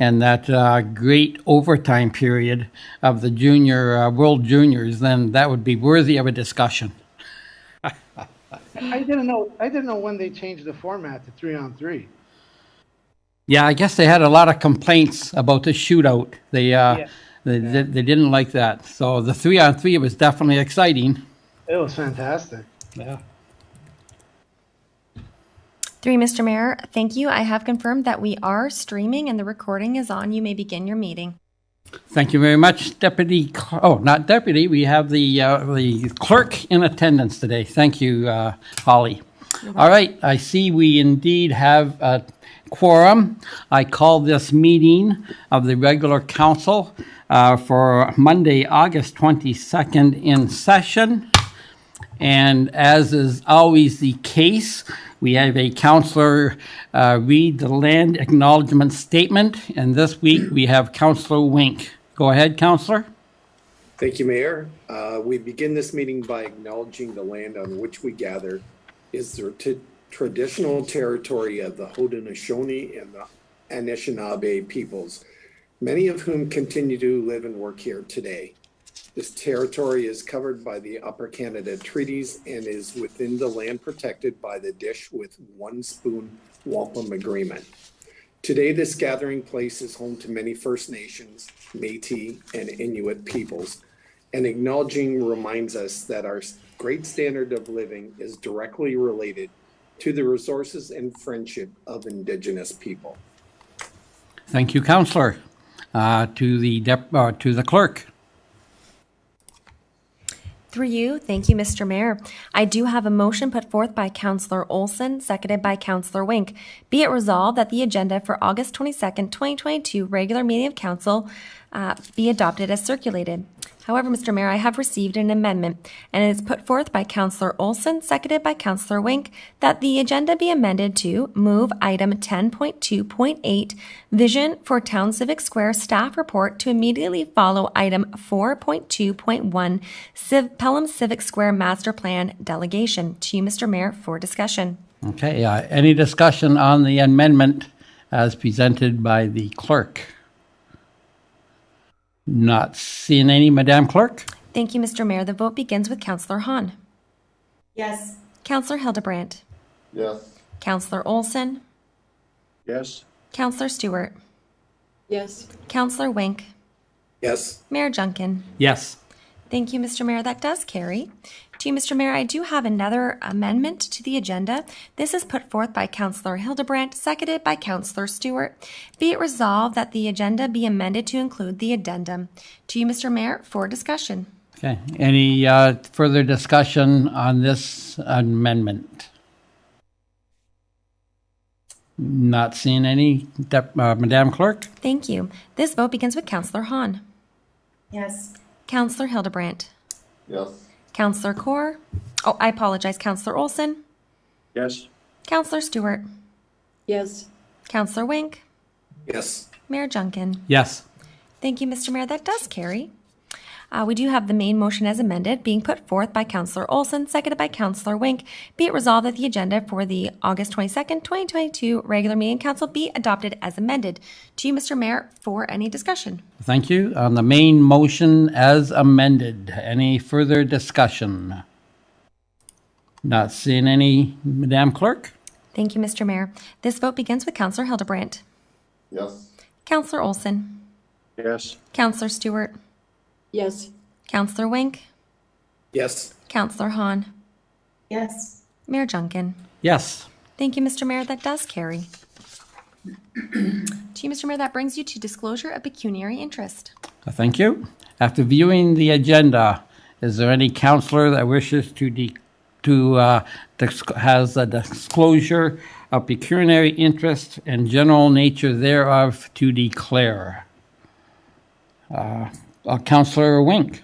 and that great overtime period of the junior World Juniors, then that would be worthy of a discussion. I didn't know when they changed the format to 3-on-3. Yeah, I guess they had a lot of complaints about the shootout. They didn't like that. So the 3-on-3 was definitely exciting. It was fantastic. Yeah. 3, Mr. Mayor, thank you. I have confirmed that we are streaming and the recording is on. You may begin your meeting. Thank you very much, Deputy. Oh, not Deputy. We have the clerk in attendance today. Thank you, Holly. All right. I see we indeed have a quorum. I call this meeting of the regular council for Monday, August 22nd in session. And as is always the case, we have a councillor read the land acknowledgement statement, and this week we have Councillor Wink. Go ahead, Councillor. Thank you, Mayor. We begin this meeting by acknowledging the land on which we gather is the traditional territory of the Haudenosaunee and the Anishinaabe peoples, many of whom continue to live and work here today. This territory is covered by the Upper Canada Treaties and is within the land protected by the Dish with One Spoon Wampum Agreement. Today, this gathering place is home to many First Nations, Métis, and Inuit peoples, and acknowledging reminds us that our great standard of living is directly related to the resources and friendship of Indigenous people. Thank you, Councillor. To the clerk. Through you, thank you, Mr. Mayor. I do have a motion put forth by Councillor Olson, seconded by Councillor Wink. Be it resolved that the agenda for August 22nd, 2022 regular meeting of council be adopted as circulated. However, Mr. Mayor, I have received an amendment, and it is put forth by Councillor Olson, seconded by Councillor Wink, that the agenda be amended to move item 10.2.8, Vision for Town Civic Square Staff Report, to immediately follow item 4.2.1, Pelham Civic Square Master Plan Delegation. To you, Mr. Mayor, for discussion. Okay, any discussion on the amendment as presented by the clerk? Not seeing any, Madam Clerk. Thank you, Mr. Mayor. The vote begins with Councillor Hahn. Yes. Councillor Hildebrandt. Yes. Councillor Olson. Yes. Councillor Stewart. Yes. Councillor Wink. Yes. Mayor Junkin. Yes. Thank you, Mr. Mayor. That does carry. To you, Mr. Mayor, I do have another amendment to the agenda. This is put forth by Councillor Hildebrandt, seconded by Councillor Stewart. Be it resolved that the agenda be amended to include the addendum. To you, Mr. Mayor, for discussion. Okay. Any further discussion on this amendment? Not seeing any, Madam Clerk. Thank you. This vote begins with Councillor Hahn. Yes. Councillor Hildebrandt. Yes. Councillor Kaur. Oh, I apologize. Councillor Olson. Yes. Councillor Stewart. Yes. Councillor Wink. Yes. Mayor Junkin. Yes. Thank you, Mr. Mayor. That does carry. We do have the main motion as amended being put forth by Councillor Olson, seconded by Councillor Wink. Be it resolved that the agenda for the August 22nd, 2022 regular meeting council be adopted as amended. To you, Mr. Mayor, for any discussion. Thank you. On the main motion as amended, any further discussion? Not seeing any, Madam Clerk. Thank you, Mr. Mayor. This vote begins with Councillor Hildebrandt. Yes. Councillor Olson. Yes. Councillor Stewart. Yes. Councillor Wink. Yes. Councillor Hahn. Yes. Mayor Junkin. Yes. Thank you, Mr. Mayor. That does carry. To you, Mr. Mayor, that brings you to disclosure of pecuniary interest. Thank you. After viewing the agenda, is there any councillor that wishes has a disclosure of pecuniary interest and general nature thereof to declare? Councillor Wink.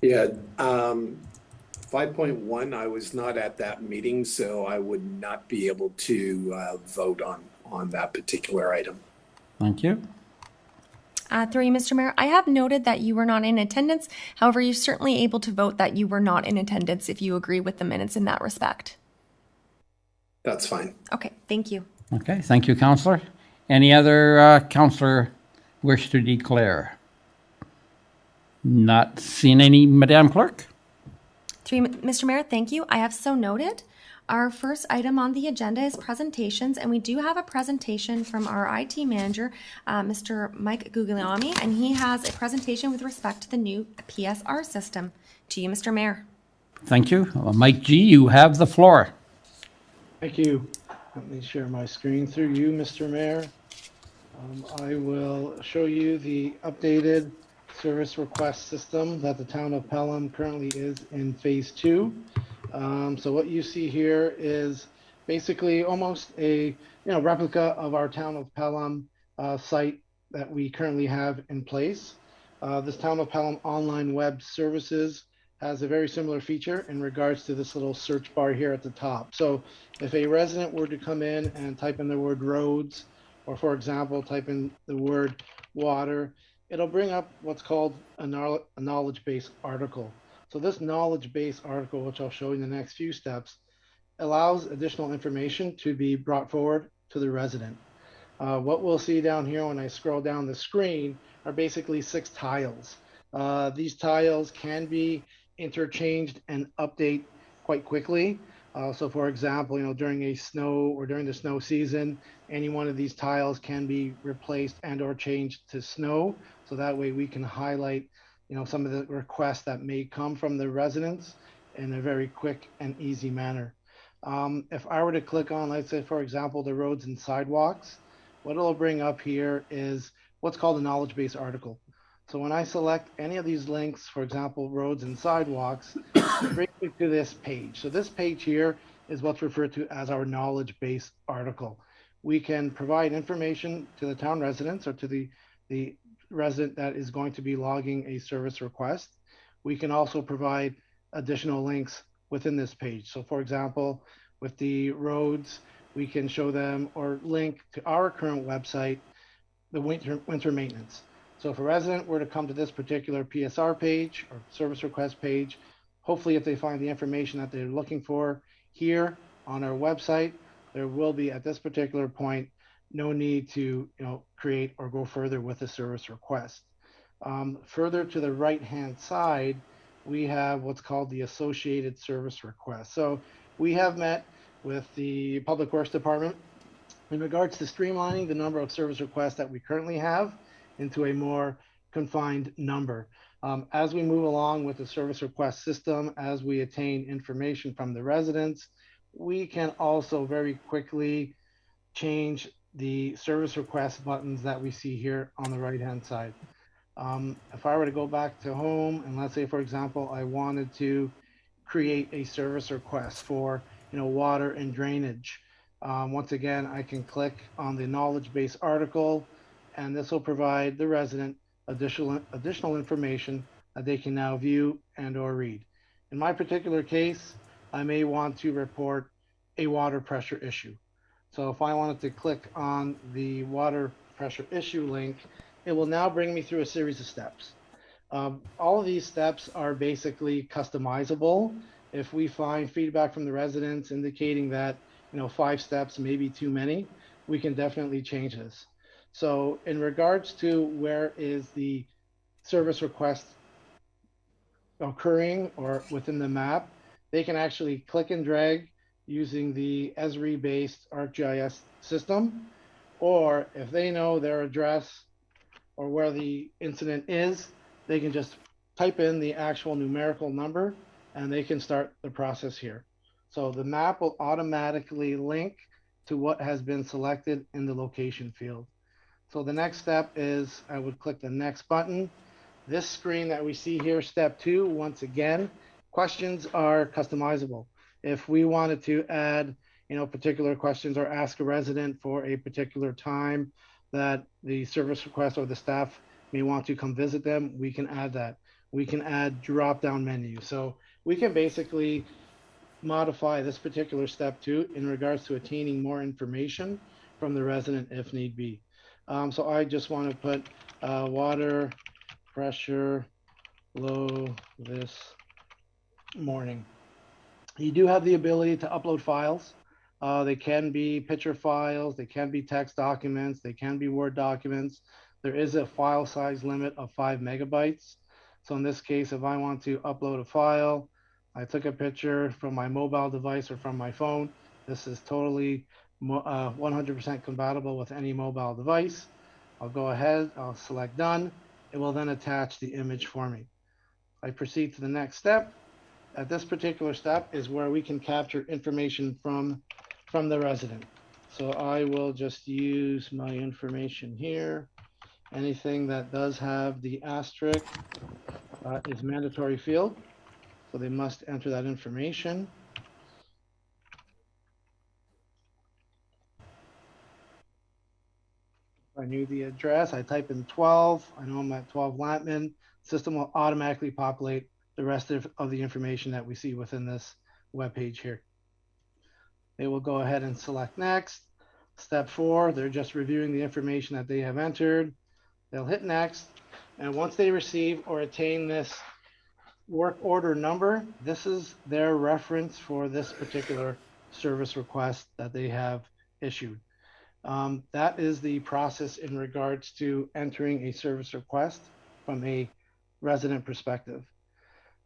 Yeah. 5.1, I was not at that meeting, so I would not be able to vote on that particular item. Thank you. Through you, Mr. Mayor, I have noted that you were not in attendance. However, you're certainly able to vote that you were not in attendance if you agree with the minutes in that respect. That's fine. Okay, thank you. Okay, thank you, Councillor. Any other councillor wish to declare? Not seeing any, Madam Clerk? Mr. Mayor, thank you. I have so noted. Our first item on the agenda is presentations, and we do have a presentation from our IT manager, Mr. Mike Guglielmi, and he has a presentation with respect to the new PSR system. To you, Mr. Mayor. Thank you. Mike G., you have the floor. Thank you. Let me share my screen through you, Mr. Mayor. I will show you the updated service request system that the town of Pelham currently is in phase 2. So what you see here is basically almost a replica of our town of Pelham site that we currently have in place. This town of Pelham online web services has a very similar feature in regards to this little search bar here at the top. So if a resident were to come in and type in the word roads, or for example, type in the word water, it'll bring up what's called a knowledge base article. So this knowledge base article, which I'll show you in the next few steps, allows additional information to be brought forward to the resident. What we'll see down here when I scroll down the screen are basically 6 tiles. These tiles can be interchanged and update quite quickly. So for example, during a snow or during the snow season, any one of these tiles can be replaced and or changed to snow. So that way we can highlight, some of the requests that may come from the residents in a very quick and easy manner. If I were to click on, let's say, for example, the roads and sidewalks, what it'll bring up here is what's called a knowledge base article. So when I select any of these links, for example, roads and sidewalks, it brings me to this page. So this page here is what's referred to as our knowledge base article. We can provide information to the town residents or to the resident that is going to be logging a service request. We can also provide additional links within this page. So for example, with the roads, we can show them or link to our current website, the winter maintenance. So if a resident were to come to this particular PSR page or service request page, hopefully if they find the information that they're looking for here on our website, there will be at this particular point no need to create or go further with a service request. Further to the right hand side, we have what's called the associated service request. So we have met with the Public Works Department in regards to streamlining the number of service requests that we currently have into a more confined number. As we move along with the service request system, as we attain information from the residents, we can also very quickly change the service request buttons that we see here on the right hand side. If I were to go back to home and let's say, for example, I wanted to create a service request for water and drainage. Once again, I can click on the knowledge base article, and this will provide the resident additional information that they can now view and or read. In my particular case, I may want to report a water pressure issue. So if I wanted to click on the water pressure issue link, it will now bring me through a series of steps. All of these steps are basically customizable. If we find feedback from the residents indicating that 5 steps may be too many, we can definitely change this. So in regards to where is the service request occurring or within the map, they can actually click and drag using the Esri-based ArcGIS system, or if they know their address or where the incident is, they can just type in the actual numerical number and they can start the process here. So the map will automatically link to what has been selected in the location field. So the next step is I would click the next button. This screen that we see here, step 2, once again, questions are customizable. If we wanted to add particular questions or ask a resident for a particular time that the service request or the staff may want to come visit them, we can add that. We can add drop-down menus. So we can basically modify this particular step 2 in regards to attaining more information from the resident if need be. So I just want to put water pressure low this morning. You do have the ability to upload files. They can be picture files, they can be text documents, they can be Word documents. There is a file size limit of 5 megabytes. So in this case, if I want to upload a file, I took a picture from my mobile device or from my phone. This is totally 100% compatible with any mobile device. I'll go ahead, I'll select done. It will then attach the image for me. I proceed to the next step. At this particular step is where we can capture information from the resident. So I will just use my information here. Anything that does have the asterisk is mandatory field. So they must enter that information. I knew the address, I type in 12, I know I'm at 12 Lampman, system will automatically populate the rest of the information that we see within this web page here. They will go ahead and select next. Step 4, they're just reviewing the information that they have entered. They'll hit next, and once they receive or attain this work order number, this is their reference for this particular service request that they have issued. That is the process in regards to entering a service request from a resident perspective.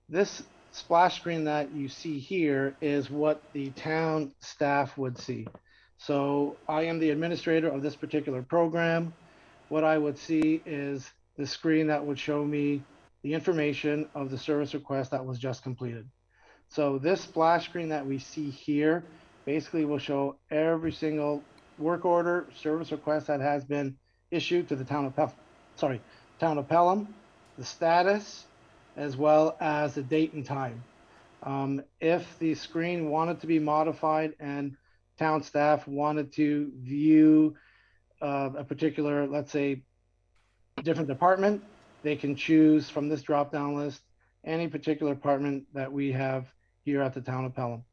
This splash screen that you see here is what the town staff would see. So I am the administrator of this particular program. What I would see is the screen that would show me the information of the service request that was just completed. So this splash screen that we see here basically will show every single work order service request that has been issued to the town of Pelham, the status, as well as the date and time. If the screen wanted to be modified and town staff wanted to view a particular, let's say, different department, they can choose from this drop-down list any particular department that we have here at the town of Pelham.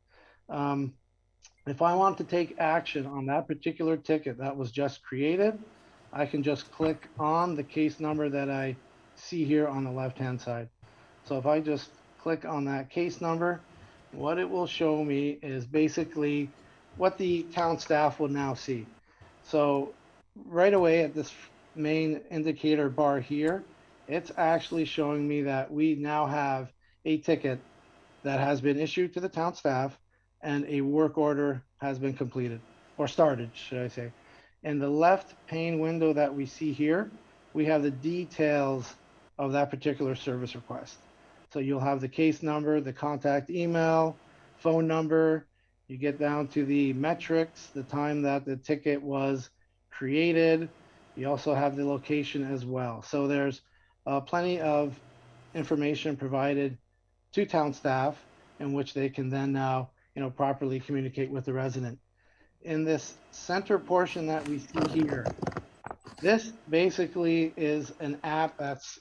If I want to take action on that particular ticket that was just created, I can just click on the case number that I see here on the left-hand side. So if I just click on that case number, what it will show me is basically what the town staff will now see. So right away at this main indicator bar here, it's actually showing me that we now have a ticket that has been issued to the town staff and a work order has been completed or started, should I say. In the left pane window that we see here, we have the details of that particular service request. So you'll have the case number, the contact email, phone number. You get down to the metrics, the time that the ticket was created. You also have the location as well. So there's plenty of information provided to town staff in which they can then now, properly communicate with the resident. In this center portion that we see here, this basically is an app that's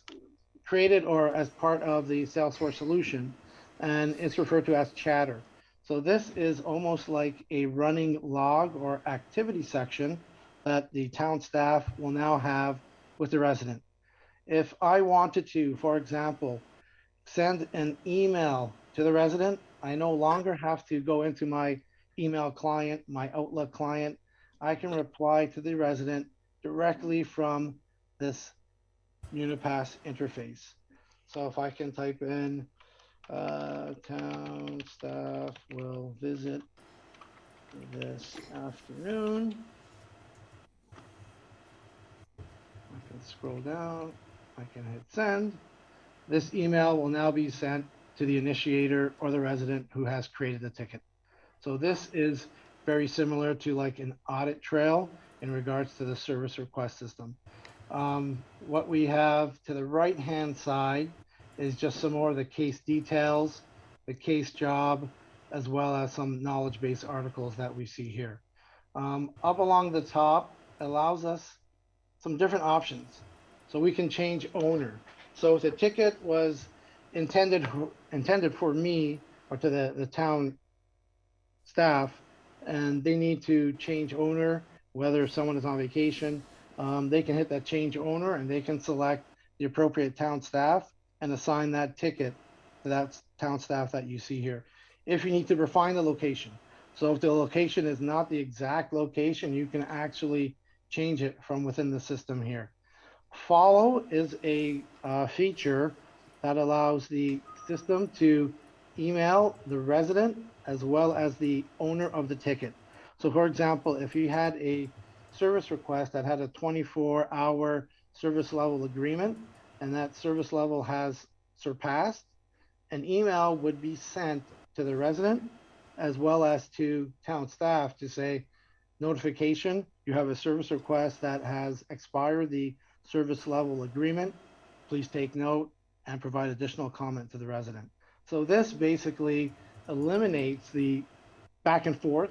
created or as part of the Salesforce solution, and it's referred to as Chatter. So this is almost like a running log or activity section that the town staff will now have with the resident. If I wanted to, for example, send an email to the resident, I no longer have to go into my email client, my Outlook client. I can reply to the resident directly from this Unipass interface. So if I can type in town staff will visit this afternoon, I can scroll down, I can hit send. This email will now be sent to the initiator or the resident who has created the ticket. So this is very similar to like an audit trail in regards to the service request system. What we have to the right-hand side is just some more of the case details, the case job, as well as some knowledge base articles that we see here. Up along the top allows us some different options. So we can change owner. So if the ticket was intended for me or to the town staff, and they need to change owner, whether someone is on vacation, they can hit that change owner and they can select the appropriate town staff and assign that ticket to that town staff that you see here. If you need to refine the location, So if the location is not the exact location, you can actually change it from within the system here. Follow is a feature that allows the system to email the resident as well as the owner of the ticket. So for example, if you had a service request that had a 24-hour service level agreement and that service level has surpassed, an email would be sent to the resident as well as to town staff to say, notification, you have a service request that has expired the service level agreement. Please take note and provide additional comment to the resident. So this basically eliminates the back and forth,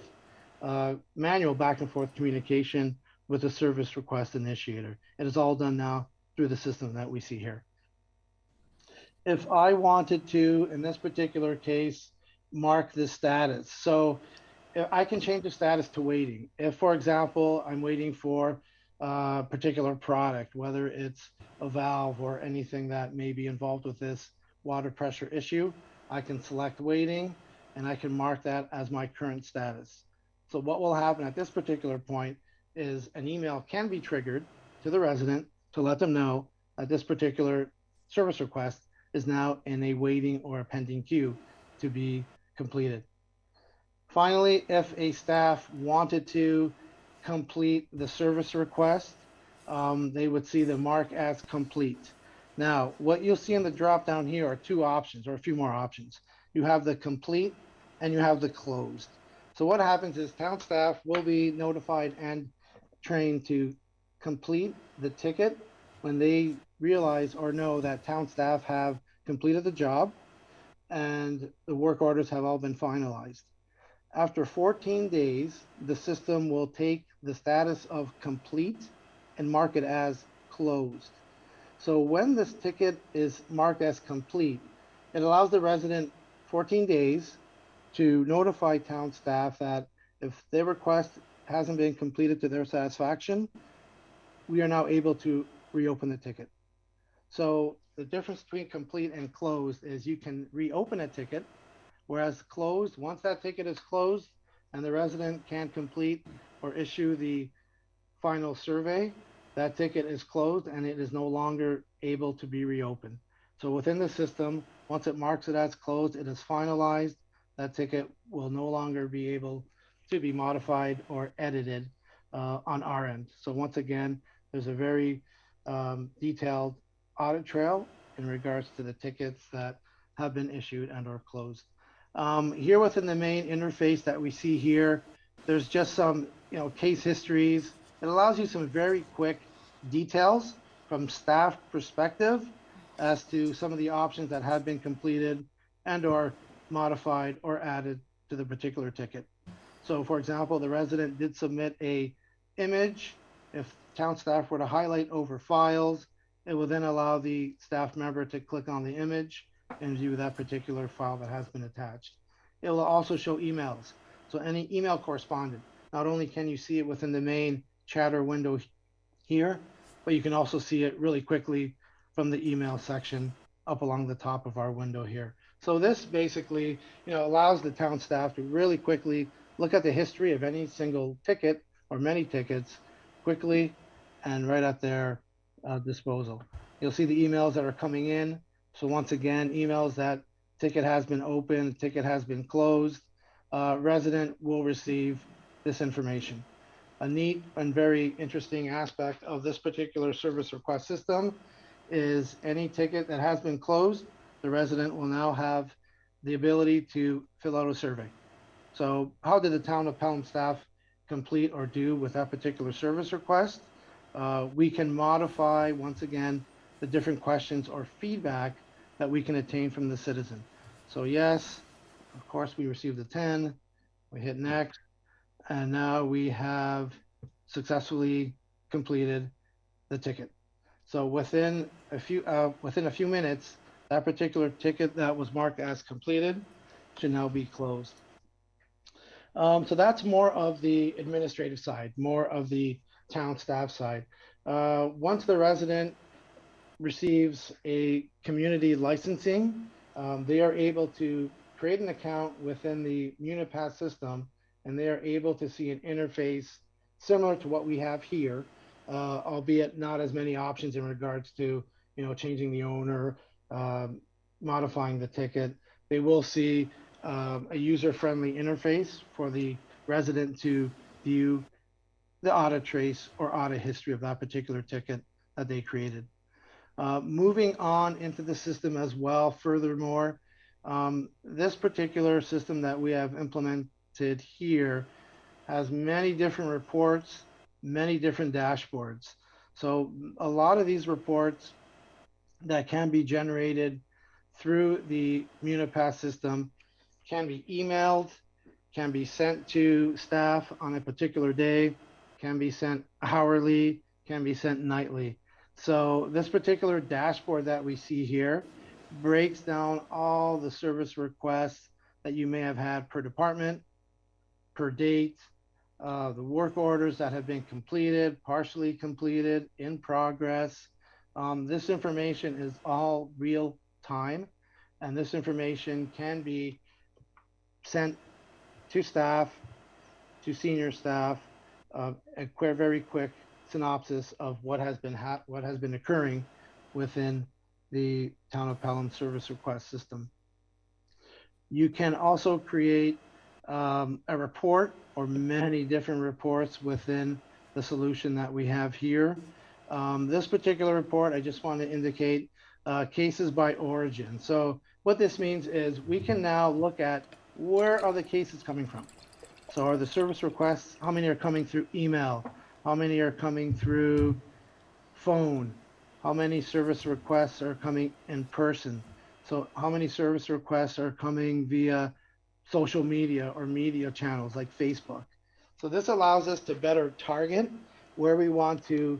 manual back and forth communication with the service request initiator. It is all done now through the system that we see here. If I wanted to, in this particular case, mark the status. So I can change the status to waiting. If, for example, I'm waiting for a particular product, whether it's a valve or anything that may be involved with this water pressure issue, I can select waiting and I can mark that as my current status. So what will happen at this particular point is an email can be triggered to the resident to let them know that this particular service request is now in a waiting or a pending queue to be completed. Finally, if a staff wanted to complete the service request, they would see the mark as complete. Now, what you'll see in the drop down here are two options, or a few more options. You have the complete and you have the closed. So what happens is town staff will be notified and trained to complete the ticket when they realize or know that town staff have completed the job and the work orders have all been finalized. After 14 days, the system will take the status of complete and mark it as closed. So when this ticket is marked as complete, it allows the resident 14 days to notify town staff that if their request hasn't been completed to their satisfaction, we are now able to reopen the ticket. So the difference between complete and closed is you can reopen a ticket, whereas closed, once that ticket is closed and the resident can't complete or issue the final survey, that ticket is closed and it is no longer able to be reopened. So within the system, once it marks it as closed, it is finalized. That ticket will no longer be able to be modified or edited on our end. So once again, there's a very detailed audit trail in regards to the tickets that have been issued and or closed. Here within the main interface that we see here, there's just some case histories. It allows you some very quick details from staff perspective as to some of the options that have been completed and or modified or added to the particular ticket. So for example, the resident did submit a image. If town staff were to highlight over files, it will then allow the staff member to click on the image and view that particular file that has been attached. It will also show emails. So any email correspondent, not only can you see it within the main chatter window here, but you can also see it really quickly from the email section up along the top of our window here. So this basically, allows the town staff to really quickly look at the history of any single ticket or many tickets quickly and right at their disposal. You'll see the emails that are coming in. So once again, emails that ticket has been opened, ticket has been closed, resident will receive this information. A neat and very interesting aspect of this particular service request system is any ticket that has been closed, the resident will now have the ability to fill out a survey. So how did the town of Pelham staff complete or do with that particular service request? We can modify, once again, the different questions or feedback that we can attain from the citizen. So yes, of course, we received a 10, we hit next, and now we have successfully completed the ticket. So within a few minutes, that particular ticket that was marked as completed should now be closed. So that's more of the administrative side, more of the town staff side. Once the resident receives a community licensing, they are able to create an account within the Munipass system and they are able to see an interface similar to what we have here, albeit not as many options in regards to, changing the owner, um, modifying the ticket. They will see a user-friendly interface for the resident to view the audit trace or audit history of that particular ticket that they created. Moving on into the system as well, furthermore, this particular system that we have implemented here has many different reports, many different dashboards. So a lot of these reports that can be generated through the Munipass system can be emailed, can be sent to staff on a particular day, can be sent hourly, can be sent nightly. So this particular dashboard that we see here breaks down all the service requests that you may have had per department, per date, the work orders that have been completed, partially completed, in progress. This information is all real time, and this information can be sent to staff, to senior staff, a very quick synopsis of what has been occurring within the Town of Pelham service request system. You can also create a report or many different reports within the solution that we have here. This particular report, I just want to indicate cases by origin. So what this means is we can now look at where are the cases coming from. So are the service requests, how many are coming through email? How many are coming through phone? How many service requests are coming in person? So how many service requests are coming via social media or media channels like Facebook? So this allows us to better target where we want to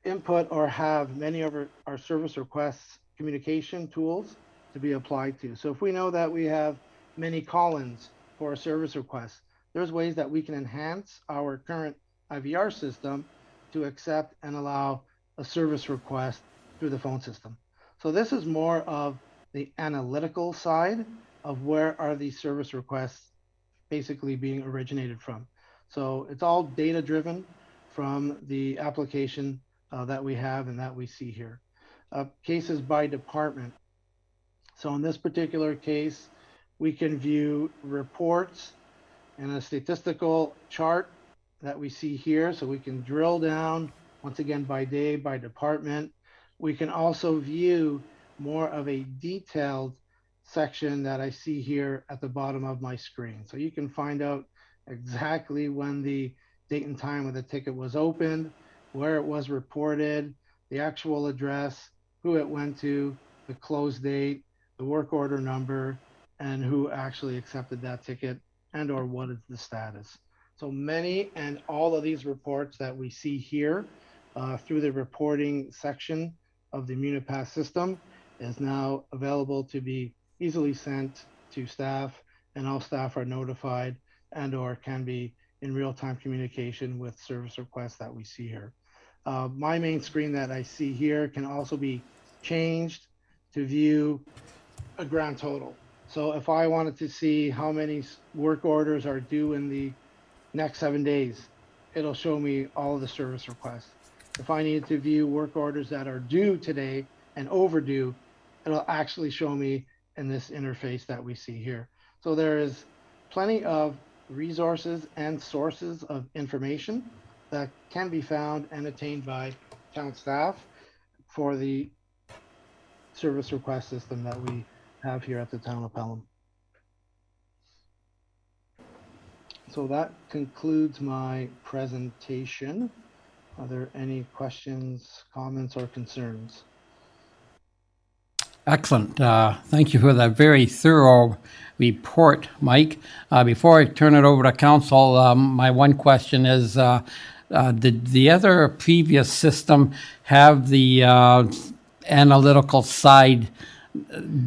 input or have many of our service requests communication tools to be applied to. So if we know that we have many call-ins for a service request, there's ways that we can enhance our current IVR system to accept and allow a service request through the phone system. So this is more of the analytical side of where are these service requests basically being originated from. So it's all data driven from the application that we have and that we see here. Cases by department. So in this particular case, we can view reports and a statistical chart that we see here. So we can drill down once again by day, by department. We can also view more of a detailed section that I see here at the bottom of my screen. So you can find out exactly when the date and time of the ticket was opened, where it was reported, the actual address, who it went to, the close date, the work order number, and who actually accepted that ticket and or what is the status. So many and all of these reports that we see here through the reporting section of the Munipass system is now available to be easily sent to staff, and all staff are notified and or can be in real-time communication with service requests that we see here. My main screen that I see here can also be changed to view a grand total. So if I wanted to see how many work orders are due in the next 7 days, it'll show me all of the service requests. If I needed to view work orders that are due today and overdue, it'll actually show me in this interface that we see here. So there is plenty of resources and sources of information that can be found and attained by town staff for the service request system that we have here at the town of Pelham. So that concludes my presentation. Are there any questions, comments, or concerns? Excellent. Thank you for that very thorough report, Mike. Before I turn it over to council, my one question is, did the other previous system have the analytical side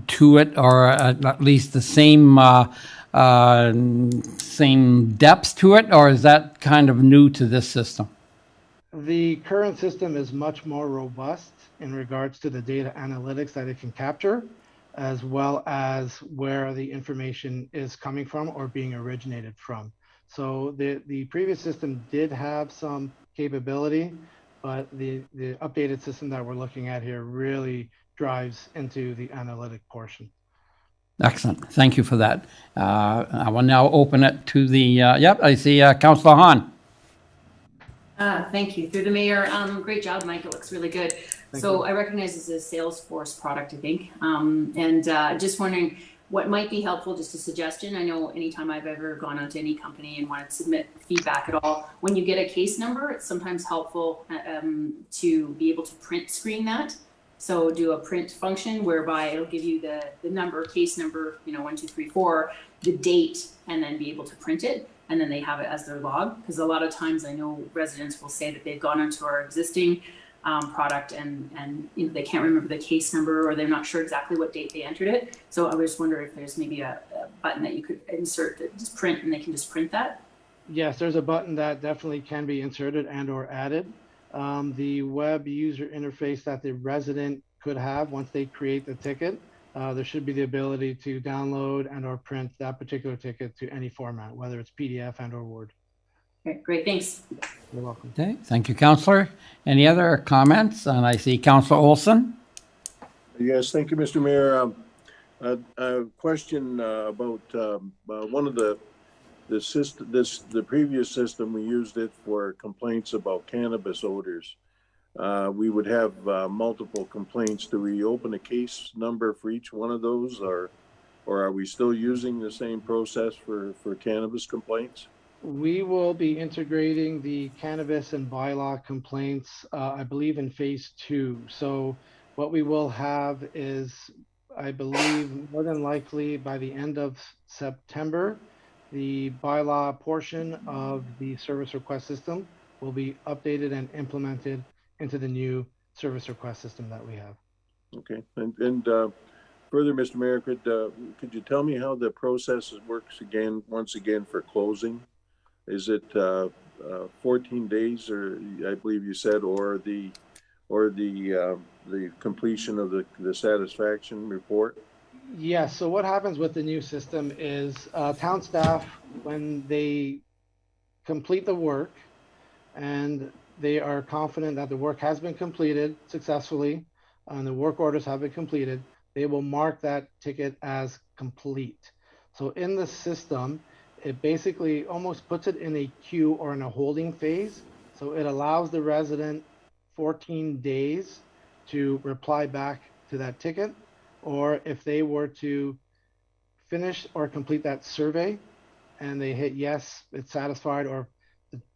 to it, or at least the same depth to it, or is that kind of new to this system? The current system is much more robust in regards to the data analytics that it can capture. as well as where the information is coming from or being originated from. So the previous system did have some capability, but the updated system that we're looking at here really drives into the analytic portion. Excellent. Thank you for that. I will now open it to the, yep, I see Councillor Hahn. Thank you. Through the mayor, great job, Mike. It looks really good. Thank So you. I recognize this as a Salesforce product, I think. Just wondering what might be helpful, just a suggestion. I know anytime I've ever gone onto any company and wanted to submit feedback at all, when you get a case number, it's sometimes helpful to be able to print screen that. So do a print function whereby it'll give you the number, case number, 1, 2, 3, 4, the date, and then be able to print it. And then they have it as their log. Because a lot of times I know residents will say that they've gone onto our existing product and they can't remember the case number, or they're not sure exactly what date they entered it. So I was just wondering if there's maybe a button that you could insert that just print, and they can just print that. Yes, there's a button that definitely can be inserted and or added. The web user interface that the resident could have once they create the ticket, there should be the ability to download and or print that particular ticket to any format, whether it's PDF and or Word. Okay, great, thanks. You're welcome. Okay, thank you, Councillor. Any other comments? And I see Councillor Olson. Yes, thank you, Mr. Mayor. A question about one of the previous system. We used it for complaints about cannabis odors. We would have multiple complaints. Do we open a case number for each one of those, or are we still using the same process for cannabis complaints? We will be integrating the cannabis and bylaw complaints, I believe, in phase 2. So what we will have is, I believe, more than likely by the end of September, the bylaw portion of the service request system will be updated and implemented into the new service request system that we have. Okay, and further, Mr. Mayor, could you tell me how the process works once again for closing? Is it 14 days, or I believe you said, or the completion of the satisfaction report? Yes. So what happens with the new system is town staff, when they complete the work and they are confident that the work has been completed successfully and the work orders have been completed, they will mark that ticket as complete. So in the system, it basically almost puts it in a queue or in a holding phase. So it allows the resident 14 days to reply back to that ticket, or if they were to finish or complete that survey and they hit yes, it's satisfied, or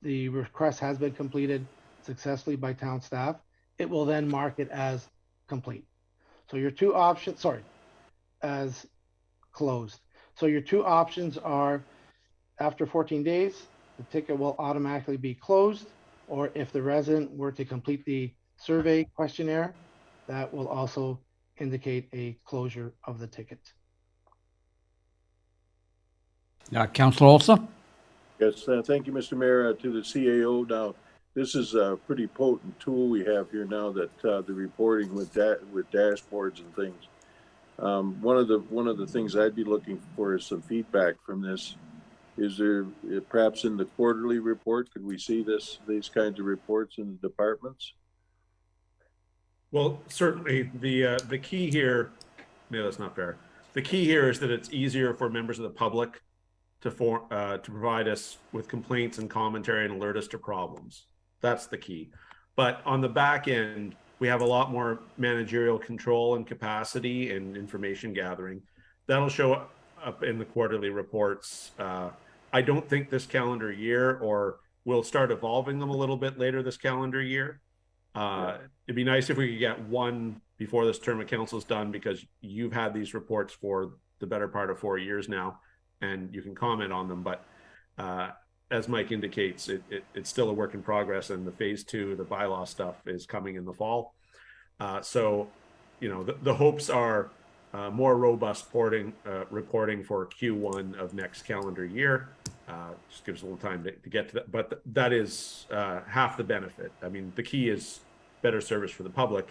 the request has been completed successfully by town staff, it will then mark it as complete. So your two options, as closed. So your two options are, after 14 days, the ticket will automatically be closed, or if the resident were to complete the survey questionnaire, that will also indicate a closure of the ticket. Councillor Olson. Yes, thank you, Mr. Mayor. To the CAO, now this is a pretty potent tool we have here now, that the reporting with dashboards and things. One of the things I'd be looking for is some feedback from this. Is there perhaps in the quarterly report, could we see these kinds of reports in the departments? Well, certainly the key here, no, that's not fair. The key here is that it's easier for members of the public to provide us with complaints and commentary and alert us to problems. That's the key. But on the back end, we have a lot more managerial control and capacity and information gathering. That'll show up in the quarterly reports. I don't think this calendar year, or we'll start evolving them a little bit later this calendar year. It'd be nice if we could get one before this term of council is done, because you've had these reports for the better part of 4 years now, and you can comment on them. But as Mike indicates, it's still a work in progress, and the phase 2, the bylaw stuff, is coming in the fall. So, the hopes are more robust reporting for Q1 of next calendar year. Just gives a little time to get to that, but that is half the benefit. I mean, the key is better service for the public,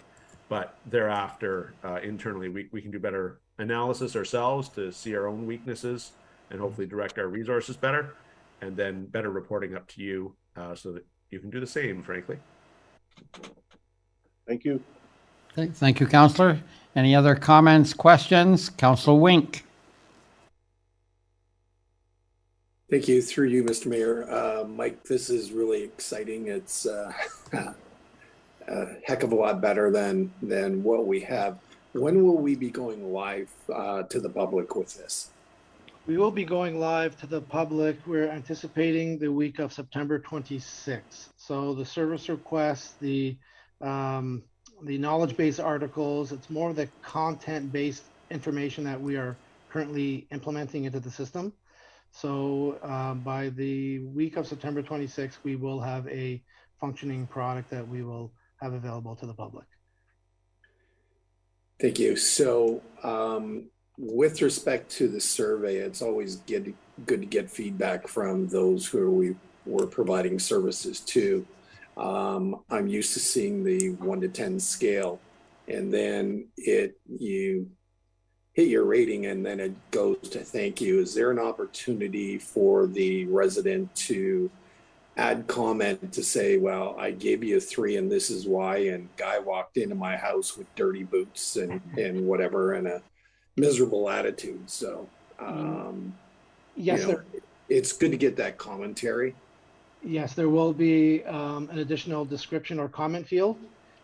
but thereafter, internally, we can do better analysis ourselves to see our own weaknesses and hopefully direct our resources better, and then better reporting up to you so that you can do the same, frankly. Thank you. Okay, thank you, Councillor. Any other comments, questions? Councillor Wink. Thank you. Through you, Mr. Mayor. Mike, this is really exciting. It's a heck of a lot better than what we have. When will we be going live to the public with this? We will be going live to the public. We're anticipating the week of September 26th. So the service requests, the knowledge-based articles, it's more of the content-based information that we are currently implementing into the system. So by the week of September 26th, we will have a functioning product that we will have available to the public. Thank you. So with respect to the survey, it's always good to get feedback from those who we're providing services to. I'm used to seeing the 1 to 10 scale, and then you hit your rating and then it goes to thank you. Is there an opportunity for the resident to add comment to say, well, I gave you a 3 and this is why, and guy walked into my house with dirty boots and whatever, and a miserable attitude. So yes, it's good to get that commentary. Yes, there will be an additional description or comment field.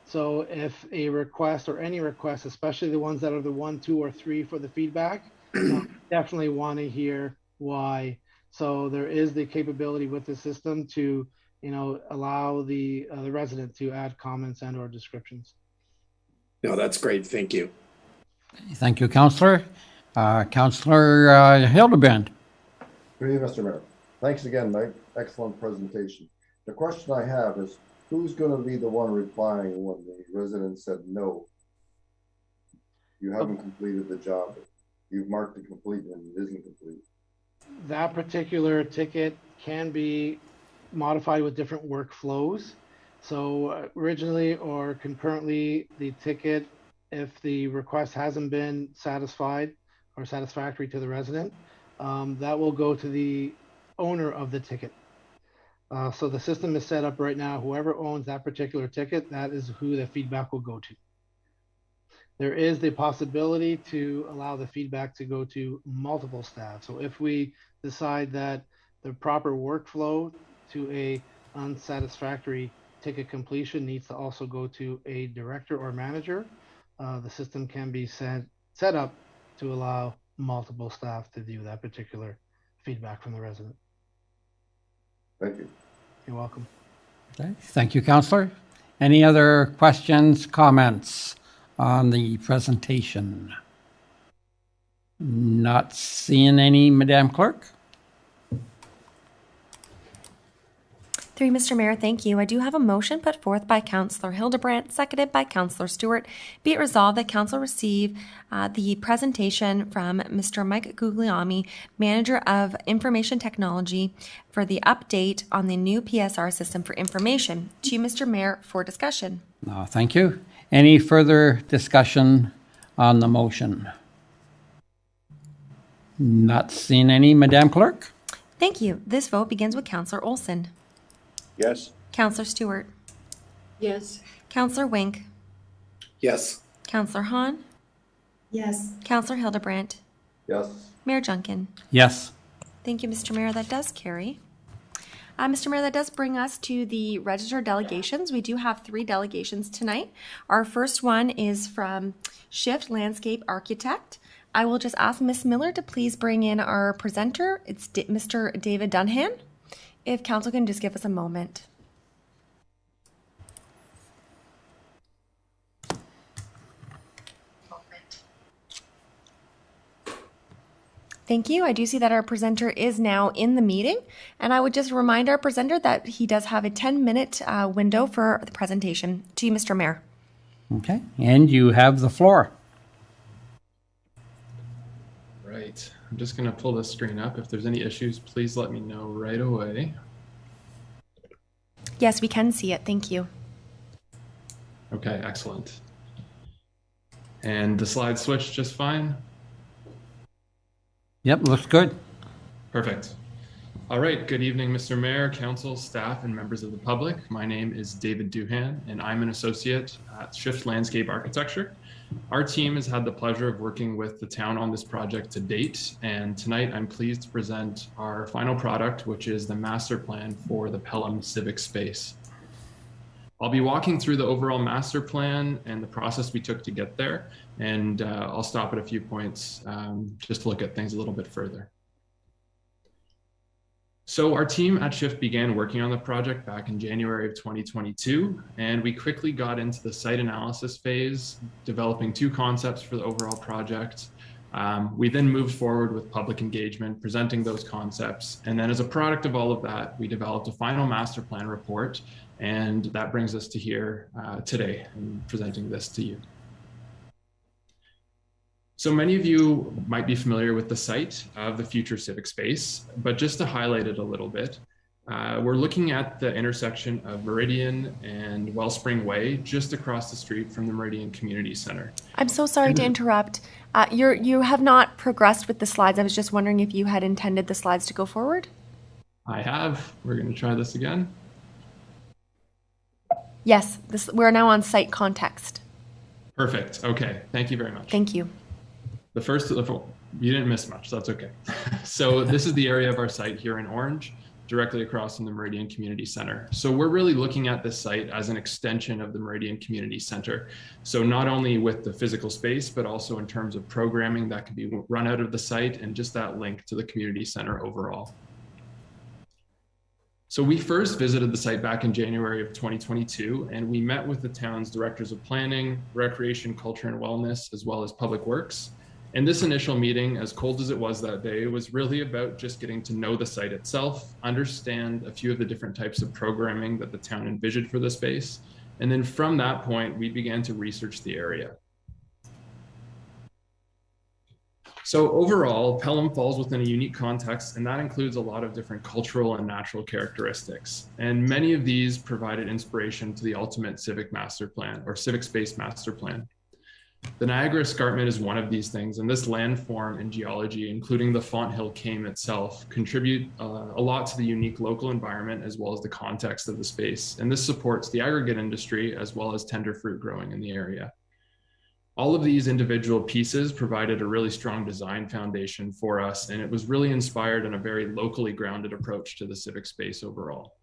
So if a request or any request, especially the ones that are the 1, 2, or 3 for the feedback, definitely want to hear why. So there is the capability with the system to, allow the resident to add comments and or descriptions. No, that's great. Thank you. Thank you, Councillor. Councillor Hildebrand. Good evening, Mr. Mayor. Thanks again, Mike. Excellent presentation. The question I have is, who's going to be the one replying when the resident said no? You haven't completed the job. You've marked it complete and it isn't complete. That particular ticket can be modified with different workflows. So originally or concurrently, the ticket, if the request hasn't been satisfied or satisfactory to the resident, that will go to the owner of the ticket. So the system is set up right now. Whoever owns that particular ticket, that is who the feedback will go to. There is the possibility to allow the feedback to go to multiple staff. So if we decide that the proper workflow to a unsatisfactory ticket completion needs to also go to a director or manager, the system can be set up to allow multiple staff to view that particular feedback from the resident. Thank you. You're welcome. Okay. Thank you, Councillor. Any other questions, comments on the presentation? Not seeing any, Madam Clerk. Through you, Mr. Mayor, thank you. I do have a motion put forth by Councillor Hildebrandt, seconded by Councillor Stewart. Be it resolved that Council receive the presentation from Mr. Mike Guglielmi, Manager of Information Technology, for the update on the new PSR system for information. To you, Mr. Mayor, for discussion. Thank you. Any further discussion on the motion? Not seeing any, Madam Clerk. Thank you. This vote begins with Councillor Olson. Yes. Councillor Stewart. Yes. Councillor Wink. Yes. Councillor Hahn. Yes. Councillor Hildebrandt. Yes. Mayor Junkin. Yes. Thank you, Mr. Mayor. That does carry. Mr. Mayor, that does bring us to the registered delegations. We do have 3 delegations tonight. Our first one is from Shift Landscape Architect. I will just ask Ms. Miller to please bring in our presenter. It's Mr. David Dunhan. If Council can just give us a moment. Thank you. I do see that our presenter is now in the meeting, and I would just remind our presenter that he does have a 10-minute window for the presentation. To you, Mr. Mayor. Okay, and you have the floor. Right. I'm just going to pull this screen up. If there's any issues, please let me know right away. Yes, we can see it. Thank you. Okay, excellent. And the slides switch just fine? Yep, looks good. Perfect. All right. Good evening, Mr. Mayor, council, staff, and members of the public. My name is David Duhan, and I'm an associate at Shift Landscape Architecture. Our team has had the pleasure of working with the town on this project to date, and tonight I'm pleased to present our final product, which is the master plan for the Pelham Civic space. I'll be walking through the overall master plan and the process we took to get there, and I'll stop at a few points just to look at things a little bit further. So our team at Shift began working on the project back in January of 2022, and we quickly got into the site analysis phase, developing two concepts for the overall project. We then moved forward with public engagement, presenting those concepts. And then as a product of all of that, we developed a final master plan report, and that brings us to here today and presenting this to you. So many of you might be familiar with the site of the future civic space, but just to highlight it a little bit, we're looking at the intersection of Meridian and Wellspring Way, just across the street from the Meridian Community Center. I'm so sorry to interrupt. You have not progressed with the slides. I was just wondering if you had intended the slides to go forward? I have. We're going to try this again. Yes, we're now on site context. Perfect. Okay. Thank you very much. Thank you. The first, you didn't miss much. That's okay. So this is the area of our site here in orange, directly across from the Meridian Community Center. So we're really looking at this site as an extension of the Meridian Community Center. So not only with the physical space, but also in terms of programming that can be run out of the site and just that link to the community center overall. So we first visited the site back in January of 2022, and we met with the town's directors of planning, recreation, culture, and wellness, as well as public works. And this initial meeting, as cold as it was that day, was really about just getting to know the site itself, understand a few of the different types of programming that the town envisioned for the space. And then from that point, we began to research the area. So overall, Pelham falls within a unique context, and that includes a lot of different cultural and natural characteristics. And many of these provided inspiration to the ultimate civic master plan or civic space master plan. The Niagara Escarpment is one of these things, and this landform and geology, including the Font Hill Came itself, contribute a lot to the unique local environment as well as the context of the space. And this supports the aggregate industry as well as tender fruit growing in the area. All of these individual pieces provided a really strong design foundation for us, and it was really inspired in a very locally grounded approach to the civic space overall.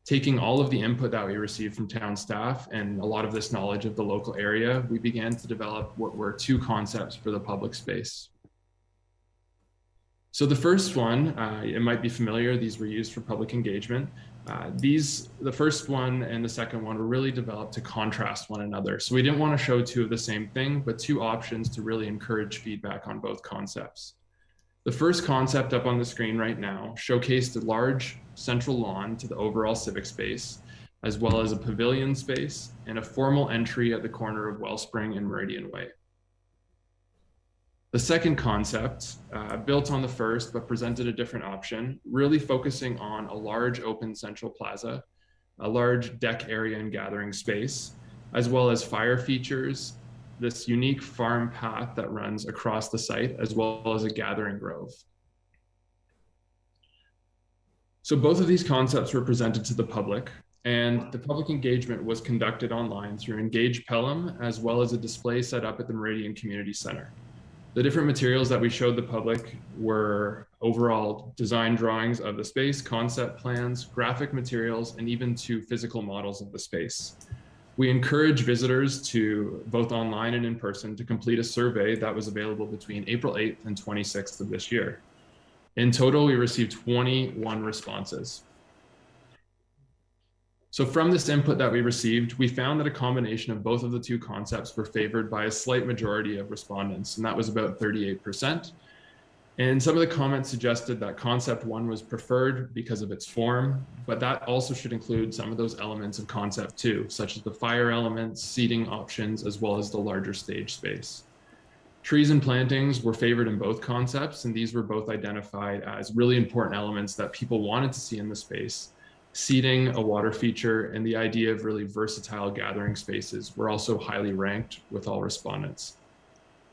Taking all of the input that we received from town staff and a lot of this knowledge of the local area, we began to develop what were two concepts for the public space. So the first one, it might be familiar, these were used for public engagement. The first one and the second one were really developed to contrast one another. So we didn't want to show two of the same thing, but two options to really encourage feedback on both concepts. The first concept up on the screen right now showcased a large central lawn to the overall civic space, as well as a pavilion space and a formal entry at the corner of Wellspring and Meridian Way. The second concept, built on the first but presented a different option, really focusing on a large open central plaza, a large deck area and gathering space, as well as fire features, this unique farm path that runs across the site, as well as a gathering grove. So both of these concepts were presented to the public, and the public engagement was conducted online through Engage Pelham, as well as a display set up at the Meridian Community Center. The different materials that we showed the public were overall design drawings of the space, concept plans, graphic materials, and even two physical models of the space. We encourage visitors to, both online and in person, to complete a survey that was available between April 8th and 26th of this year. In total, we received 21 responses. So from this input that we received, we found that a combination of both of the two concepts were favored by a slight majority of respondents, and that was about 38%. And some of the comments suggested that concept one was preferred because of its form, but that also should include some of those elements of concept two, such as the fire elements, seating options, as well as the larger stage space. Trees and plantings were favored in both concepts, and these were both identified as really important elements that people wanted to see in the space. Seating, a water feature, and the idea of really versatile gathering spaces were also highly ranked with all respondents.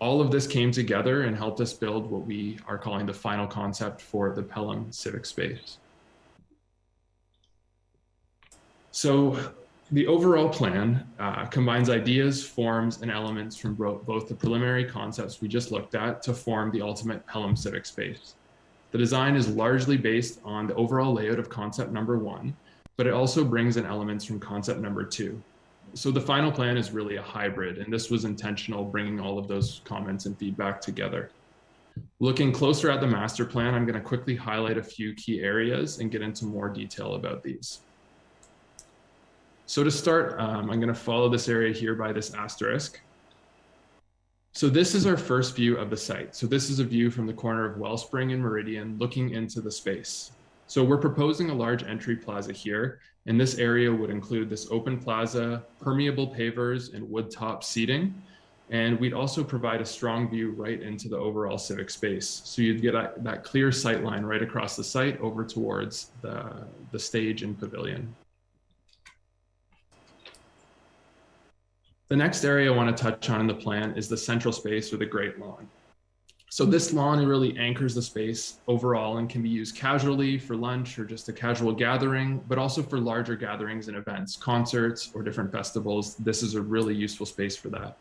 All of this came together and helped us build what we are calling the final concept for the Pelham Civic Space. So the overall plan combines ideas, forms, and elements from both the preliminary concepts we just looked at to form the ultimate Pelham Civic Space. The design is largely based on the overall layout of concept number 1, but it also brings in elements from concept number 2. So the final plan is really a hybrid, and this was intentional, bringing all of those comments and feedback together. Looking closer at the master plan, I'm going to quickly highlight a few key areas and get into more detail about these. So to start, I'm going to follow this area here by this asterisk. So this is our first view of the site. So this is a view from the corner of Wellspring and Meridian looking into the space. So we're proposing a large entry plaza here, and this area would include this open plaza, permeable pavers, and wood top seating. And we'd also provide a strong view right into the overall civic space. So you'd get that clear sight line right across the site over towards the stage and pavilion. The next area I want to touch on in the plan is the central space or the Great Lawn. So this lawn really anchors the space overall and can be used casually for lunch or just a casual gathering, but also for larger gatherings and events, concerts or different festivals. This is a really useful space for that.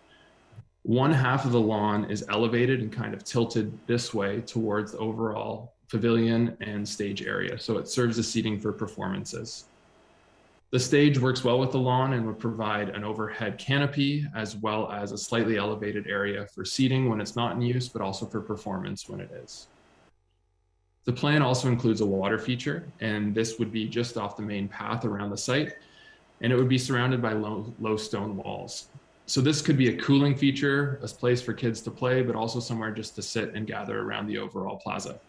One half of the lawn is elevated and kind of tilted this way towards the overall pavilion and stage area. So it serves as seating for performances. The stage works well with the lawn and would provide an overhead canopy as well as a slightly elevated area for seating when it's not in use, but also for performance when it is. The plan also includes a water feature, and this would be just off the main path around the site, and it would be surrounded by low stone walls. So this could be a cooling feature, a place for kids to play, but also somewhere just to sit and gather around the overall plaza.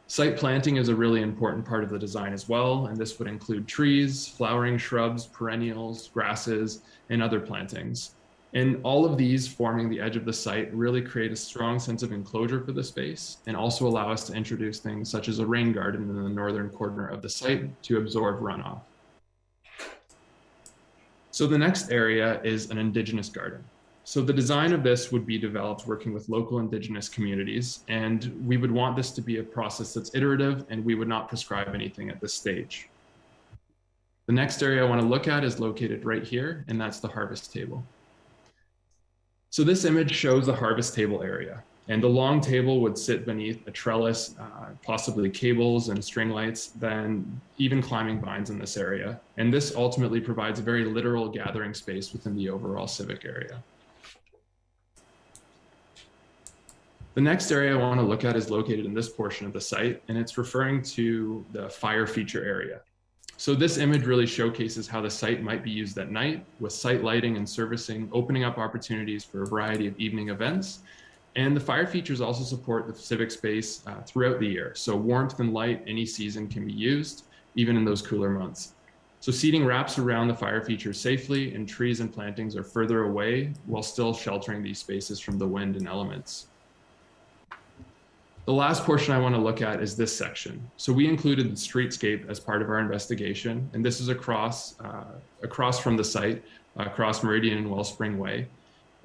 Site planting is a really important part of the design as well, and this would include trees, flowering shrubs, perennials, grasses, and other plantings. And all of these forming the edge of the site really create a strong sense of enclosure for the space and also allow us to introduce things such as a rain garden in the northern corner of the site to absorb runoff. So the next area is an Indigenous garden. So the design of this would be developed working with local Indigenous communities, and we would want this to be a process that's iterative, and we would not prescribe anything at this stage. The next area I want to look at is located right here, and that's the harvest table. So this image shows the harvest table area, and the long table would sit beneath a trellis, possibly cables and string lights, then even climbing vines in this area. And this ultimately provides a very literal gathering space within the overall civic area. The next area I want to look at is located in this portion of the site, and it's referring to the fire feature area. So this image really showcases how the site might be used at night with site lighting and servicing, opening up opportunities for a variety of evening events. And the fire features also support the civic space throughout the year. So warmth and light any season can be used, even in those cooler months. So seating wraps around the fire features safely, and trees and plantings are further away while still sheltering these spaces from the wind and elements. The last portion I want to look at is this section. So we included the streetscape as part of our investigation, and this is across from the site, across Meridian and Wellspring Way.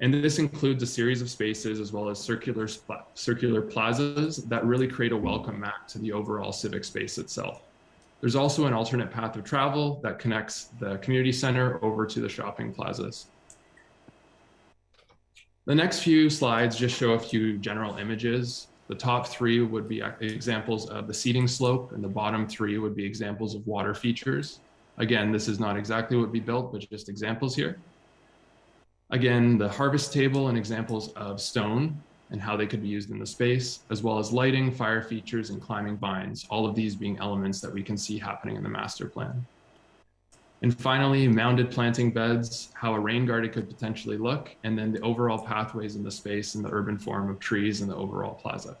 And this includes a series of spaces as well as circular plazas that really create a welcome mat to the overall civic space itself. There's also an alternate path of travel that connects the community center over to the shopping plazas. The next few slides just show a few general images. The top 3 would be examples of the seating slope, and the bottom 3 would be examples of water features. Again, this is not exactly what we built, but just examples here. Again, the harvest table and examples of stone and how they could be used in the space, as well as lighting, fire features, and climbing vines, all of these being elements that we can see happening in the master plan. And finally, mounded planting beds, how a rain garden could potentially look, and then the overall pathways in the space and the urban form of trees in the overall plaza.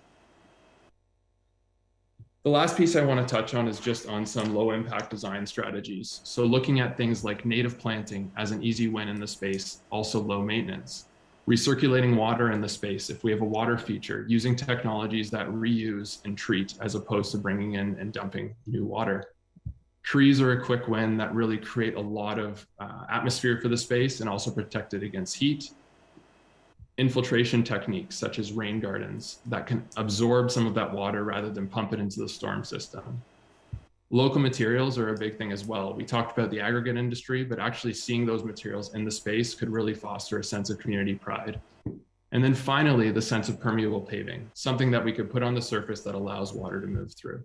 The last piece I want to touch on is just on some low impact design strategies. So looking at things like native planting as an easy win in the space, also low maintenance. Recirculating water in the space if we have a water feature, using technologies that reuse and treat as opposed to bringing in and dumping new water. Trees are a quick win that really create a lot of atmosphere for the space and also protect it against heat. infiltration techniques such as rain gardens that can absorb some of that water rather than pump it into the storm system. Local materials are a big thing as well. We talked about the aggregate industry, but actually seeing those materials in the space could really foster a sense of community pride. And then finally, the sense of permeable paving, something that we could put on the surface that allows water to move through.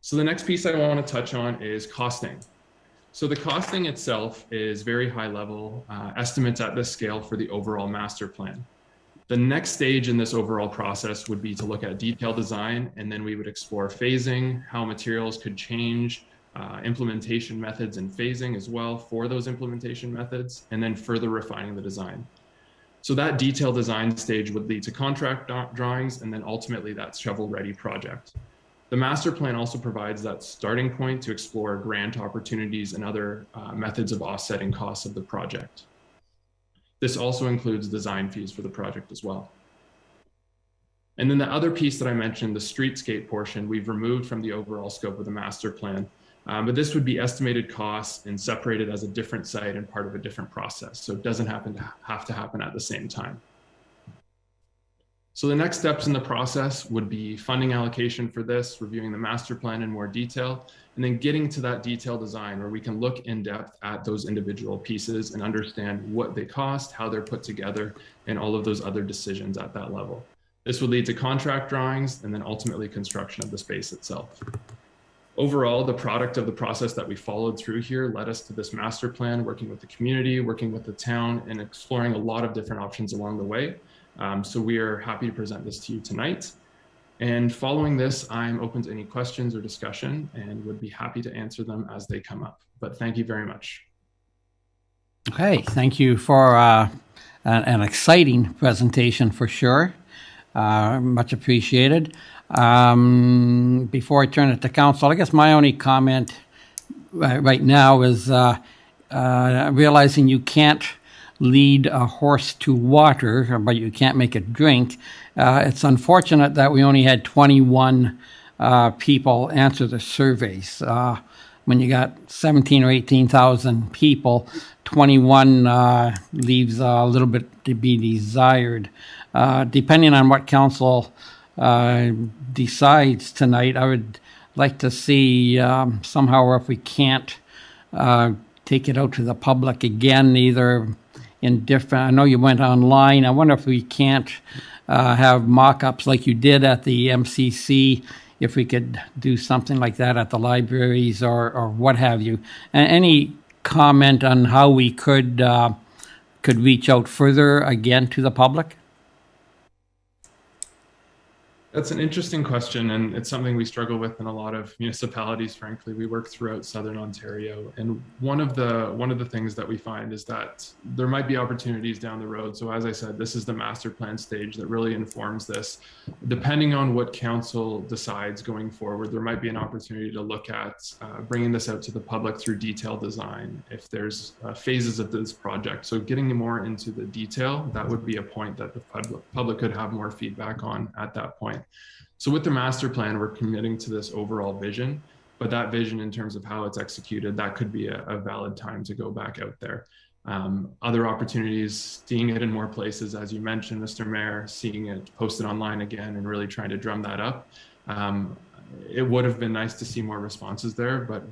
So the next piece I want to touch on is costing. So the costing itself is very high level estimates at this scale for the overall master plan. The next stage in this overall process would be to look at detailed design, and then we would explore phasing, how materials could change, implementation methods and phasing as well for those implementation methods, and then further refining the design. So that detailed design stage would lead to contract drawings, and then ultimately that shovel-ready project. The master plan also provides that starting point to explore grant opportunities and other methods of offsetting costs of the project. This also includes design fees for the project as well. And then the other piece that I mentioned, the streetscape portion, we've removed from the overall scope of the master plan, but this would be estimated costs and separated as a different site and part of a different process. So it doesn't have to happen at the same time. So the next steps in the process would be funding allocation for this, reviewing the master plan in more detail, and then getting to that detailed design where we can look in depth at those individual pieces and understand what they cost, how they're put together, and all of those other decisions at that level. This would lead to contract drawings and then ultimately construction of the space itself. Overall, the product of the process that we followed through here led us to this master plan, working with the community, working with the town, and exploring a lot of different options along the way. So we are happy to present this to you tonight. And following this, I'm open to any questions or discussion and would be happy to answer them as they come up. But thank you very much. Okay, thank you for an exciting presentation for sure. Much appreciated. Before I turn it to council, I guess my only comment right now is realizing you can't lead a horse to water, but you can't make it drink. It's unfortunate that we only had 21 people answer the surveys. When you got 17 or 18,000 people, 21 leaves a little bit to be desired. Depending on what council decides tonight, I would like to see somehow, or if we can't, take it out to the public again, either in different, I know you went online. I wonder if we can't have mock-ups like you did at the MCC, if we could do something like that at the libraries or what have you. And any comment on how we could reach out further again to the public? That's an interesting question, and it's something we struggle with in a lot of municipalities. Frankly, we work throughout Southern Ontario, and one of the things that we find is that there might be opportunities down the road. So, as I said, this is the master plan stage that really informs this. Depending on what council decides going forward, there might be an opportunity to look at bringing this out to the public through detailed design. If there's phases of this project, so getting more into the detail, that would be a point that the public could have more feedback on at that point. So with the master plan, we're committing to this overall vision, but that vision in terms of how it's executed, that could be a valid time to go back out there. Other opportunities, seeing it in more places, as you mentioned, Mr. Mayor, seeing it posted online again and really trying to drum that up. It would have been nice to see more responses there, but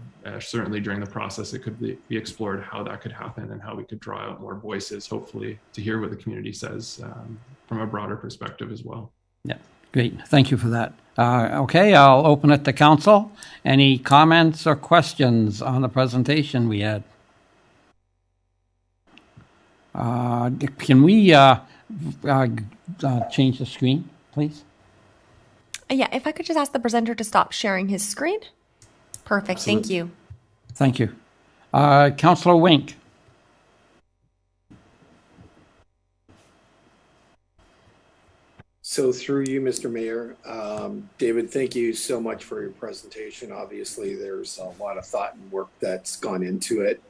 certainly during the process, it could be explored how that could happen and how we could draw out more voices, hopefully, to hear what the community says from a broader perspective as well. Yeah. Great. Thank you for that. Okay, I'll open it to council. Any comments or questions on the presentation we had? Can we change the screen, please? Yeah, if I could just ask the presenter to stop sharing his screen. Perfect. Thank you. Thank you. Councillor Wink. So through you, Mr. Mayor, David, thank you so much for your presentation. Obviously, there's a lot of thought and work that's gone into it.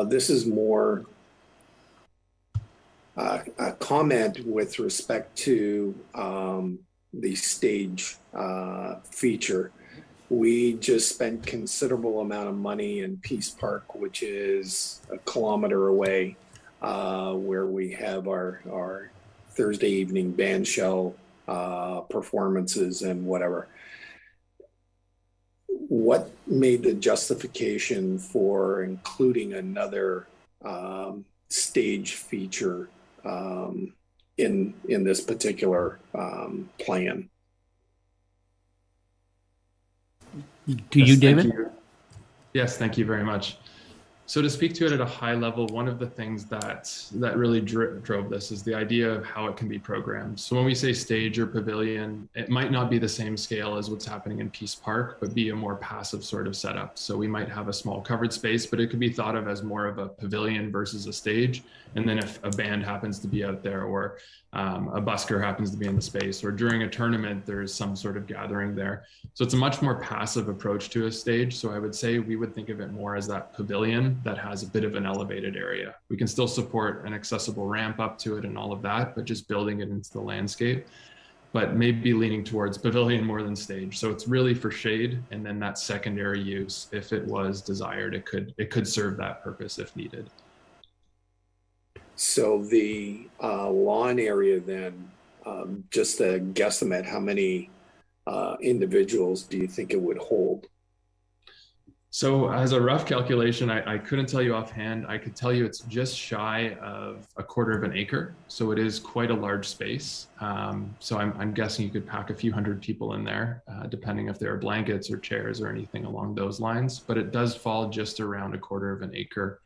This is more a comment with respect to the stage feature. We just spent considerable amount of money in Peace Park, which is a kilometer away. where we have our Thursday evening band shell performances and whatever. What made the justification for including another stage feature in this particular plan? Do you, Yes, thank David? you. Yes, thank you very much. So to speak to it at a high level, one of the things that really drove this is the idea of how it can be programmed. So when we say stage or pavilion, it might not be the same scale as what's happening in Peace Park, but be a more passive sort of setup. So we might have a small covered space, but it could be thought of as more of a pavilion versus a stage. And then if a band happens to be out there, or a busker happens to be in the space, or during a tournament, there's some sort of gathering there. So it's a much more passive approach to a stage. So I would say we would think of it more as that pavilion that has a bit of an elevated area. We can still support an accessible ramp up to it and all of that, but just building it into the landscape, but maybe leaning towards pavilion more than stage. So it's really for shade, and then that secondary use, if it was desired, it could serve that purpose if needed. So the lawn area then, just a guesstimate, how many individuals do you think it would hold? So as a rough calculation, I couldn't tell you offhand. I could tell you it's just shy of a quarter of an acre. So it is quite a large space. So I'm guessing you could pack a few hundred people in there, depending if there are blankets or chairs or anything along those lines. But it does fall just around a quarter of an acre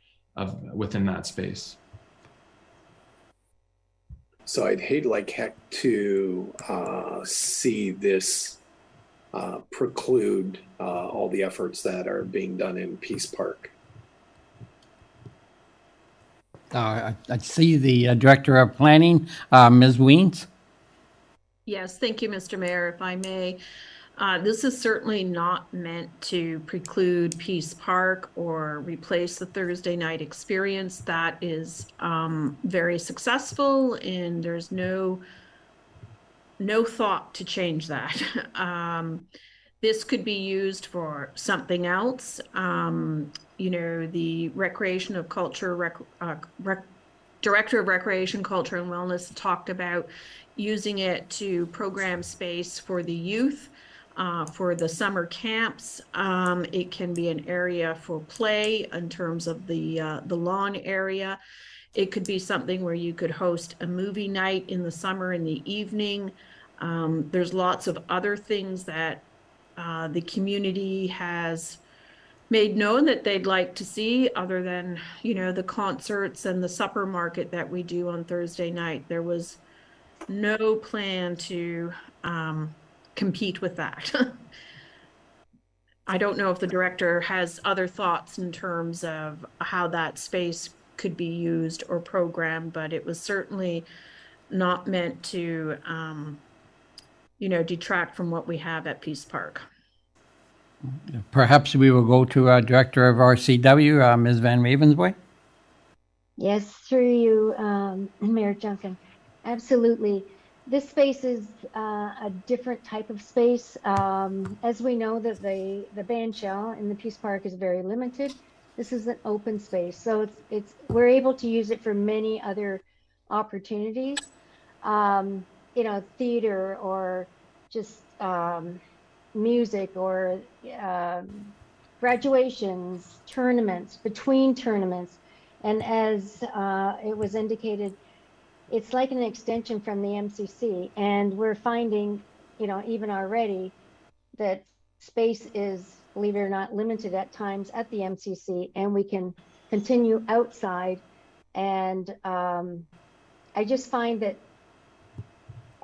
within that space. So I'd hate like heck to see this preclude all the efforts that are being done in Peace Park. I see the Director of Planning, Ms. Weens. Yes, thank you, Mr. Mayor. If I may, this is certainly not meant to preclude Peace Park or replace the Thursday night experience. That is very successful, and there's no thought to change that. This could be used for something else. You know, the Recreation of Culture, Director of Recreation, Culture and Wellness talked about using it to program space for the youth, for the summer camps. It can be an area for play in terms of the lawn area. It could be something where you could host a movie night in the summer in the evening. There's lots of other things that the community has made known that they'd like to see, other than, you know, the concerts and the supper market that we do on Thursday night. There was no plan to compete with that. I don't know if the director has other thoughts in terms of how that space could be used or programmed, but it was certainly not meant to you know, detract from what we have at Peace Park. Perhaps we will go to our Director of RCW, Ms. Van Ravensboy. Yes, through you, Mayor Junkin. Absolutely. This space is a different type of space. As we know that the band shell in the Peace Park is very limited. This is an open space. So we're able to use it for many other opportunities. You know, theater or just music or graduations, tournaments, between tournaments. And as it was indicated, it's like an extension from the MCC. And we're finding, you know, even already that space is, believe it or not, limited at times at the MCC, and we can continue outside. And I just find that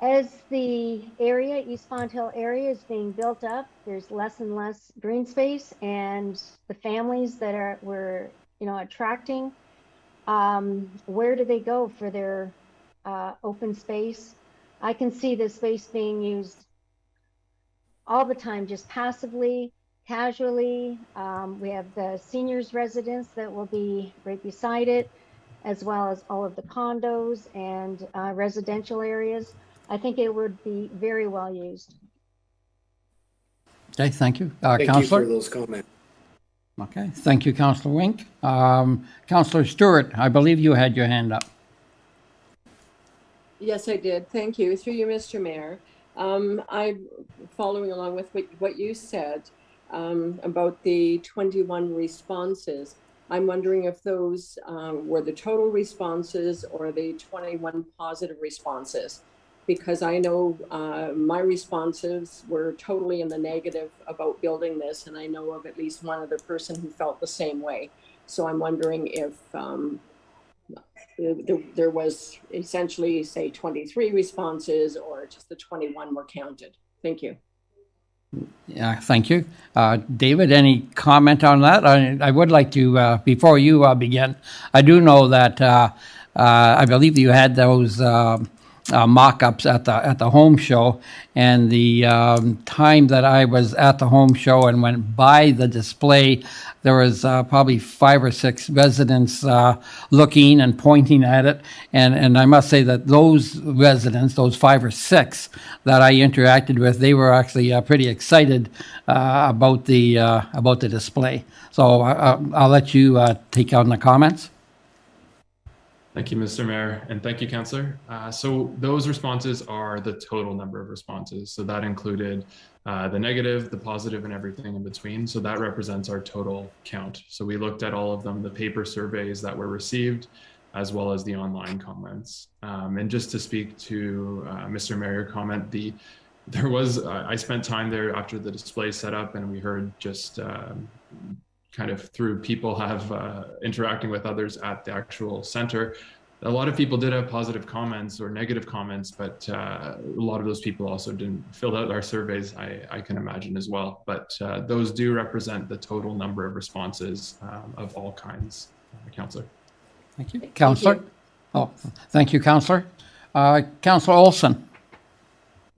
as the area, East Fonthill area, is being built up, there's less and less green space, and the families that we're, you know, attracting, where do they go for their open space? I can see this space being used all the time, just passively, casually. We have the seniors residence that will be right beside it, as well as all of the condos and residential areas. I think it would be very well used. Okay, thank you. Thank Councillor? you for those comments. Okay, thank you, Councillor Wink. Councillor Stewart, I believe you had your hand up. Yes, I did. Thank you. Through you, Mr. Mayor. I'm following along with what you said about the 21 responses. I'm wondering if those were the total responses or the 21 positive responses, because I know my responses were totally in the negative about building this, and I know of at least one other person who felt the same way. So I'm wondering if there was essentially, say, 23 responses, or just the 21 were counted. Thank you. Yeah, thank you. David, any comment on that? I would like to, before you begin, I do know that I believe you had those mock-ups at the home show, and the time that I was at the home show and went by the display, there was probably 5 or 6 residents looking and pointing at it, and I must say that those residents, those 5 or 6 that I interacted with, they were actually pretty excited about the display. So I'll let you take on the comments. Thank you, Mr. Mayor, and thank you, Councillor. So those responses are the total number of responses. So that included the negative, the positive, and everything in between. So that represents our total count. So we looked at all of them, the paper surveys that were received, as well as the online comments. And just to speak to Mr. Mayor comment, I spent time there after the display set up, and we heard just kind of through people interacting with others at the actual center. A lot of people did have positive comments or negative comments, but a lot of those people also didn't fill out our surveys, I can imagine as well. But those do represent the total number of responses of all kinds, Councillor. Thank you. Councillor? Oh, thank you, Councillor. Councillor Olson.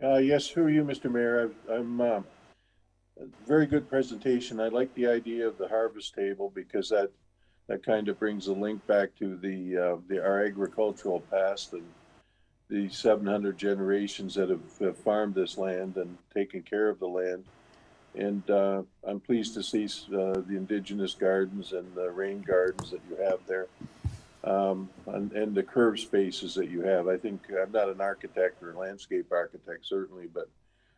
Yes, through you, Mr. Mayor. I'm very good presentation. I like the idea of the harvest table, because that kind of brings a link back to our agricultural past and the 700 generations that have farmed this land and taken care of the land. And I'm pleased to see the indigenous gardens and the rain gardens that you have there, and the curved spaces that you have. I think I'm not an architect or a landscape architect, certainly, but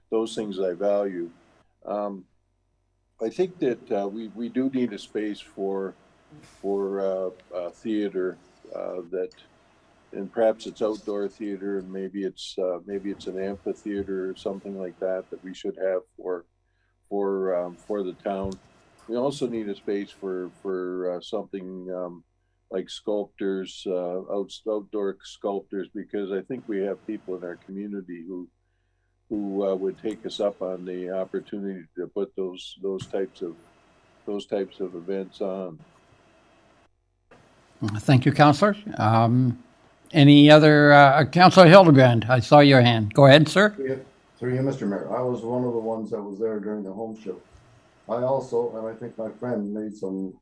those things I value. I think that we do need a space for theater, and perhaps it's outdoor theater, and maybe it's an amphitheater or something like that we should have for the town. We also need a space for something like sculptors, outdoor sculptors, because I think we have people in our community who would take us up on the opportunity to put those types of events on. Thank you, Councillor. Any other, Councillor Hildebrand, I saw your hand. Go ahead, sir. Through you, Mr. Mayor. I was one of the ones that was there during the home show. I also, and I think my friend made some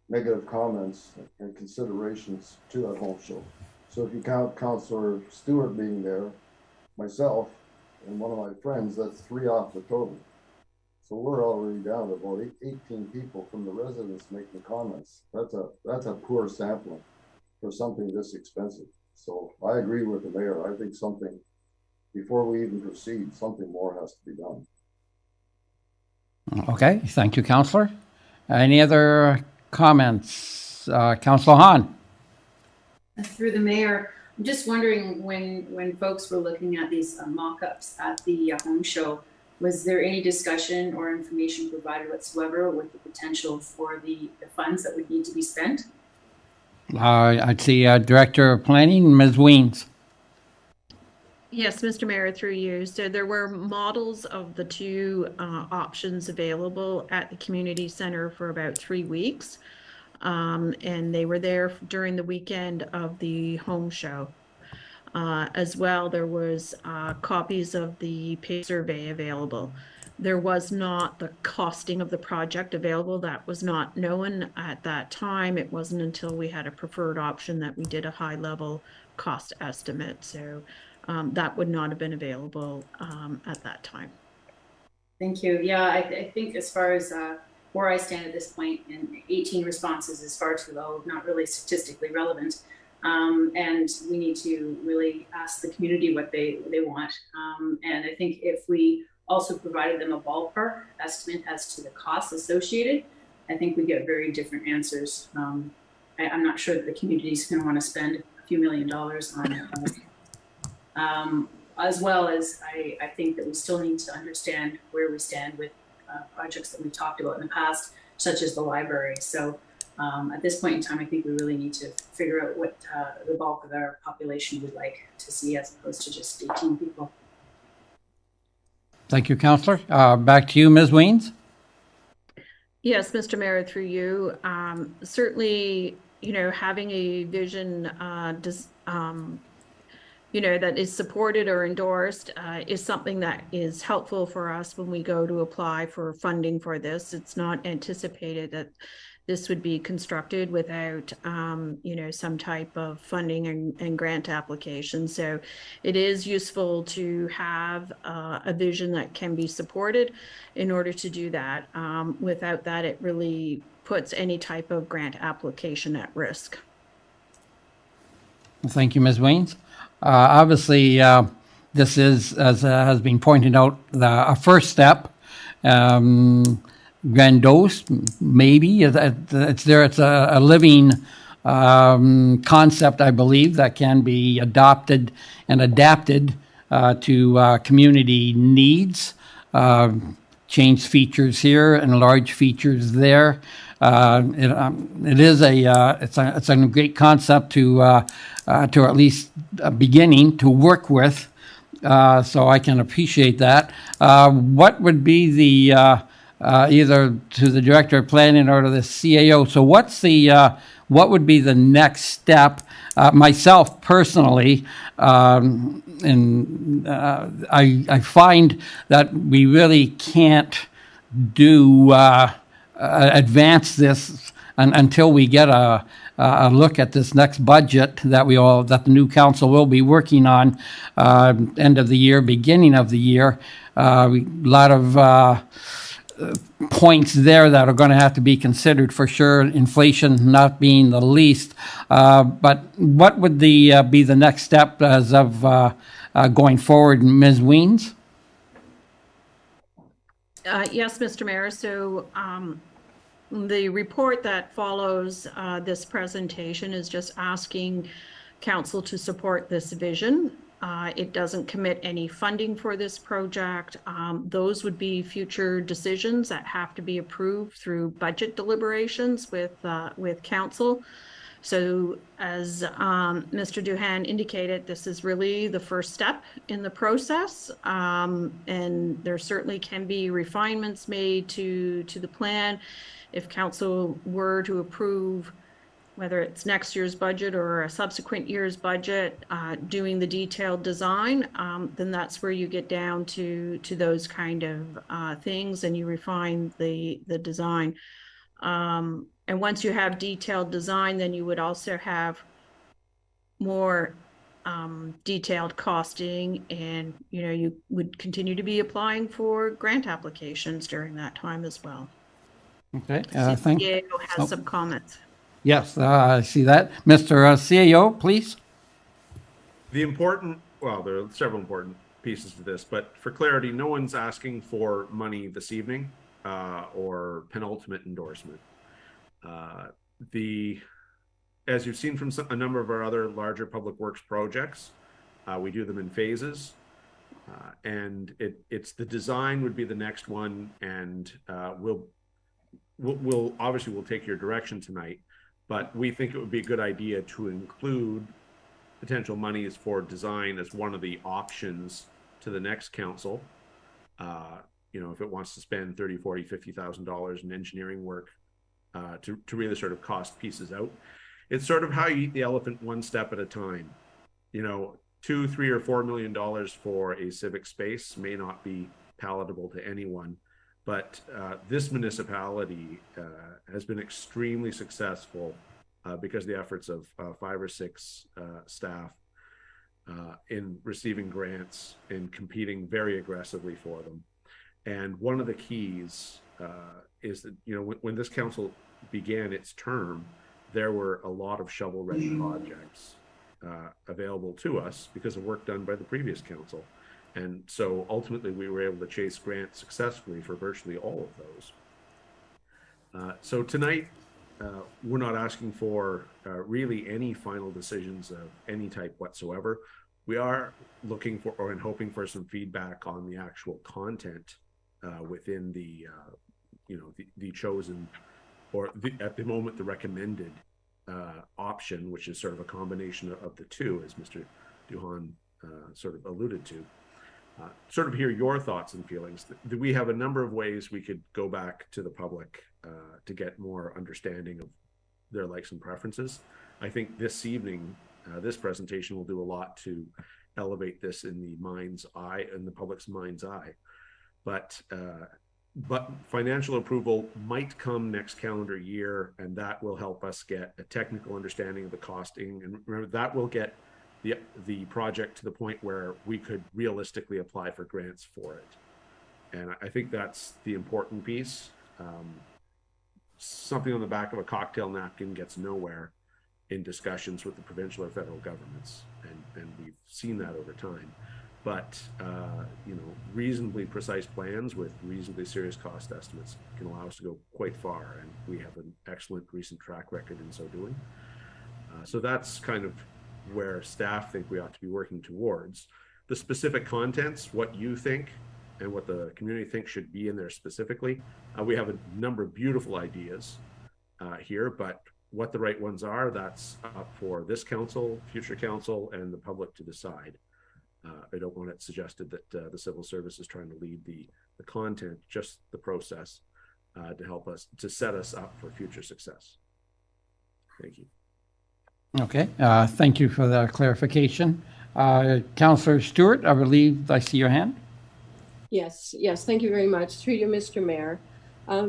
negative comments and considerations to that home show. So if you count Councillor Stewart being there, myself, and one of my friends, that's 3 off the total. So we're already down to about 18 people from the residents making comments. That's a poor sampling for something this expensive. So I agree with the mayor. I think before we even proceed, something more has to be done. Okay, thank you, Councillor. Any other comments? Councillor Hahn. Through the mayor, I'm just wondering, when folks were looking at these mock-ups at the home show, was there any discussion or information provided whatsoever with the potential for the funds that would need to be spent? I'd see Director of Planning, Ms. Weens. Yes, Mr. Mayor, through you. So there were models of the 2 options available at the community center for about 3 weeks. And they were there during the weekend of the home show. As well, there was copies of the pay survey available. There was not the costing of the project available. That was not known at that time. It wasn't until we had a preferred option that we did a high-level cost estimate. So that would not have been available at that time. Thank you. Yeah, I think as far as where I stand at this point, and 18 responses is far too low, not really statistically relevant. And we need to really ask the community what they want. And I think if we also provided them a ballpark estimate as to the costs associated, I think we get very different answers. I'm not sure that the community is going to want to spend a few $1 million on it. As well as I think that we still need to understand where we stand with projects that we've talked about in the past, such as the library. So at this point in time, I think we really need to figure out what the bulk of our population would like to see, as opposed to just 18 people. Thank you, Councillor. Back to you, Ms. Weens. Yes, Mr. Mayor, through you. Certainly, having a vision that is supported or endorsed is something that is helpful for us when we go to apply for funding for this. It's not anticipated that this would be constructed without, some type of funding and grant application. So it is useful to have a vision that can be supported in order to do that. Without that, it really puts any type of grant application at risk. Thank you, Ms. Weens. Obviously, this is, as has been pointed out, a first step. Grandiose, maybe. It's a living concept, I believe, that can be adopted and adapted to community needs. Change features here, enlarge features there. It's a great concept to at least a beginning to work with. So I can appreciate that. What would be the either to the Director of Planning or to the CAO? So what would be the next step? Myself personally, I find that we really can't advance this until we get a look at this next budget that the new council will be working on end of the year, beginning of the year. A lot of points there that are going to have to be considered for sure, inflation not being the least. But what would be the next step as of going forward, Ms. Weens? Yes, Mr. Mayor. So the report that follows this presentation is just asking council to support this vision. It doesn't commit any funding for this project. Those would be future decisions that have to be approved through budget deliberations with council. So as Mr. Duhan indicated, this is really the first step in the process. And there certainly can be refinements made to the plan. If council were to approve, whether it's next year's budget or a subsequent year's budget, doing the detailed design, then that's where you get down to those kind of things, and you refine the design. And once you have detailed design, then you would also have more detailed costing, and you would continue to be applying for grant applications during that time as well. Okay, CAO has some comments. Yes, I see that. Mr. CAO, please. There are several important pieces to this, but for clarity, no one's asking for money this evening or penultimate endorsement. As you've seen from a number of our other larger public works projects, we do them in phases, and it's the design would be the next one, and we'll take your direction tonight. But we think it would be a good idea to include potential monies for design as one of the options to the next council. If it wants to spend $30,000, $40,000, $50,000 in engineering work to really sort of cost pieces out. It's sort of how you eat the elephant one step at a time. $2, $3, or $4 million for a civic space may not be palatable to anyone. But this municipality has been extremely successful because of the efforts of 5 or 6 staff in receiving grants and competing very aggressively for them. And one of the keys is that, you know, when this council began its term, there were a lot of shovel-ready projects available to us because of work done by the previous council. And so ultimately we were able to chase grants successfully for virtually all of those. So tonight, we're not asking for really any final decisions of any type whatsoever. We are looking for and hoping for some feedback on the actual content within the, you know, the chosen, or at the moment, the recommended option, which is sort of a combination of the two, as Mr. Duhan sort of alluded to. Sort of hear your thoughts and feelings. We have a number of ways we could go back to the public to get more understanding of their likes and preferences. I think this evening, this presentation will do a lot to elevate this in the mind's eye, in the public's mind's eye. But financial approval might come next calendar year, and that will help us get a technical understanding of the costing. And remember, that will get the project to the point where we could realistically apply for grants for it. And I think that's the important piece. Something on the back of a cocktail napkin gets nowhere in discussions with the provincial or federal governments, and we've seen that over time. But you know, reasonably precise plans with reasonably serious cost estimates can allow us to go quite far, and we have an excellent recent track record in so doing. So that's kind of where staff think we ought to be working towards. The specific contents, what you think and what the community thinks should be in there specifically. We have a number of beautiful ideas here, but what the right ones are, that's up for this council, future council, and the public to decide. I don't want it suggested that the civil service is trying to lead the content, just the process to help us, to set us up for future success. Thank you. Okay, thank you for that clarification. Councillor Stewart, I believe I see your hand. Yes, thank you very much. Through you, Mr. Mayor.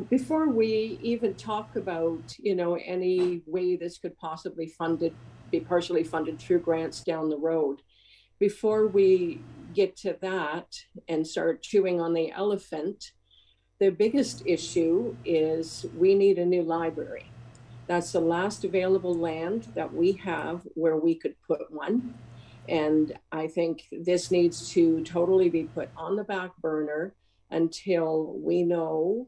Before we even talk about, you know, any way this could possibly be partially funded through grants down the road, before we get to that and start chewing on the elephant, the biggest issue is we need a new library. That's the last available land that we have where we could put one. And I think this needs to totally be put on the back burner until we know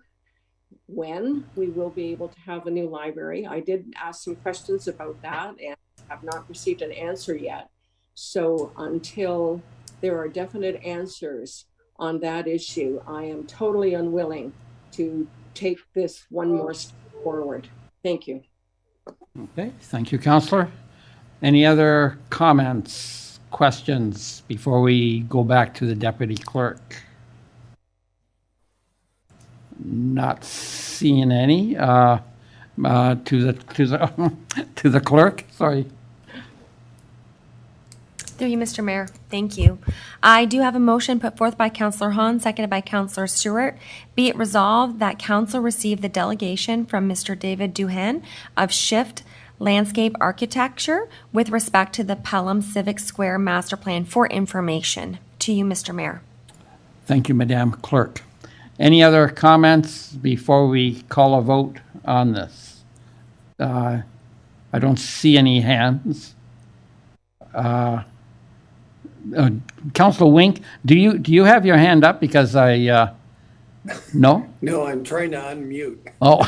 when we will be able to have a new library. I did ask some questions about that and have not received an answer yet. So until there are definite answers on that issue, I am totally unwilling to take this one more step forward. Thank you. Okay, thank you, Councillor. Any other comments, questions before we go back to the Deputy Clerk? Not seeing any. To the Clerk. Sorry. Through you, Mr. Mayor. Thank you. I do have a motion put forth by Councillor Hahn, seconded by Councillor Stewart. Be it resolved that Council receive the delegation from Mr. David Duhan of Shift Landscape Architecture with respect to the Pelham Civic Square Master Plan for information. To you, Mr. Mayor. Thank you, Madam Clerk. Any other comments before we call a vote on this? I don't see any hands. Councillor Wink, do you have your hand up? Because I no? No, I'm trying to unmute. Oh,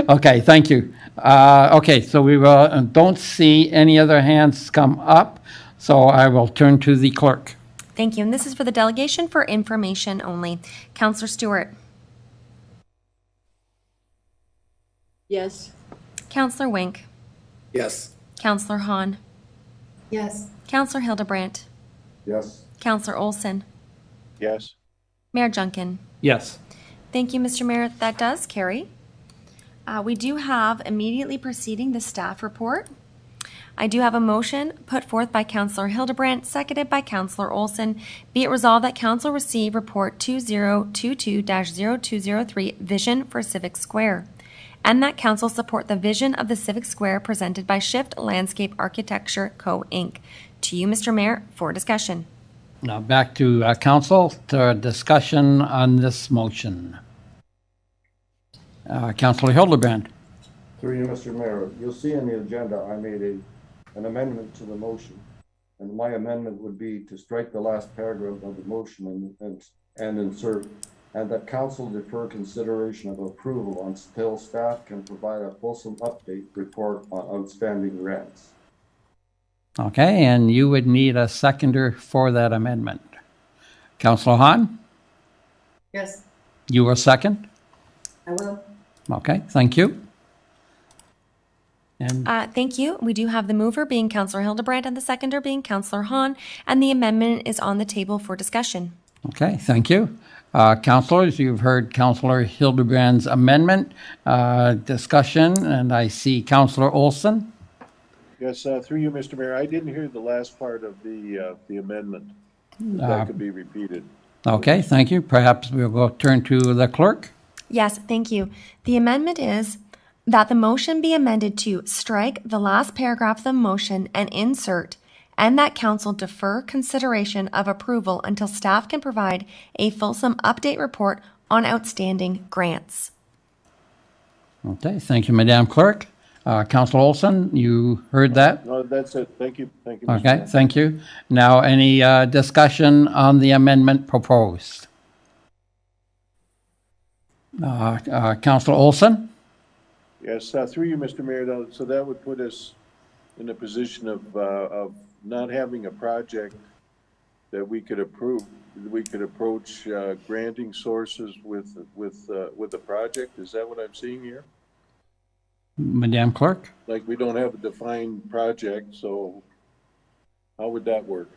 okay, thank you. Okay, so we will, don't see any other hands come up, so I will turn to the Clerk. Thank you. And this is for the delegation for information only. Councillor Stewart. Yes. Councillor Wink. Yes. Councillor Hahn. Yes. Councillor Hildebrandt. Yes. Councillor Olson. Yes. Mayor Junkin. Yes. Thank you, Mr. Mayor. That does carry. We do have immediately preceding the staff report. I do have a motion put forth by Councillor Hildebrandt, seconded by Councillor Olson. Be it resolved that Council receive Report 2022-0203, Vision for Civic Square, and that Council support the vision of the Civic Square presented by Shift Landscape Architecture Co. Inc. To you, Mr. Mayor, for discussion. Now back to council to discussion on this motion. Councillor Hildebrand. Through you, Mr. Mayor, you'll see in the agenda, I made an amendment to the motion. And my amendment would be to strike the last paragraph of the motion and insert, and that council defer consideration of approval until staff can provide a fulsome update report on outstanding grants. Okay, and you would need a seconder for that amendment. Councillor Hahn, Yes, you will second? I will. Okay, thank you. And Thank you. We do have the mover being Councillor Hildebrand and the seconder being Councillor Hahn, and the amendment is on the table for discussion. okay, thank you. Councillors, you've heard Councillor Hildebrand's amendment discussion, and I see Councillor Olson. Yes, through you, Mr. Mayor, I didn't hear the last part of the amendment. If that could be repeated. Okay, thank you. Perhaps we'll go turn to the clerk. Yes, thank you. The amendment is that the motion be amended to strike the last paragraph of the motion and insert, and that council defer consideration of approval until staff can provide a fulsome update report on outstanding grants. Okay, thank you, Madam Clerk. Councillor Olson, you heard that? No, that's it. Thank you. Thank you, Mr. Okay, Mayor. thank you. Now, any discussion on the amendment proposed? Councillor Olson? Yes, through you, Mr. Mayor, so that would put us in a position of not having a project that we could approve. We could approach granting sources with a project. Is that what I'm seeing here? Madam Clerk? Like we don't have a defined project, so how would that work?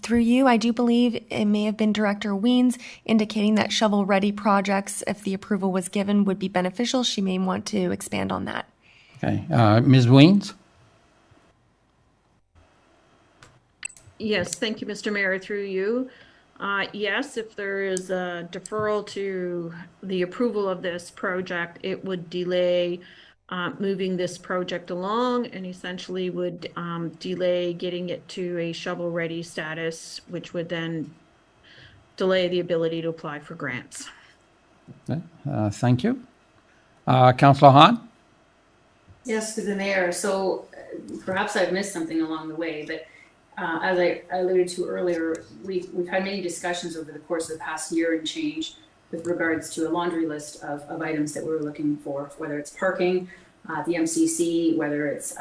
Through you, I do believe it may have been Director Weens indicating that shovel-ready projects, if the approval was given, would be beneficial. She may want to expand on that. Okay, Ms. Weens? Yes, thank you, Mr. Mayor, through you. Yes, if there is a deferral to the approval of this project, it would delay moving this project along and essentially would delay getting it to a shovel-ready status, which would then delay the ability to apply for grants. Okay, thank you. Councillor Hahn? Yes, to the mayor. So perhaps I've missed something along the way, but as I alluded to earlier, we've had many discussions over the course of the past year and change with regards to a laundry list of items that we're looking for, whether it's parking, the MCC, whether it's,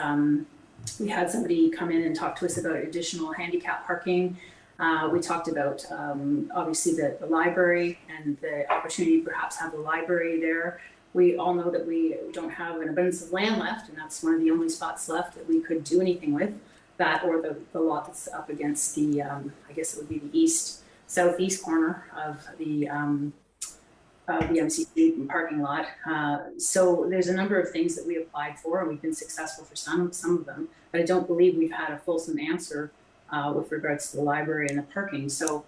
we had somebody come in and talk to us about additional handicap parking. We talked about obviously the library and the opportunity to perhaps have the library there. We all know that we don't have an abundance of land left, and that's one of the only spots left that we could do anything with. That or the lot that's up against the, I guess it would be the southeast corner of the MCC parking lot. So there's a number of things that we applied for, and we've been successful for some of them, but I don't believe we've had a fulsome answer with regards to the library and the parking. So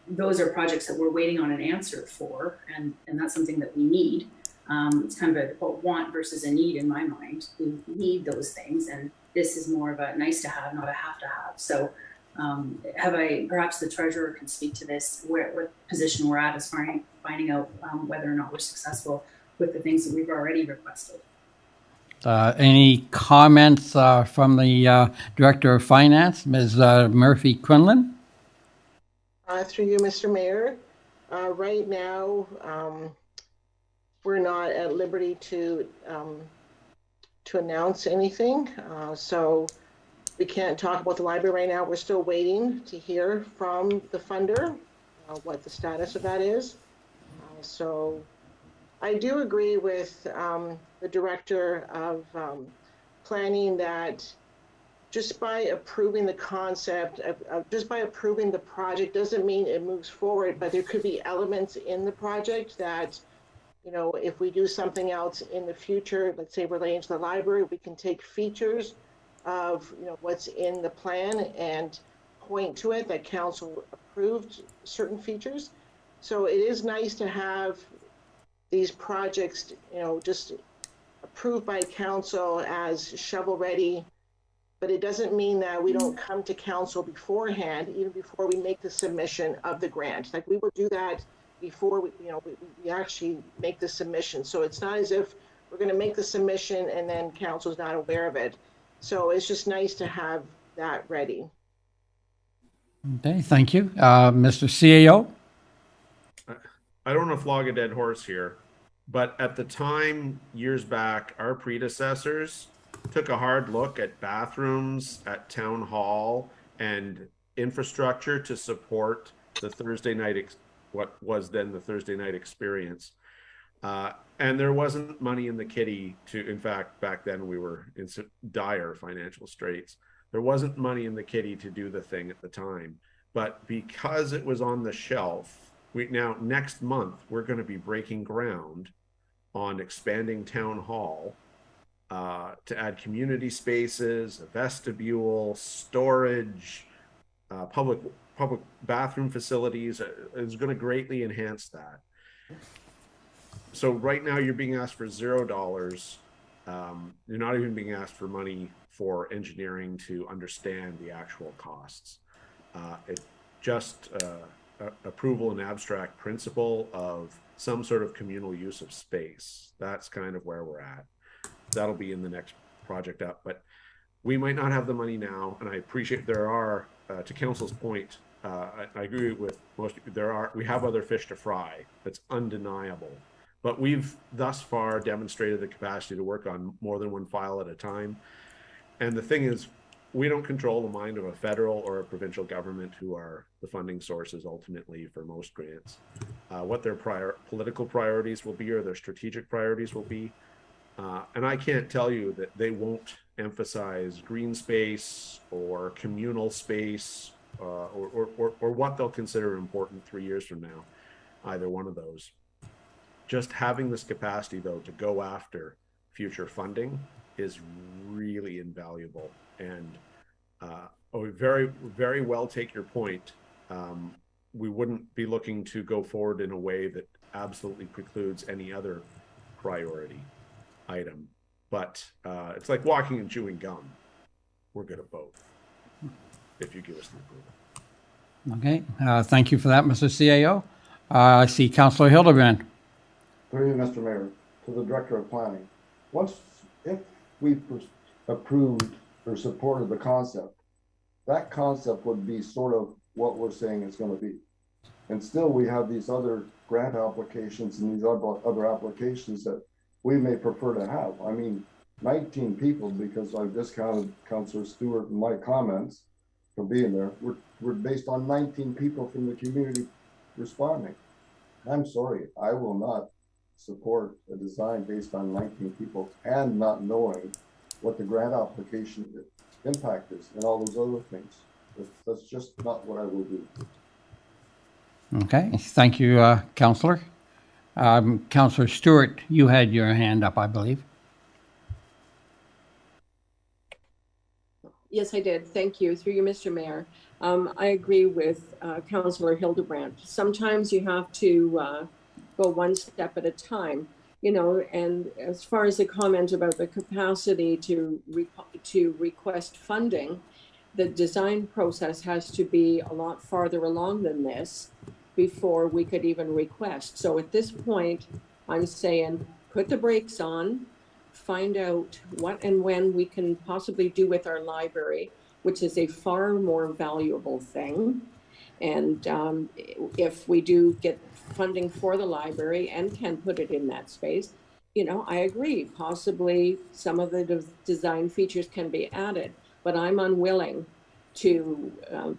those are projects that we're waiting on an answer for, and that's something that we need. It's kind of a want versus a need in my mind. We need those things, and this is more of a nice to have, not a have to have. So perhaps the treasurer can speak to this, what position we're at as finding out whether or not we're successful with the things that we've already requested. Any comments from the Director of Finance, Ms. Murphy Quinlan? Through you, Mr. Mayor. Right now, we're not at liberty to announce anything, so we can't talk about the library right now. We're still waiting to hear from the funder what the status of that is. So I do agree with the Director of Planning that just by approving the concept, just by approving the project doesn't mean it moves forward, but there could be elements in the project that, you know, if we do something else in the future, let's say relating to the library, we can take features of, you know, what's in the plan and point to it that council approved certain features. So it is nice to have these projects, you know, just approved by council as shovel ready but it doesn't mean that we don't come to council beforehand, even before we make the submission of the grant. Like, we will do that before we actually make the submission. So it's not as if we're going to make the submission and then council's not aware of it. So it's just nice to have that ready. Okay, thank you. Mr. CAO? I don't want to flog a dead horse here, but at the time, years back, our predecessors took a hard look at bathrooms at town hall and infrastructure to support the Thursday night, what was then the Thursday night experience. And there wasn't money in the kitty to, in fact, back then we were in dire financial straits. There wasn't money in the kitty to do the thing at the time, but because it was on the shelf, now next month, we're going to be breaking ground on expanding town hall to add community spaces, a vestibule, storage, public bathroom facilities. Is going to greatly enhance that. So right now you're being asked for $0. You're not even being asked for money for engineering to understand the actual costs. It just approval and abstract principle of some sort of communal use of space. That's kind of where we're at. That'll be in the next project up, but we might not have the money now. And I appreciate there are, to council's point, I agree with most of you, we have other fish to fry. That's undeniable. But we've thus far demonstrated the capacity to work on more than one file at a time. And the thing is, we don't control the mind of a federal or a provincial government, who are the funding sources ultimately for most grants. What their political priorities will be, or their strategic priorities will be. And I can't tell you that they won't emphasize green space or communal space or what they'll consider important 3 years from now, either one of those. Just having this capacity, though, to go after future funding is really invaluable. And very, very well take your point. We wouldn't be looking to go forward in a way that absolutely precludes any other priority item. But it's like walking and chewing gum. We're good at both, if you give us the approval. Okay, thank you for that, Mr. CAO. I see Councillor Hildebrand. Through you, Mr. Mayor, to the Director of Planning. If we approved or supported the concept, that concept would be sort of what we're saying it's going to be. And still we have these other grant applications and these other applications that we may prefer to have. I mean, 19 people, because I've discounted Councillor Stewart in my comments for being there, we're based on 19 people from the community responding. I'm sorry, I will not support a design based on 19 people and not knowing what the grant application impact is and all those other things. That's just not what I will do. Okay, thank you, Councillor. Councillor Stewart, you had your hand up, I believe. Yes, I did. Thank you. Through you, Mr. Mayor. I agree with Councillor Hildebrand. Sometimes you have to go one step at a time, and as far as the comment about the capacity to request funding, the design process has to be a lot farther along than this before we could even request. So at this point, I'm saying put the brakes on, find out what and when we can possibly do with our library, which is a far more valuable thing. And if we do get funding for the library and can put it in that space, I agree, possibly some of the design features can be added, but I'm unwilling to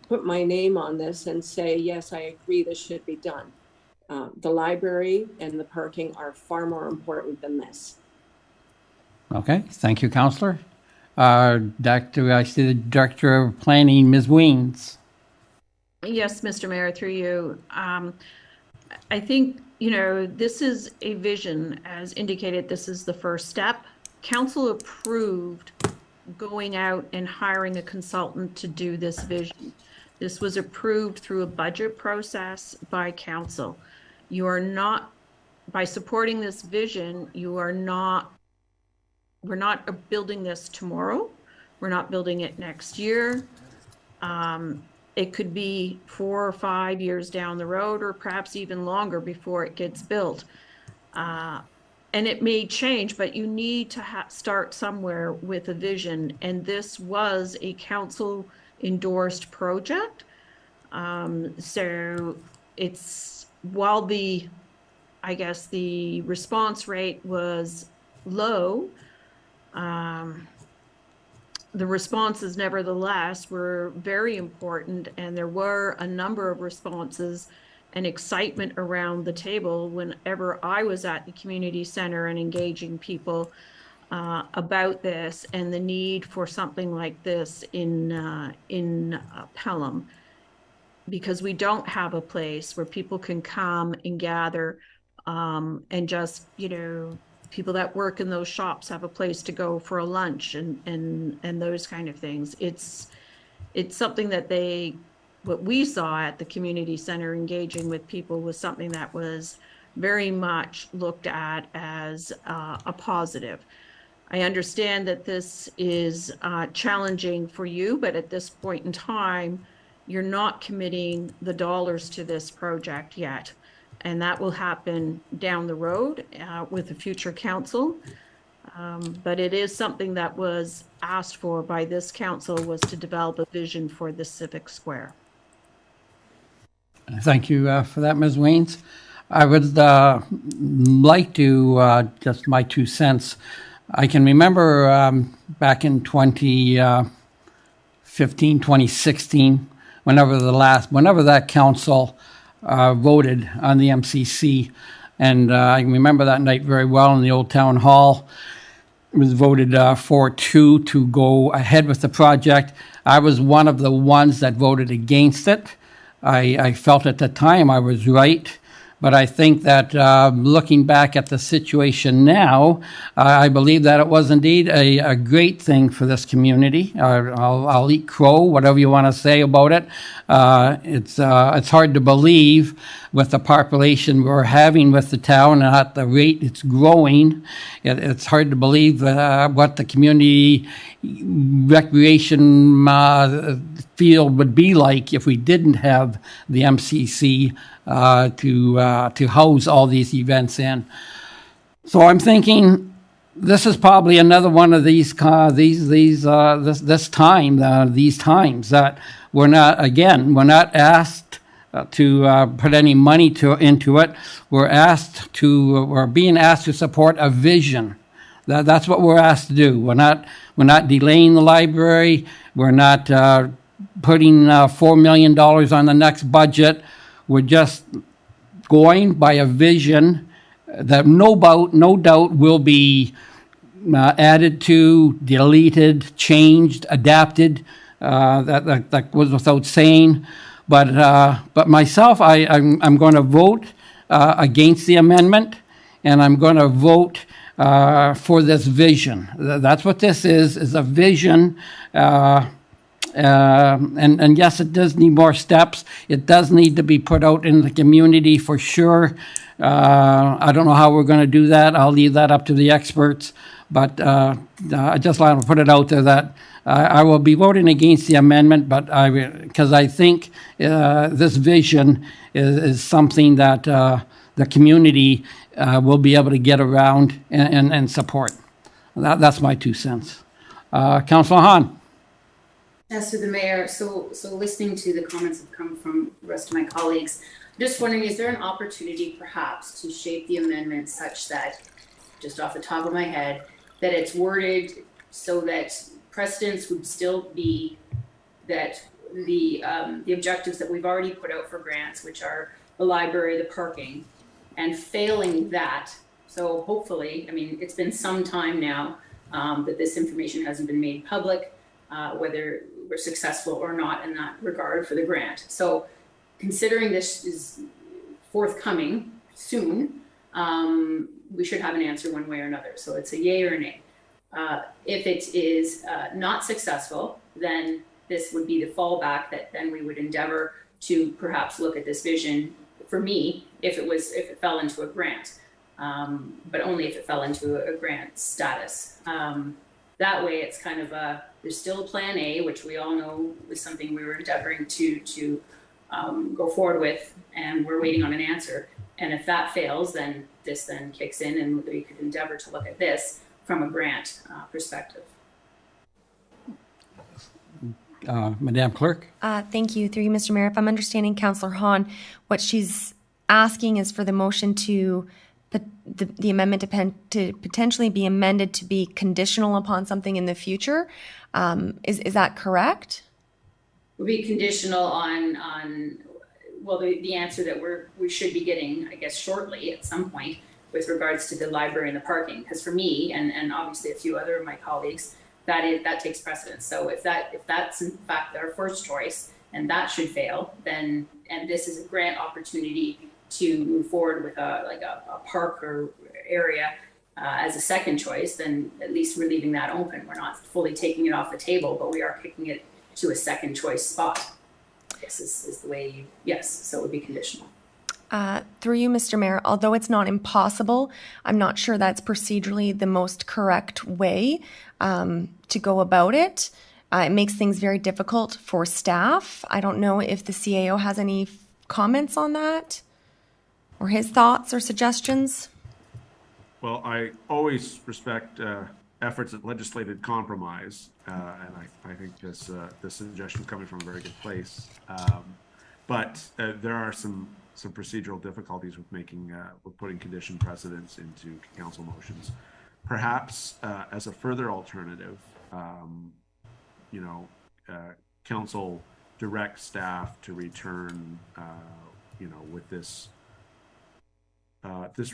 put my name on this and say, yes, I agree, this should be done. The library and the parking are far more important than this. Okay, thank you, Councillor. I see the Director of Planning, Ms. Weens. Yes, Mr. Mayor, through you. I think, this is a vision, as indicated, this is the first step. Council approved going out and hiring a consultant to do this vision. This was approved through a budget process by council. You are not, by supporting this vision, we're not building this tomorrow. We're not building it next year. It could be 4 or 5 years down the road, or perhaps even longer before it gets built. And it may change, but you need to start somewhere with a vision. And this was a council endorsed project. So it's, while I guess the response rate was low, the responses nevertheless were very important, and there were a number of responses and excitement around the table whenever I was at the community center and engaging people about this and the need for something like this in Pelham, because we don't have a place where people can come and gather and just, people that work in those shops have a place to go for a lunch and those kind of things. It's something that what we saw at the community center engaging with people was something that was very much looked at as a positive. I understand that this is challenging for you, but at this point in time, you're not committing the dollars to this project yet. And that will happen down the road with a future council. But it is something that was asked for by this council, was to develop a vision for the Civic Square. Thank you for that, Ms. Weens. I would like to, just my 2 cents. I can remember back in 2015, 2016, whenever that council voted on the MCC, and I remember that night very well in the old town hall. It was voted 4-2 to go ahead with the project. I was one of the ones that voted against it. I felt at the time I was right, but I think that looking back at the situation now, I believe that it was indeed a great thing for this community. I'll eat crow, whatever you want to say about it. It's hard to believe with the population we're having with the town and at the rate it's growing. It's hard to believe what the community recreation field would be like if we didn't have the MCC to house all these events in. So I'm thinking this is probably another one of these times that we're not asked to put any money into it. We're being asked to support a vision. That's what we're asked to do. We're not delaying the library. We're not putting $4 million on the next budget. We're just going by a vision that no doubt will be added to, deleted, changed, adapted. That was without saying. But myself, I'm going to vote against the amendment, and I'm going to vote for this vision. That's what this is a vision. And yes, it does need more steps. It does need to be put out in the community for sure. I don't know how we're going to do that. I'll leave that up to the experts. But I just want to put it out there that I will be voting against the amendment, but because I think this vision is something that the community will be able to get around and support. That's my 2 cents. Councillor Hahn. Yes, to the mayor. So listening to the comments that come from the rest of my colleagues, I'm just wondering, is there an opportunity perhaps to shape the amendment such that, just off the top of my head, that it's worded so that precedence would still be that the objectives that we've already put out for grants, which are the library, the parking, and failing that. So hopefully, I mean, it's been some time now that this information hasn't been made public, whether we're successful or not in that regard for the grant. So considering this is forthcoming soon, we should have an answer one way or another. So it's a yay or a nay. If it is not successful, then this would be the fallback that then we would endeavor to perhaps look at this vision for me, if it fell into a grant, but only if it fell into a grant status. That way it's kind of a There's still Plan A, which we all know is something we were endeavoring to go forward with, and we're waiting on an answer. And if that fails, then this then kicks in, and we could endeavor to look at this from a grant perspective. Madam Clerk? Thank you. Through you, Mr. Mayor. If I'm understanding Councillor Hahn, what she's asking is for the motion to the amendment to potentially be amended to be conditional upon something in the future. Is that correct? Would be conditional on well, the answer that we should be getting, I guess, shortly at some point with regards to the library and the parking. Because for me and obviously a few other of my colleagues, that takes precedence. So if that's in fact our first choice and that should fail, then and this is a grant opportunity to move forward with a park or area as a second choice, then at least we're leaving that open. We're not fully taking it off the table, but we are kicking it to a second choice spot. This is the way yes, so it would be conditional. Through you, Mr. Mayor, although it's not impossible, I'm not sure that's procedurally the most correct way to go about it. It makes things very difficult for staff. I don't know if the CAO has any comments on that or his thoughts or suggestions. Well, I always respect efforts at legislated compromise, and I think this suggestion is coming from a very good place. But there are some procedural difficulties with putting condition precedents into council motions. Perhaps as a further alternative, council direct staff to return, with this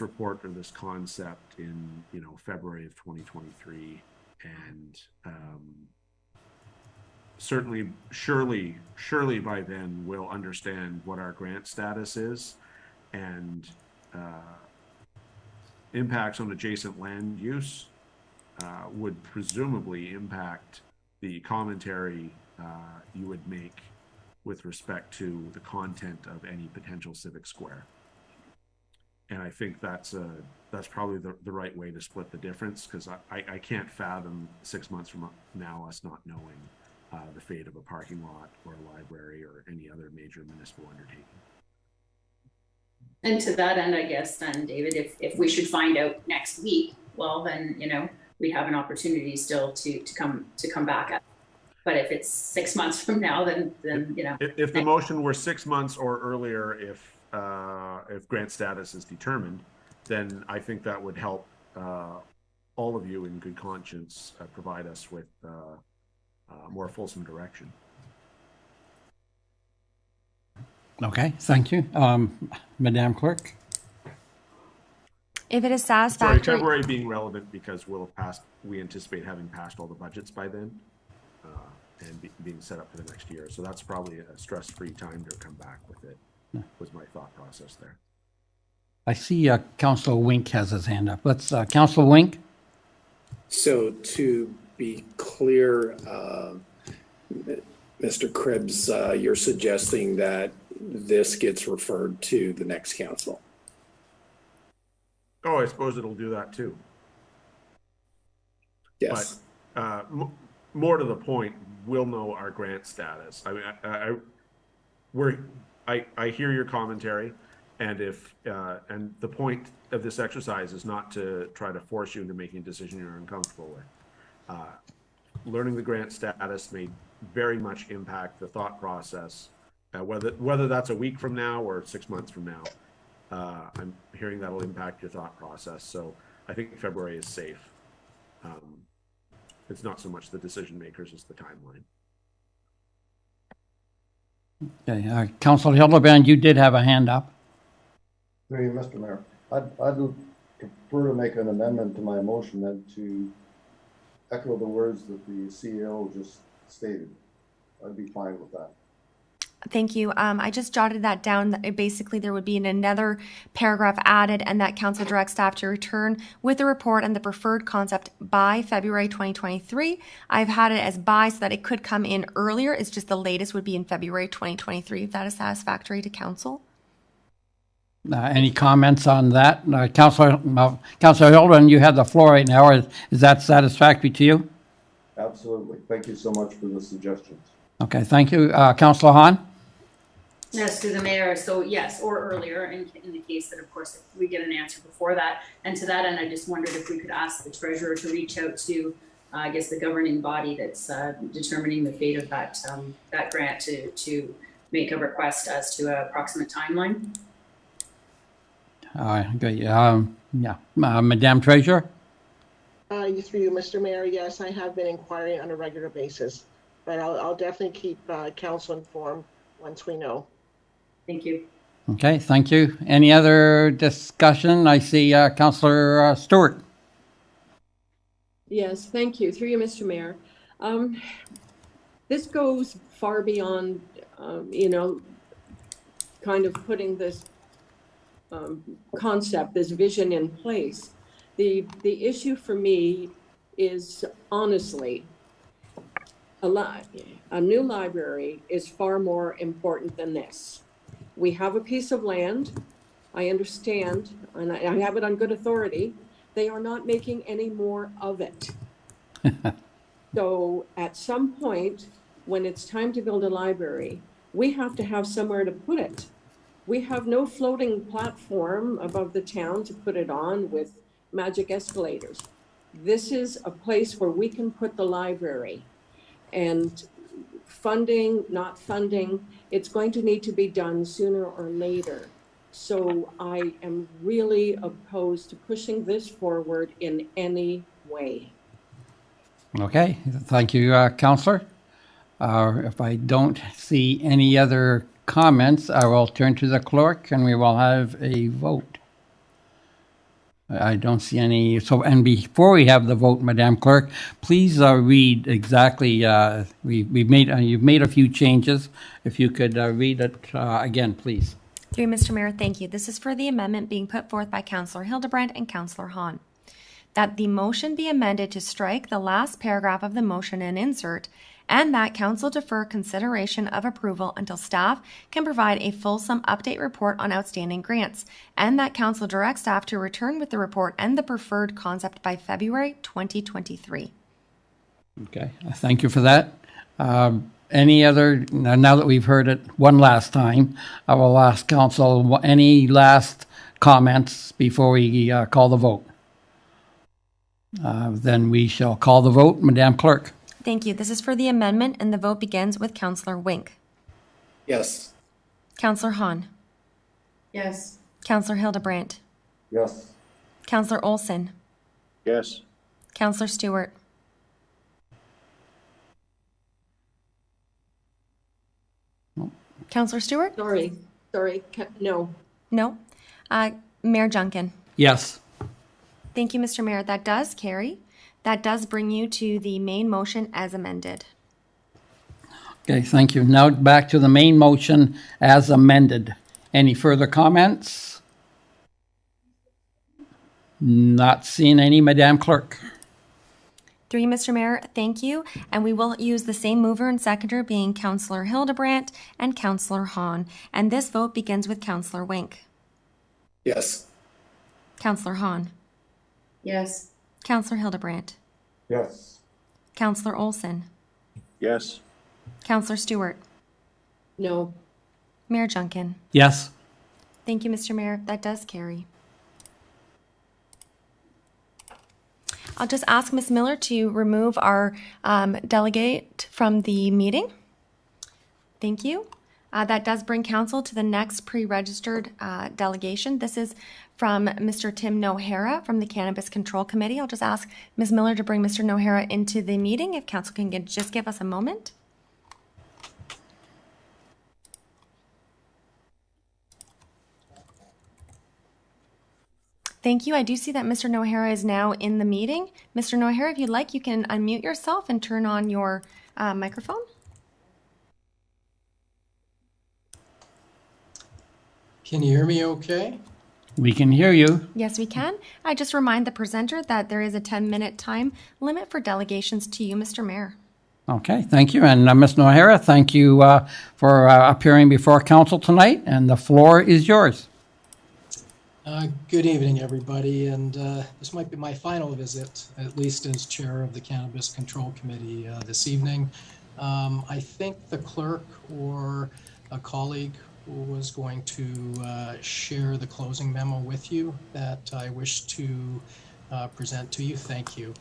report or this concept in February of 2023, and surely by then we'll understand what our grant status is, and impacts on adjacent land use would presumably impact the commentary you would make with respect to the content of any potential civic square. And I think that's probably the right way to split the difference, because I can't fathom 6 months from now us not knowing the fate of a parking lot or a library or any other major municipal undertaking. And to that end, I guess then, David, if we should find out next week, well then, we have an opportunity still to come back at. But if it's 6 months from now, then If the motion were 6 months or earlier, if grant status is determined, then I think that would help all of you in good conscience provide us with more fulsome direction. Okay, thank you. Madam Clerk? If it is Sorry, satisfactory. February being relevant because we anticipate having passed all the budgets by then and being set up for the next year. So that's probably a stress-free time to come back with it, was my thought process there. I see Councillor Wink has his hand up. Let's, Councillor Wink? So to be clear, Mr. Cribbs, you're suggesting that this gets referred to the next council? Oh, I suppose it'll do that too. Yes. But more to the point, we'll know our grant status. I mean, I hear your commentary, and and the point of this exercise is not to try to force you into making a decision you're uncomfortable with. Learning the grant status may very much impact the thought process, whether that's a week from now or 6 months from now. I'm hearing that'll impact your thought process. So I think February is safe. It's not so much the decision makers as the timeline. Okay, Councillor Hildebrand, you did have a hand up. Through you, Mr. Mayor. I'd prefer to make an amendment to my motion than to echo the words that the CEO just stated. I'd be fine with that. Thank you. I just jotted that down. Basically, there would be another paragraph added, and that council directs staff to return with the report and the preferred concept by February 2023. I've had it as by so that it could come in earlier. It's just the latest would be in February 2023, if that is satisfactory to council. Any comments on that? Councillor Hildebrand, you have the floor right now. Is that satisfactory to you? Absolutely. Thank you so much for the suggestions. Okay, thank you. Councillor Hahn? Yes, through the mayor. So yes, or earlier in the case that, of course, we get an answer before that. And to that end, I just wondered if we could ask the treasurer to reach out to, I guess, the governing body that's determining the fate of that grant to make a request as to an approximate timeline. Great. Yeah. Madam Treasurer? Through you, Mr. Mayor, yes, I have been inquiring on a regular basis, but I'll definitely keep council informed once we know. Thank you. Okay, thank you. Any other discussion? I see Councillor Stewart. Yes, thank you. Through you, Mr. Mayor. This goes far beyond, kind of putting this concept, this vision in place. The issue for me is, honestly, a new library is far more important than this. We have a piece of land. I understand, and I have it on good authority. They are not making any more of it. So at some point, when it's time to build a library, we have to have somewhere to put it. We have no floating platform above the town to put it on with magic escalators. This is a place where we can put the library. And funding, not funding, it's going to need to be done sooner or later. So I am really opposed to pushing this forward in any way. Okay, thank you, Councillor. If I don't see any other comments, I will turn to the clerk and we will have a vote. I don't see any. So, and before we have the vote, Madam Clerk, please read exactly. You've made a few changes. If you could read it again, please. Through Mr. Mayor, thank you. This is for the amendment being put forth by Councillor Hildebrandt and Councillor Hahn. That the motion be amended to strike the last paragraph of the motion and insert, and that council defer consideration of approval until staff can provide a fulsome update report on outstanding grants, and that council direct staff to return with the report and the preferred concept by February 2023. Okay, thank you for that. Any other, now that we've heard it one last time, I will ask council any last comments before we call the vote. Then we shall call the vote. Madam Clerk. Thank you. This is for the amendment, and the vote begins with Councillor Wink. Yes. Councillor Hahn. Yes. Councillor Hildebrandt. Yes. Councillor Olson. Yes. Councillor Stewart. Councillor Stewart? Sorry, no. No. Mayor Junkin. Yes. Thank you, Mr. Mayor. That does carry. That does bring you to the main motion as amended. Okay, thank you. Now back to the main motion as amended. Any further comments? Not seeing any, Madam Clerk. Through you, Mr. Mayor, thank you. And we will use the same mover and seconder being Councillor Hildebrandt and Councillor Hahn. And this vote begins with Councillor Wink. Yes. Councillor Hahn. Yes. Councillor Hildebrandt. Yes. Councillor Olson. Yes. Councillor Stewart. No. Mayor Junkin. Yes. Thank you, Mr. Mayor. That does carry. I'll just ask Ms. Miller to remove our delegate from the meeting. Thank you. That does bring council to the next pre-registered delegation. This is from Mr. Tim Nohara from the Cannabis Control Committee. I'll just ask Ms. Miller to bring Mr. Nohara into the meeting. If council can just give us a moment. Thank you. I do see that Mr. Nohara is now in the meeting. Mr. Nohara, if you'd like, you can unmute yourself and turn on your microphone. Can you hear me okay? We can hear you. Yes, we can. I just remind the presenter that there is a 10-minute time limit for delegations to you, Mr. Mayor. Okay, thank you. And Ms. Nohara, thank you for appearing before council tonight, and the floor is yours. Good evening, everybody, and this might be my final visit, at least as chair of the Cannabis Control Committee this evening. I think the clerk or a colleague was going to share the closing memo with you that I wish to present to you. Thank you.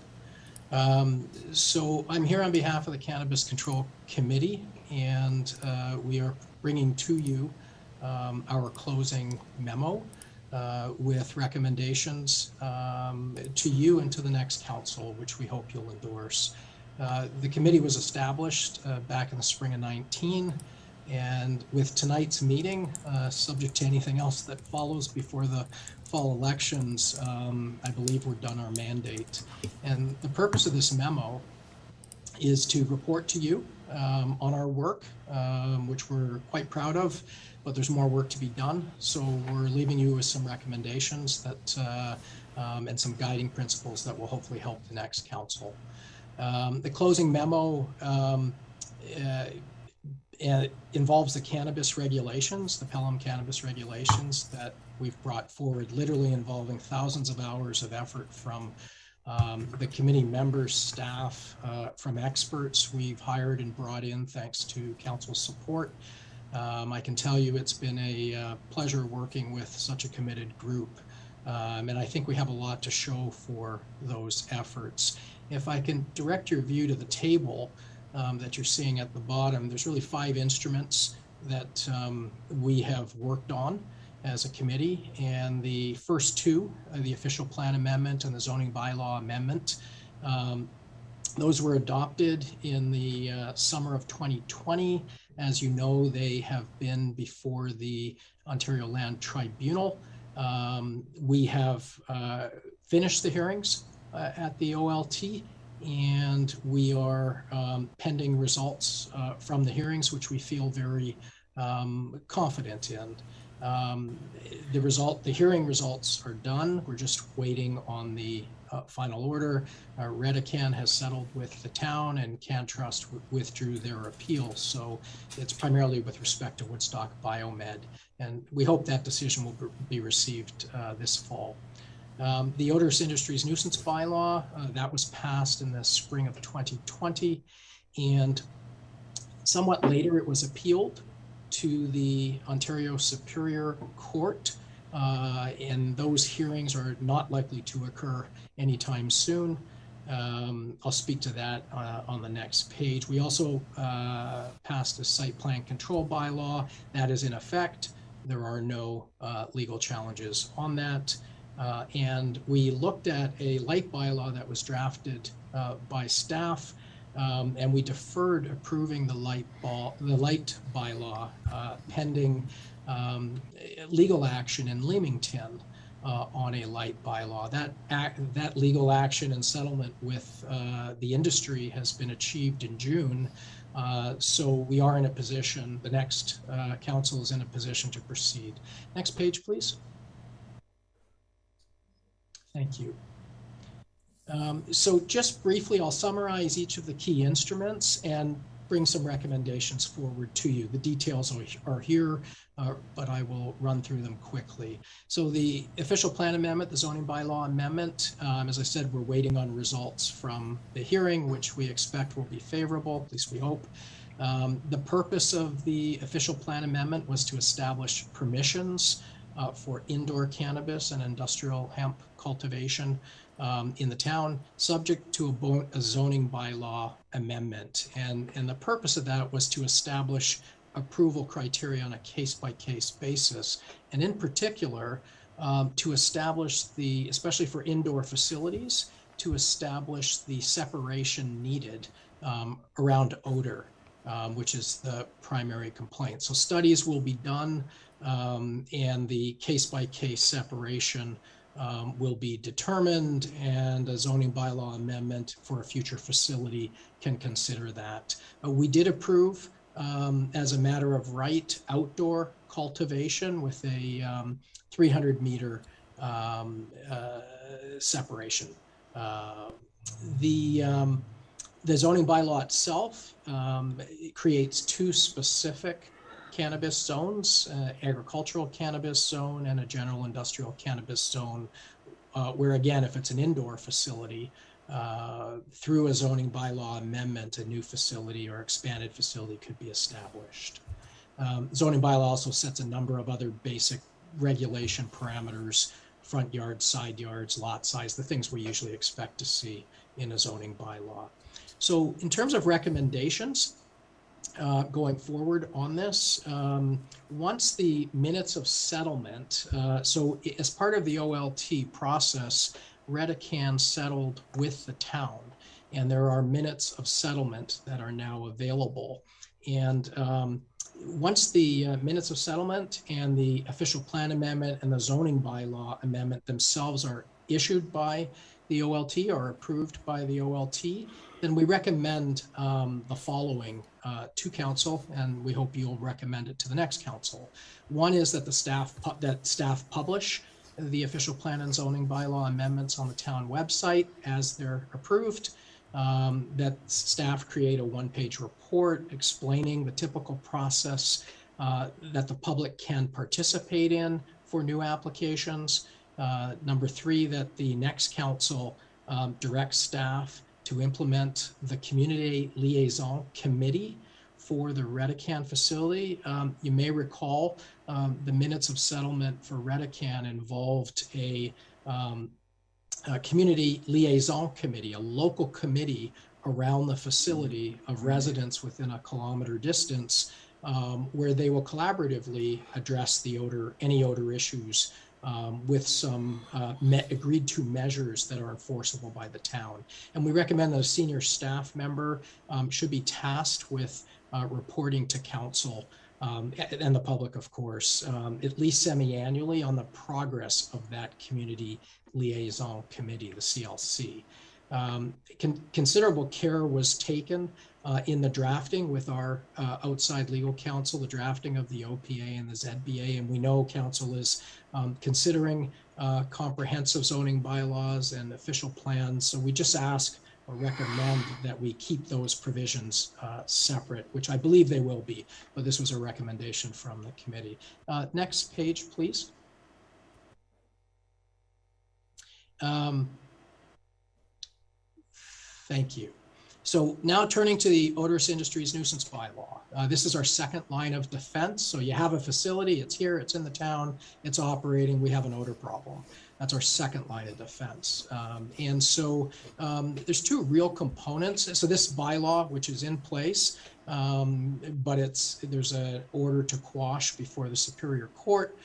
So I'm here on behalf of the Cannabis Control Committee, and we are bringing to you our closing memo. With recommendations to you and to the next council, which we hope you'll endorse. The committee was established back in the spring of 19, and with tonight's meeting, subject to anything else that follows before the fall elections, I believe we're done our mandate. And the purpose of this memo is to report to you on our work, which we're quite proud of, but there's more work to be done. So we're leaving you with some recommendations that and some guiding principles that will hopefully help the next council. The closing memo involves the cannabis regulations, the Pelham cannabis regulations that we've brought forward, literally involving thousands of hours of effort from the committee members, staff, from experts we've hired and brought in thanks to council support. I can tell you it's been a pleasure working with such a committed group. And I think we have a lot to show for those efforts. If I can direct your view to the table that you're seeing at the bottom, there's really 5 instruments that we have worked on as a committee. And the first 2, the official plan amendment and the zoning bylaw amendment, those were adopted in the summer of 2020. As you know, they have been before the Ontario Land Tribunal. We have finished the hearings at the OLT, and we are pending results from the hearings, which we feel very confident in. The hearing results are done. We're just waiting on the final order. Redecan has settled with the town, and CanTrust withdrew their appeal. So it's primarily with respect to Woodstock Biomed, and we hope that decision will be received this fall. The Odorous Industries Nuisance Bylaw, that was passed in the spring of 2020, and somewhat later it was appealed to the Ontario Superior Court, and those hearings are not likely to occur anytime soon. I'll speak to that on the next page. We also passed a site plan control bylaw that is in effect. There are no legal challenges on that. And we looked at a light bylaw that was drafted by staff, and we deferred approving the light bylaw pending legal action in Leamington on a light bylaw. That legal action and settlement with the industry has been achieved in June. So we are in a position, the next council is in a position to proceed. Next page, please. Thank you. So just briefly, I'll summarize each of the key instruments and bring some recommendations forward to you. The details are here, but I will run through them quickly. So the official plan amendment, the zoning bylaw amendment, as I said, we're waiting on results from the hearing, which we expect will be favorable, at least we hope. The purpose of the official plan amendment was to establish permissions for indoor cannabis and industrial hemp cultivation in the town, subject to a zoning bylaw amendment. And the purpose of that was to establish approval criteria on a case-by-case basis, and in particular, to establish especially for indoor facilities, to establish the separation needed around odor, which is the primary complaint. So studies will be done, and the case-by-case separation will be determined, and a zoning bylaw amendment for a future facility can consider that. We did approve, as a matter of right, outdoor cultivation with a 300-meter separation. The zoning bylaw itself it creates 2 specific cannabis zones, agricultural cannabis zone and a general industrial cannabis zone, where again, if it's an indoor facility, through a zoning bylaw amendment, a new facility or expanded facility could be established. Zoning bylaw also sets a number of other basic regulation parameters: front yards, side yards, lot size, the things we usually expect to see in a zoning bylaw. So in terms of recommendations, going forward on this, once the minutes of settlement, so as part of the OLT process, Redecan settled with the town, and there are minutes of settlement that are now available. And once the minutes of settlement and the official plan amendment and the zoning bylaw amendment themselves are issued by the OLT or approved by the OLT, then we recommend the following to council, and we hope you'll recommend it to the next council. One is that staff publish the official plan and zoning bylaw amendments on the town website as they're approved. That staff create a one-page report explaining the typical process that the public can participate in for new applications. Number three, that the next council directs staff to implement the community liaison committee for the Redecan facility. You may recall the minutes of settlement for Redecan involved a community liaison committee, a local committee around the facility of residents within a kilometer distance, where they will collaboratively address any odor issues with some agreed to measures that are enforceable by the town. And we recommend that a senior staff member should be tasked with reporting to council and the public, of course, at least semi-annually on the progress of that community liaison committee, the CLC. Considerable care was taken in the drafting with our outside legal counsel, the drafting of the OPA and the ZBA, and we know council is considering comprehensive zoning bylaws and official plans. So we just ask or recommend that we keep those provisions separate, which I believe they will be, but this was a recommendation from the committee. Next page, please. Thank you. So now turning to the odorous industries nuisance bylaw. This is our second line of defense. So you have a facility, it's here, it's in the town, it's operating, we have an odor problem. That's our second line of defense. And so there's two real components. So this bylaw, which is in place, but there's an order to quash before the Superior Court.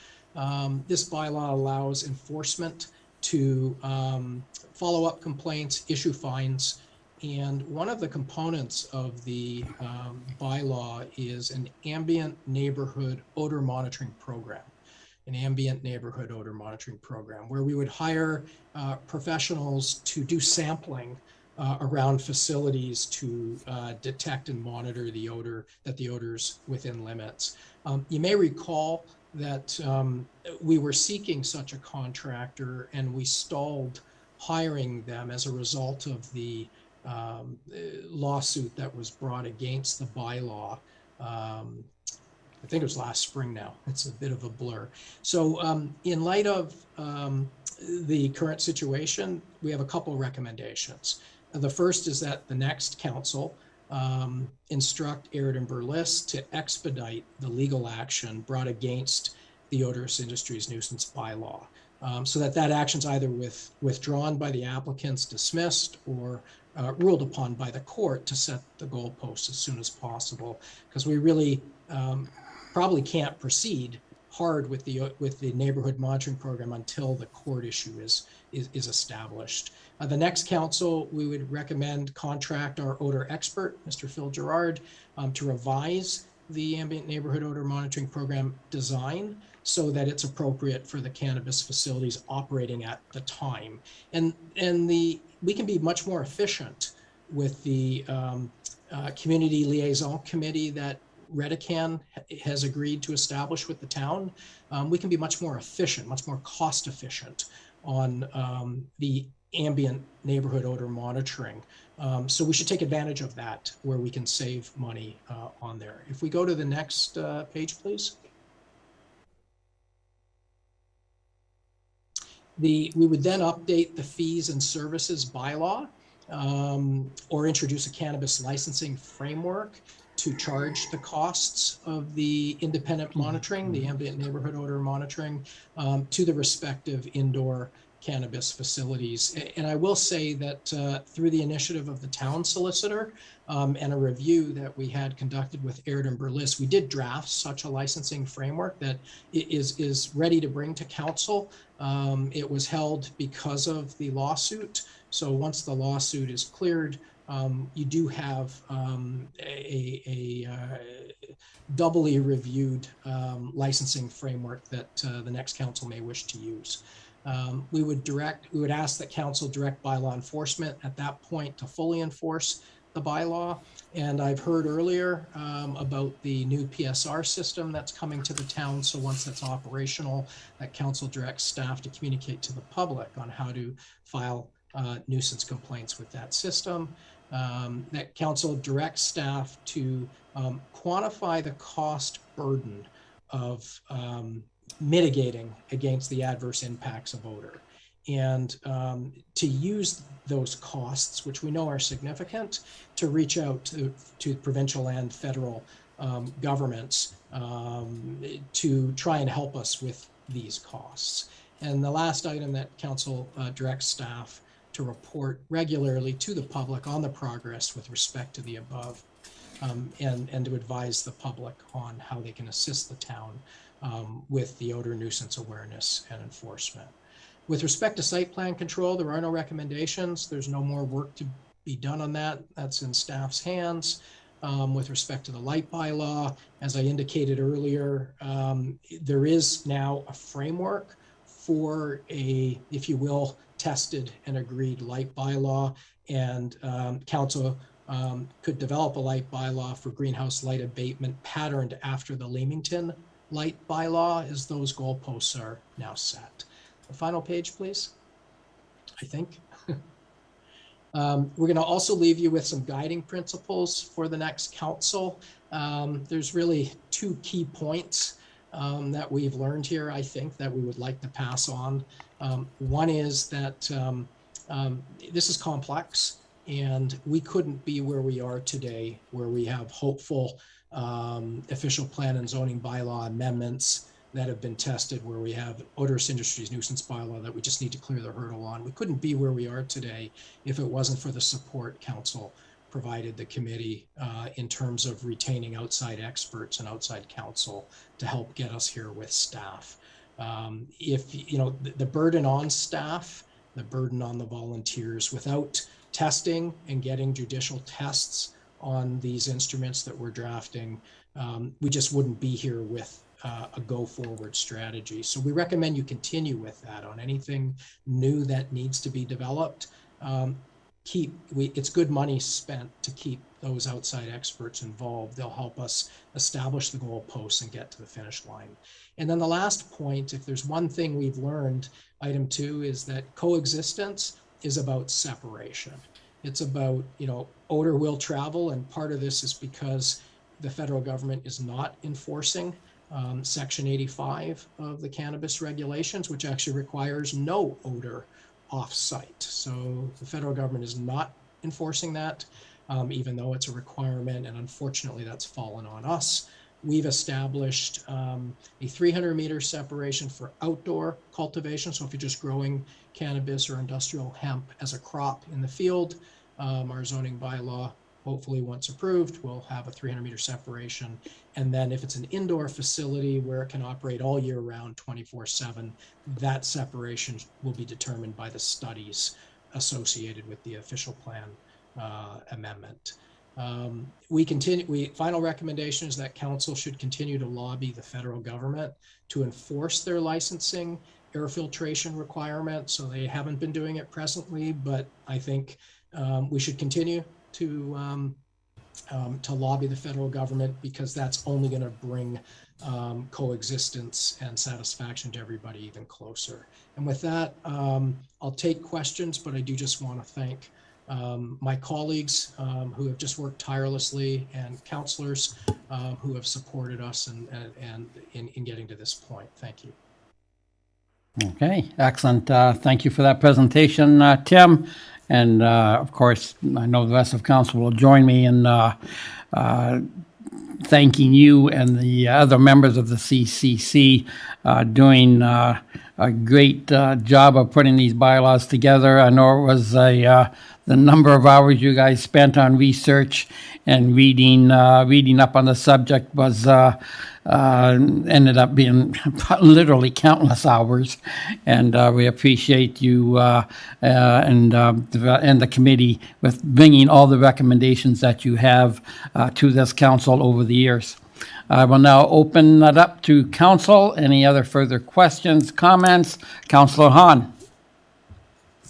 This bylaw allows enforcement to follow up complaints, issue fines. And one of the components of the bylaw is an ambient neighborhood odor monitoring program. An ambient neighborhood odor monitoring program where we would hire professionals to do sampling around facilities to detect and monitor the odor, that the odor's within limits. You may recall that we were seeking such a contractor and we stalled hiring them as a result of the lawsuit that was brought against the bylaw. I think it was last spring now. It's a bit of a blur. So in light of the current situation, we have a couple of recommendations. The first is that the next council instruct Aird and Burles to expedite the legal action brought against the odorous industries nuisance bylaw. So that action's either withdrawn by the applicants, dismissed, or ruled upon by the court to set the goalposts as soon as possible, because we really probably can't proceed hard with the neighborhood monitoring program until the court issue is established. The next council, we would recommend contract our odor expert, Mr. Phil Gerard, to revise the ambient neighborhood odor monitoring program design so that it's appropriate for the cannabis facilities operating at the time. And we can be much more efficient with the community liaison committee that Redecan has agreed to establish with the town. We can be much more efficient, much more cost efficient on the ambient neighborhood odor monitoring. So we should take advantage of that where we can save money on there. If we go to the next page, please. We would then update the fees and services bylaw or introduce a cannabis licensing framework to charge the costs of the independent monitoring, the ambient neighborhood odor monitoring, to the respective indoor cannabis facilities. And I will say that through the initiative of the town solicitor and a review that we had conducted with Aird and Burles, we did draft such a licensing framework that is ready to bring to council. It was held because of the lawsuit. So once the lawsuit is cleared, you do have a doubly reviewed licensing framework that the next council may wish to use. We would ask that council direct bylaw enforcement at that point to fully enforce the bylaw. And I've heard earlier about the new PSR system that's coming to the town. So once that's operational, that council directs staff to communicate to the public on how to file nuisance complaints with that system. That council directs staff to quantify the cost burden of mitigating against the adverse impacts of odor, and to use those costs, which we know are significant, to reach out to provincial and federal governments to try and help us with these costs. And the last item, that council directs staff to report regularly to the public on the progress with respect to the above, and to advise the public on how they can assist the town with the odor nuisance awareness and enforcement. With respect to site plan control, there are no recommendations. There's no more work to be done on that. That's in staff's hands. With respect to the light bylaw, as I indicated earlier, there is now a framework for a, if you will, tested and agreed light bylaw, and council could develop a light bylaw for greenhouse light abatement patterned after the Leamington light bylaw, as those goalposts are now set. The final page, please, I think. We're going to also leave you with some guiding principles for the next council. There's really two key points that we've learned here, I think, that we would like to pass on. One is that this is complex, and we couldn't be where we are today, where we have hopeful official plan and zoning bylaw amendments that have been tested, where we have odorous industries nuisance bylaw that we just need to clear the hurdle on. We couldn't be where we are today if it wasn't for the support council provided the committee in terms of retaining outside experts and outside counsel to help get us here with staff. If you know the burden on staff, the burden on the volunteers, without testing and getting judicial tests on these instruments that we're drafting, we just wouldn't be here with a go forward strategy. So we recommend you continue with that on anything new that needs to be developed. It's good money spent to keep those outside experts involved. They'll help us establish the goalposts and get to the finish line. And then the last point, if there's one thing we've learned, item 2, is that coexistence is about separation. It's about, odor will travel, and part of this is because the federal government is not enforcing Section 85 of the cannabis regulations, which actually requires no odor off-site. So the federal government is not enforcing that, even though it's a requirement, and unfortunately that's fallen on us. We've established a 300-meter separation for outdoor cultivation. So if you're just growing cannabis or industrial hemp as a crop in the field, our zoning bylaw, hopefully once approved, will have a 300-meter separation. And then if it's an indoor facility where it can operate all year round 24/7, that separation will be determined by the studies associated with the official plan amendment. Final recommendation is that council should continue to lobby the federal government to enforce their licensing air filtration requirements. So they haven't been doing it presently, but I think we should continue to to lobby the federal government, because that's only going to bring coexistence and satisfaction to everybody even closer. And with that, I'll take questions, but I do just want to thank my colleagues who have just worked tirelessly, and counselors who have supported us and in getting to this point. Thank you. Okay, excellent. Thank you for that presentation, Tim. And of course, I know the rest of council will join me in thanking you and the other members of the CCC doing a great job of putting these bylaws together. I know it was the number of hours you guys spent on research and reading up on the subject was ended up being literally countless hours, and we appreciate you and the committee with bringing all the recommendations that you have to this council over the years. I will now open that up to council. Any other further questions, comments? Councillor Hahn.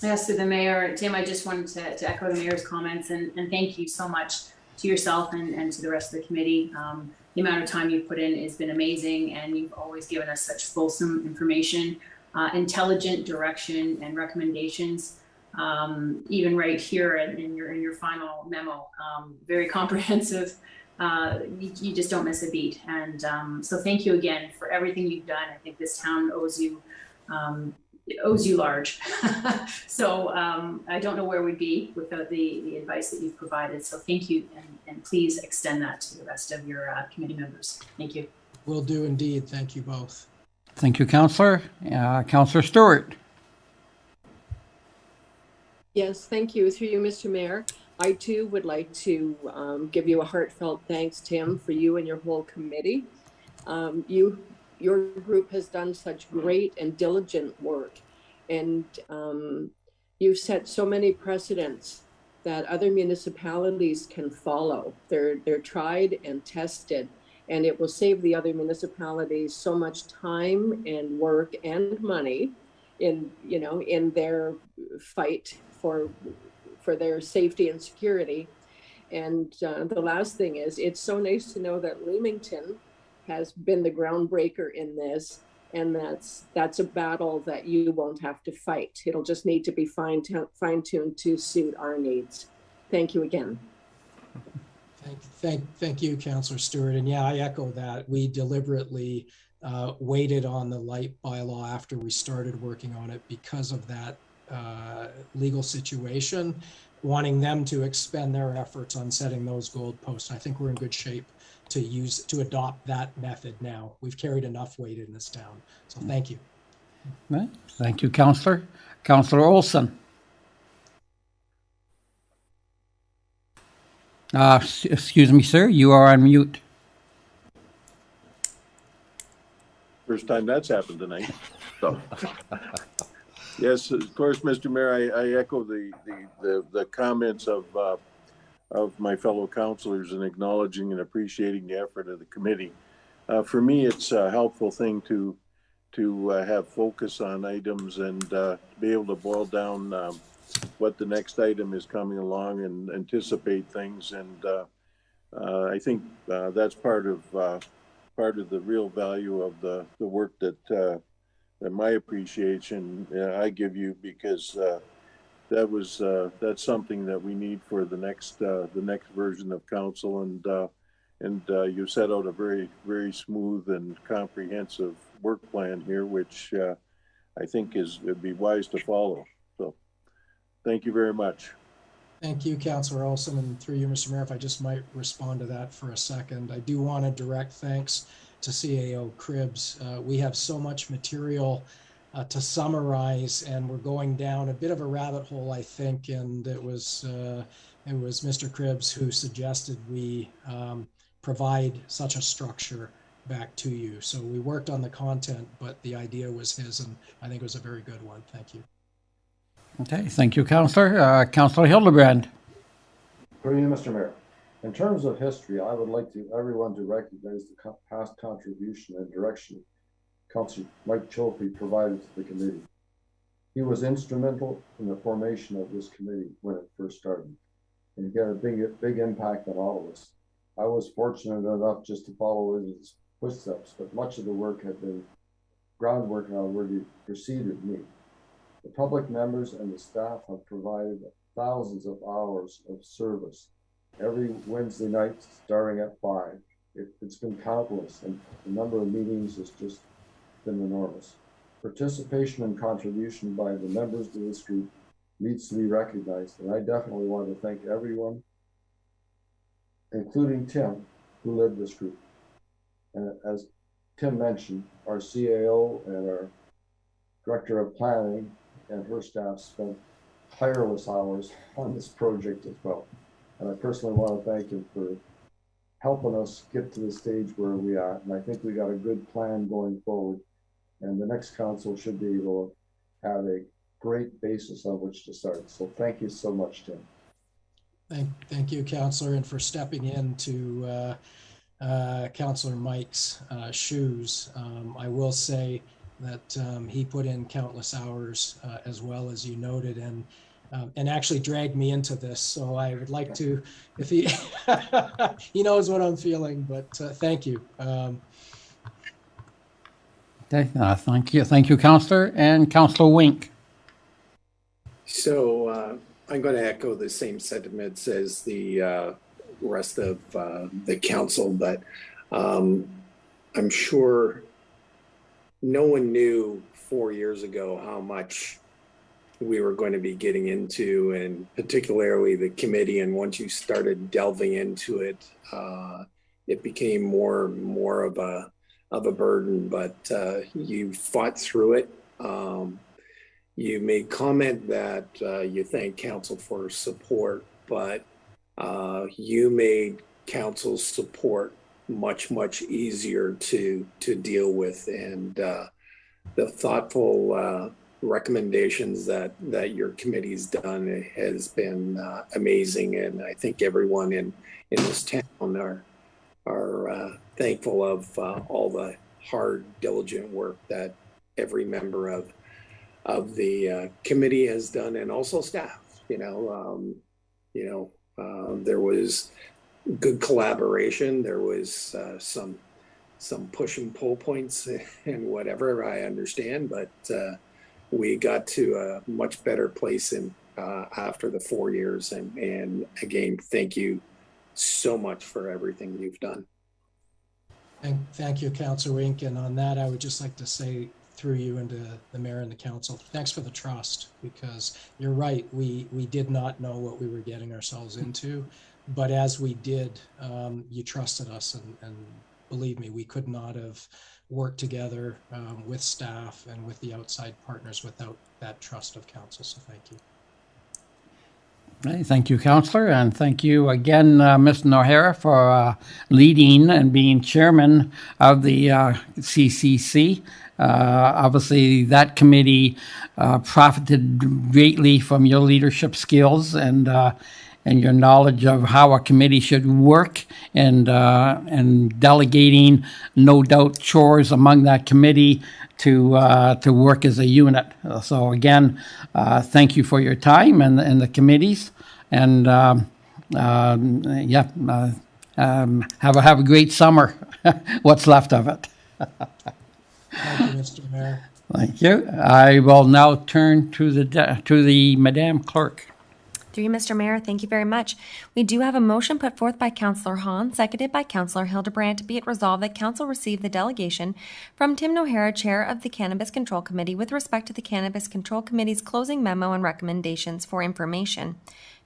Yes, to the mayor. Tim, I just wanted to echo the mayor's comments and thank you so much to yourself and to the rest of the committee. The amount of time you've put in has been amazing, and you've always given us such fulsome information, intelligent direction and recommendations. Even right here in your final memo, very comprehensive. You just don't miss a beat. And so thank you again for everything you've done. I think this town owes you large. So I don't know where we'd be without the advice that you've provided. So thank you, and please extend that to the rest of your committee members. Thank you. Will do indeed. Thank you both. Thank you, Councillor. Councillor Stewart. Yes, thank you. Through you, Mr. Mayor. I too would like to give you a heartfelt thanks, Tim, for you and your whole committee. Your group has done such great and diligent work, and you've set so many precedents that other municipalities can follow. They're tried and tested, and it will save the other municipalities so much time and work and money in their fight for their safety and security. And the last thing is, it's so nice to know that Leamington has been the groundbreaker in this, and that's a battle that you won't have to fight. It'll just need to be fine-tuned to suit our needs. Thank you again. Thank you, Councillor Stewart. And yeah, I echo that. We deliberately waited on the light bylaw after we started working on it because of that legal situation, wanting them to expend their efforts on setting those goalposts. I think we're in good shape to adopt that method now. We've carried enough weight in this town. So thank you. Right. Thank you, Councillor. Councillor Olson. Excuse me, sir, you are on mute. First time that's happened tonight. So. Yes, of course, Mr. Mayor, I echo the comments of my fellow councilors in acknowledging and appreciating the effort of the committee. For me, it's a helpful thing to have focus on items and be able to boil down what the next item is coming along and anticipate things. And I think that's part of the real value of the work that my appreciation I give you, because that's something that we need for the next version of council, and you set out a very, very smooth and comprehensive work plan here, which I think it'd be wise to follow. So thank you very much. Thank you, Councillor Olson, and through you, Mr. Mayor, if I just might respond to that for a second. I do want to direct thanks to CAO Cribs. We have so much material to summarize, and we're going down a bit of a rabbit hole, I think, and it was Mr. Cribs who suggested we provide such a structure back to you. So we worked on the content, but the idea was his, and I think it was a very good one. Thank you. Okay, thank you, Councillor. Councillor Hildebrand. Through you, Mr. Mayor. In terms of history, I would like everyone to recognize the past contribution and direction Councillor Mike Chofie provided to the committee. He was instrumental in the formation of this committee when it first started. and get a big impact on all of us. I was fortunate enough just to follow in his footsteps, but much of the work had been groundwork had already preceded me. The public members and the staff have provided thousands of hours of service every Wednesday night starting at 5. It's been countless, and the number of meetings has just been enormous. Participation and contribution by the members of this group needs to be recognized, and I definitely want to thank everyone, including Tim, who led this group. And as Tim mentioned, our CAO and our Director of Planning and her staff spent tireless hours on this project as well. And I personally want to thank him for helping us get to the stage where we are. And I think we got a good plan going forward. And the next council should be able to have a great basis on which to start. So thank you so much, Tim. Thank you, Councillor, and for stepping into Councillor Mike's shoes. I will say that he put in countless hours as well, as you noted, and actually dragged me into this. So I would like to, if he he knows what I'm feeling, but thank you. Okay, thank you, Councillor, and Councillor Wink. So I'm going to echo the same sentiments as the rest of the council, but I'm sure no one knew 4 years ago how much we were going to be getting into, and particularly the committee. And once you started delving into it, it became more of a burden. But you fought through it. You made comment that you thank council for support, but you made council's support much easier to deal with, and the thoughtful recommendations that your committee's done has been amazing, and I think everyone in this town are thankful of all the hard, diligent work that every member of the committee has done, and also staff. There was good collaboration. There was some push and pull points and whatever, I understand, but we got to a much better place in after the 4 years. And again, thank you so much for everything you've done. Thank you, Councillor Wink. And on that, I would just like to say through you and to the mayor and the council, thanks for the trust, because you're right, we did not know what we were getting ourselves into, but as we did, you trusted us, and believe me, we could not have worked together with staff and with the outside partners without that trust of council, so thank you. Okay, thank you, Councillor, and thank you again, Mr. O'Hara, for leading and being chairman of the CCC. Obviously, that committee profited greatly from your leadership skills and your knowledge of how a committee should work, and delegating, no doubt, chores among that committee to work as a unit. So again, thank you for your time and the committees, and have a great summer. What's left of it. Thank you, Mr. Mayor. Thank you. I will now turn to the Madam Clerk. Through you, Mr. Mayor, thank you very much. We do have a motion put forth by Councillor Hahn, seconded by Councillor Hildebrandt. Be it resolved that Council receive the delegation from Tim O'Hara, Chair of the Cannabis Control Committee, with respect to the Cannabis Control Committee's closing memo and recommendations for information.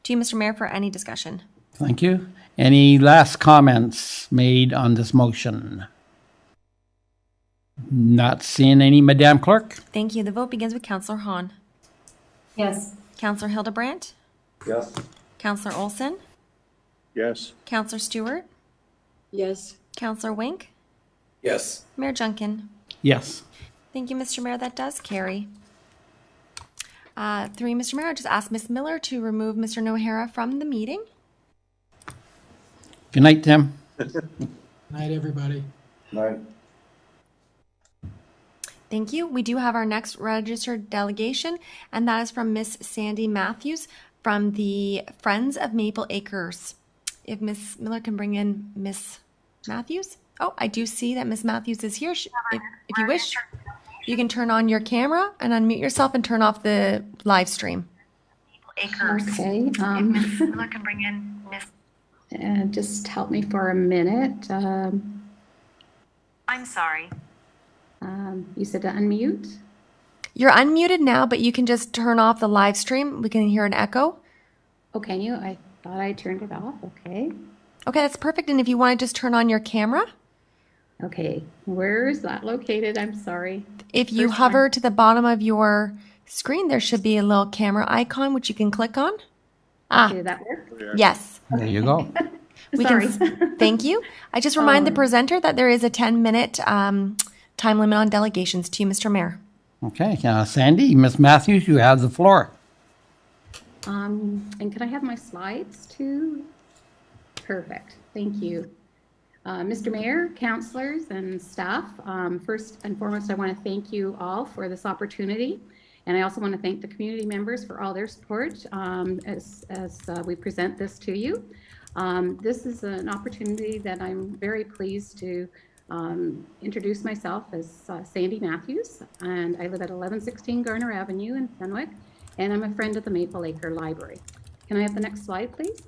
To you, Mr. Mayor, for any discussion. Thank you. Any last comments made on this motion? Not seeing any, Madam Clerk. Thank you. The vote begins with Councillor Hahn. Yes. Councillor Hildebrandt. Yes. Councillor Olson. Yes. Councillor Stewart. Yes. Councillor Wink. Yes. Mayor Junkin. Yes. Thank you, Mr. Mayor. That does carry. Through you, Mr. Mayor, I just ask Ms. Miller to remove Mr. O'Hara from the meeting. Good night, Tim. Good night, everybody. Night. Thank you. We do have our next registered delegation, and that is from Miss Sandy Matthews. from the Friends of Maple Acres. If Miss Miller can bring in Miss Matthews. Oh, I do see that Miss Matthews is here. If you wish, you can turn on your camera and unmute yourself and turn off the live stream. Okay. Miss Miller can bring in Miss. Just help me for a minute. I'm sorry. You said to unmute? You're unmuted now, but you can just turn off the live stream. We can hear an echo. Oh, can you? I thought I turned it off. Okay. Okay, that's perfect. And if you want to just turn on your camera. Okay. Where is that located? I'm sorry. If you hover to the bottom of your screen, there should be a little camera icon, which you can click on. Did that work? Yes. There you go. Sorry. Thank you. I just remind the presenter that there is a 10-minute time limit on delegations. To you, Mr. Mayor. Okay, Sandy, Ms. Matthews, you have the floor. And can I have my slides too? Perfect. Thank you. Mr. Mayor, councillors, and staff, first and foremost, I want to thank you all for this opportunity. And I also want to thank the community members for all their support as we present this to you. This is an opportunity that I'm very pleased to introduce myself as Sandy Matthews, and I live at 1116 Garner Avenue in Fenwick, and I'm a friend of the Maple Acre Library. Can I have the next slide, please?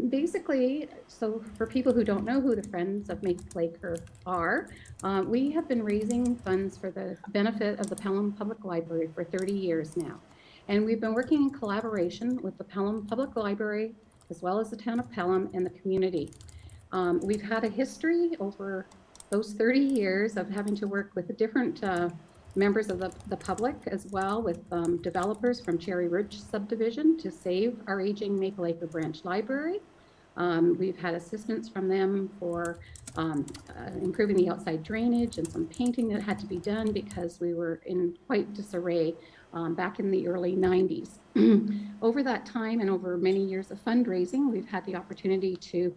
Basically, so for people who don't know who the Friends of Maple Acre are, we have been raising funds for the benefit of the Pelham Public Library for 30 years now. And we've been working in collaboration with the Pelham Public Library, as well as the town of Pelham and the community. We've had a history over those 30 years of having to work with the different members of the public, as well with developers from Cherry Ridge subdivision to save our aging Maple Acre Branch Library. We've had assistance from them for improving the outside drainage and some painting that had to be done because we were in quite disarray back in the early 90s. Over that time and over many years of fundraising, we've had the opportunity to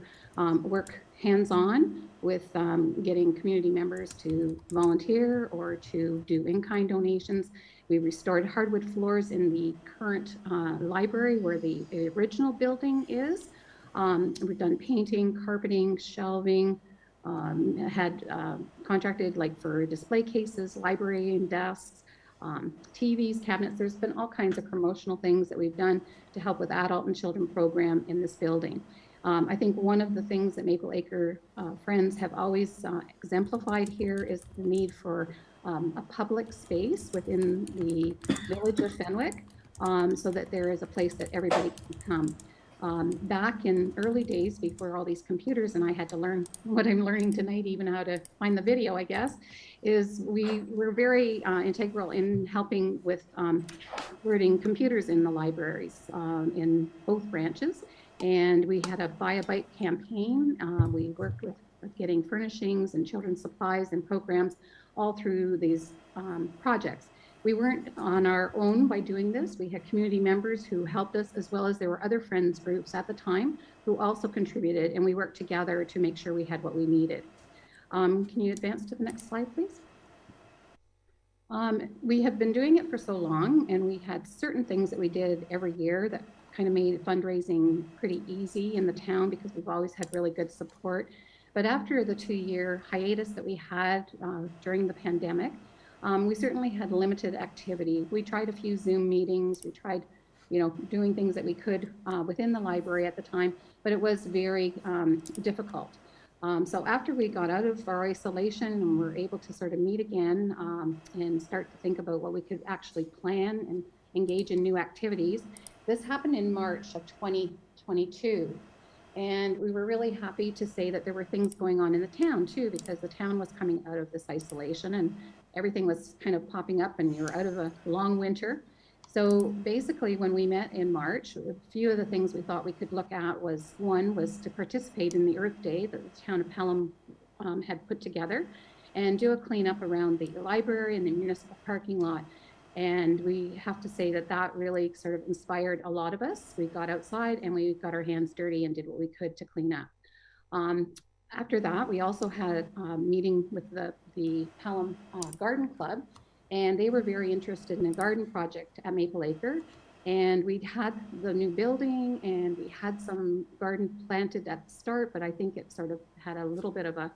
work hands-on with getting community members to volunteer or to do in-kind donations. We restored hardwood floors in the current library where the original building is. We've done painting, carpeting, shelving, had contracted like for display cases, library and desks, TVs, cabinets. There's been all kinds of promotional things that we've done to help with adult and children program in this building. I think one of the things that Maple Acre Friends have always exemplified here is the need for a public space within the village of Fenwick so that there is a place that everybody can come. Back in early days before all these computers, and I had to learn what I'm learning tonight, even how to find the video, I guess, is we were very integral in helping with converting computers in the libraries in both branches. And we had a Buy a Bike campaign. We worked with getting furnishings and children's supplies and programs all through these projects. We weren't on our own by doing this. We had community members who helped us, as well as there were other friends groups at the time who also contributed, and we worked together to make sure we had what we needed. Can you advance to the next slide, please? We have been doing it for so long, and we had certain things that we did every year that kind of made fundraising pretty easy in the town because we've always had really good support. But after the 2-year hiatus that we had during the pandemic, we certainly had limited activity. We tried a few Zoom meetings. We tried, doing things that we could within the library at the time, but it was very difficult. So after we got out of our isolation and were able to sort of meet again and start to think about what we could actually plan and engage in new activities, this happened in March of 2022. And we were really happy to say that there were things going on in the town too, because the town was coming out of this isolation and everything was kind of popping up and you're out of a long winter. So basically when we met in March, a few of the things we thought we could look at was, one was to participate in the Earth Day that the town of Pelham had put together and do a cleanup around the library and the municipal parking lot. And we have to say that that really sort of inspired a lot of us. We got outside and we got our hands dirty and did what we could to clean up. After that, we also had a meeting with the Pelham Garden Club, and they were very interested in a garden project at Maple Acre. And we'd had the new building and we had some garden planted at the start, but I think it sort of had a little bit of a,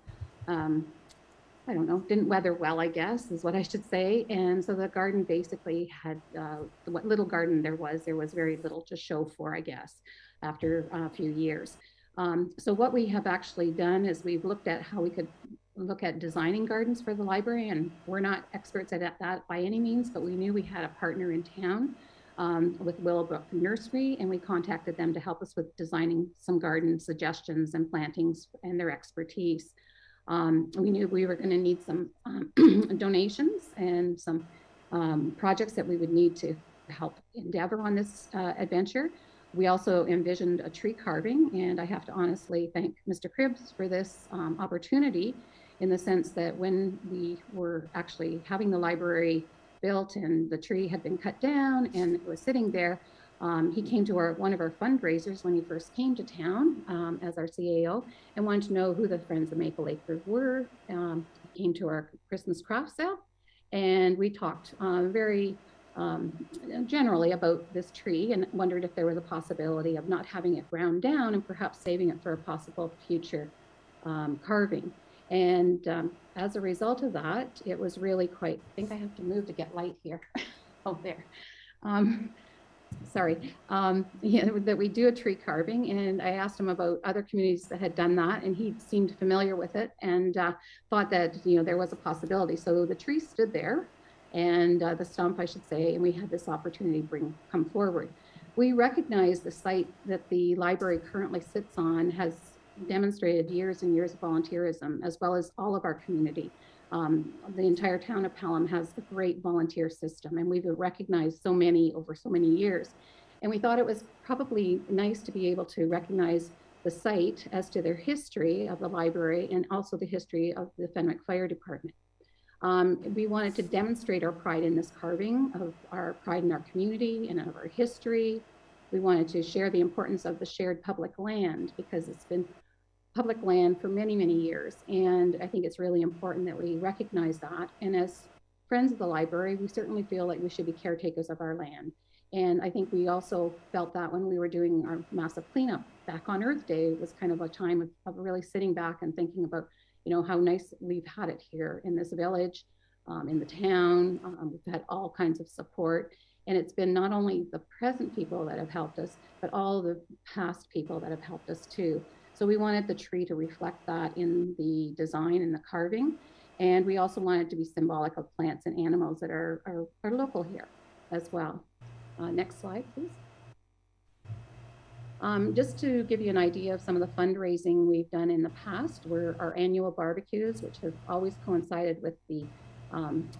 I don't know, didn't weather well, I guess, is what I should say. And so the garden basically had, what little garden there was very little to show for, I guess, after a few years. So what we have actually done is we've looked at how we could look at designing gardens for the library, and we're not experts at that by any means, but we knew we had a partner in town with Willowbrook Nursery, and we contacted them to help us with designing some garden suggestions and plantings and their expertise. We knew we were going to need some donations and some projects that we would need to help endeavor on this adventure. We also envisioned a tree carving, and I have to honestly thank Mr. Cribbs for this opportunity, in the sense that when we were actually having the library built and the tree had been cut down and it was sitting there, he came to one of our fundraisers when he first came to town as our CAO, and wanted to know who the Friends of Maple Acres were. He came to our Christmas craft sale, and we talked very generally about this tree, and wondered if there was a possibility of not having it ground down and perhaps saving it for a possible future carving. And as a result of that, it was really quite, I think I have to move to get light here. Oh, there. Sorry, yeah, that we do a tree carving, and I asked him about other communities that had done that, and he seemed familiar with it and thought that, you know, there was a possibility. So the tree stood there, and the stump, I should say, and we had this opportunity to come forward. We recognize the site that the library currently sits on has demonstrated years and years of volunteerism, as well as all of our community. The entire town of Pelham has a great volunteer system, and we've recognized so many over so many years. And we thought it was probably nice to be able to recognize the site as to their history of the library and also the history of the Fenwick Fire Department. We wanted to demonstrate our pride in this carving, of our pride in our community and of our history. We wanted to share the importance of the shared public land, because it's been public land for many, many years. And I think it's really important that we recognize that. And as friends of the library, we certainly feel like we should be caretakers of our land. And I think we also felt that when we were doing our massive cleanup back on Earth Day, it was kind of a time of really sitting back and thinking about, you know, how nice we've had it here in this village, in the town. We've had all kinds of support. And it's been not only the present people that have helped us, but all the past people that have helped us too. So we wanted the tree to reflect that in the design and the carving. And we also wanted it to be symbolic of plants and animals that are local here as well. Next slide, please. Just to give you an idea of some of the fundraising we've done in the past, were our annual barbecues, which have always coincided with the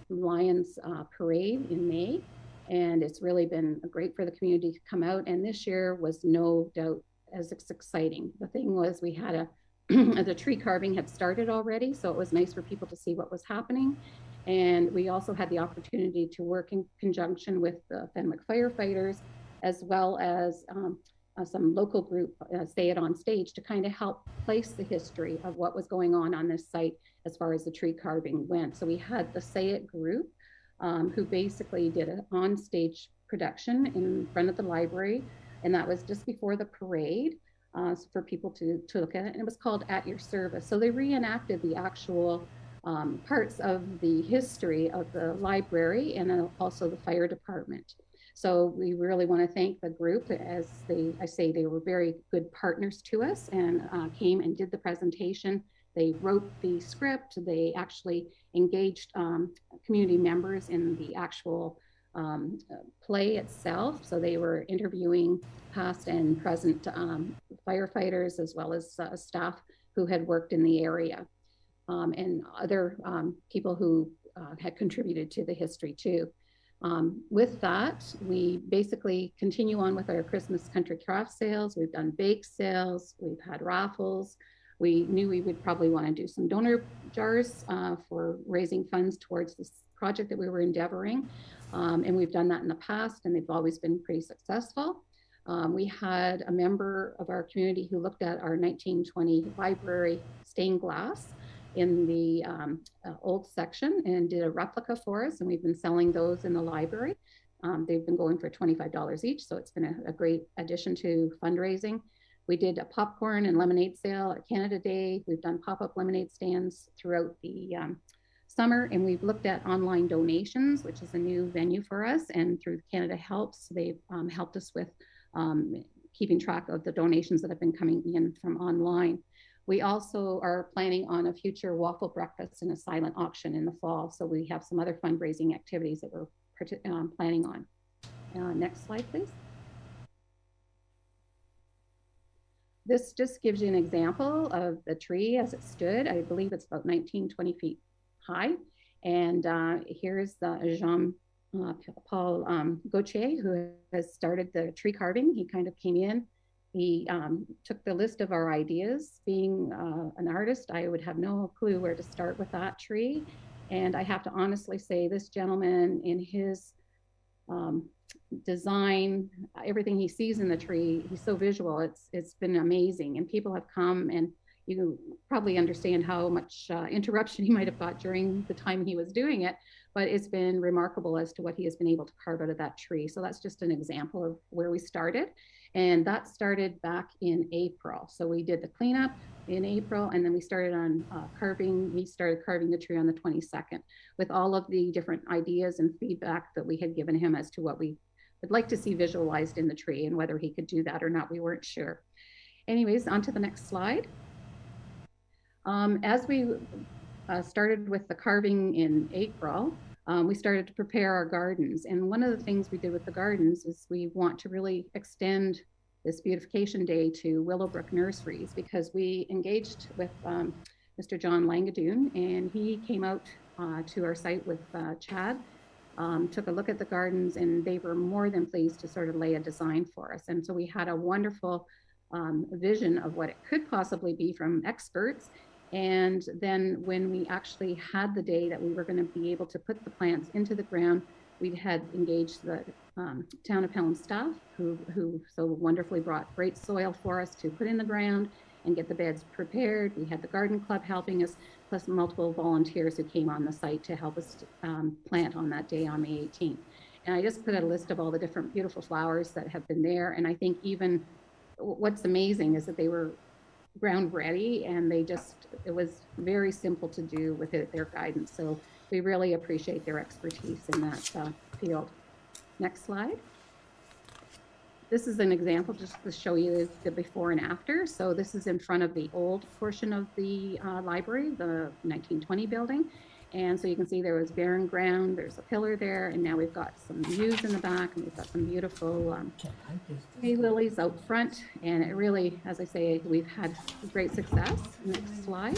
Lions Parade in May. And it's really been great for the community to come out. And this year was no doubt as exciting. The thing was, we had the tree carving had started already, so it was nice for people to see what was happening. And we also had the opportunity to work in conjunction with the Fenwick firefighters, as well as some local group, Say It on Stage, to kind of help place the history of what was going on this site as far as the tree carving went. So we had the Say It group, who basically did an on-stage production in front of the library, and that was just before the parade for people to look at it. And it was called At Your Service. So they reenacted the actual parts of the history of the library and also the fire department. So we really want to thank the group, as they were very good partners to us, and came and did the presentation. They wrote the script. They actually engaged community members in the actual play itself. So they were interviewing past and present firefighters, as well as staff who had worked in the area, and other people who had contributed to the history too. With that, we basically continue on with our Christmas country craft sales. We've done bake sales, we've had raffles. We knew we would probably want to do some donor jars for raising funds towards this project that we were endeavoring. And we've done that in the past, and they've always been pretty successful. We had a member of our community who looked at our 1920 library stained glass in the old section and did a replica for us, and we've been selling those in the library. They've been going for $25 each, so it's been a great addition to fundraising. We did a popcorn and lemonade sale at Canada Day. We've done pop-up lemonade stands throughout the summer, and we've looked at online donations, which is a new venue for us. And through Canada Helps, they've helped us with keeping track of the donations that have been coming in from online. We also are planning on a future waffle breakfast and a silent auction in the fall. So we have some other fundraising activities that we're planning on. Next slide, please. This just gives you an example of the tree as it stood. I believe it's about 19-20 feet high. And here's Jean-Paul Gauthier, who has started the tree carving. He kind of came in. He took the list of our ideas. Being an artist, I would have no clue where to start with that tree. And I have to honestly say, this gentleman, in his design, everything he sees in the tree, he's so visual. It's been amazing. And people have come, and you probably understand how much interruption he might have got during the time he was doing it, but it's been remarkable as to what he has been able to carve out of that tree. So that's just an example of where we started. And that started back in April. So we did the cleanup in April, and then we started on carving. He started carving the tree on the 22nd with all of the different ideas and feedback that we had given him as to what we would like to see visualized in the tree, and whether he could do that or not, we weren't sure. Anyways, on to the next slide. As we started with the carving in April, we started to prepare our gardens. And one of the things we did with the gardens is we want to really extend this beautification day to Willowbrook Nurseries, because we engaged with Mr. John Langadoon, and he came out to our site with Chad, took a look at the gardens, and they were more than pleased to sort of lay a design for us. And so we had a wonderful vision of what it could possibly be from experts. And then when we actually had the day that we were going to be able to put the plants into the ground, we had engaged the town of Pelham staff who so wonderfully brought great soil for us to put in the ground and get the beds prepared. We had the garden club helping us, plus multiple volunteers who came on the site to help us plant on that day on May 18th. And I just put a list of all the different beautiful flowers that have been there. And I think even what's amazing is that they were ground ready, and it was very simple to do with their guidance. So we really appreciate their expertise in that field. Next slide. This is an example just to show you the before and after. So this is in front of the old portion of the library, the 1920 building. And so you can see there was barren ground, there's a pillar there, and now we've got some views in the back, and we've got some beautiful hay lilies out front. And it really, as I say, we've had great success. Next slide.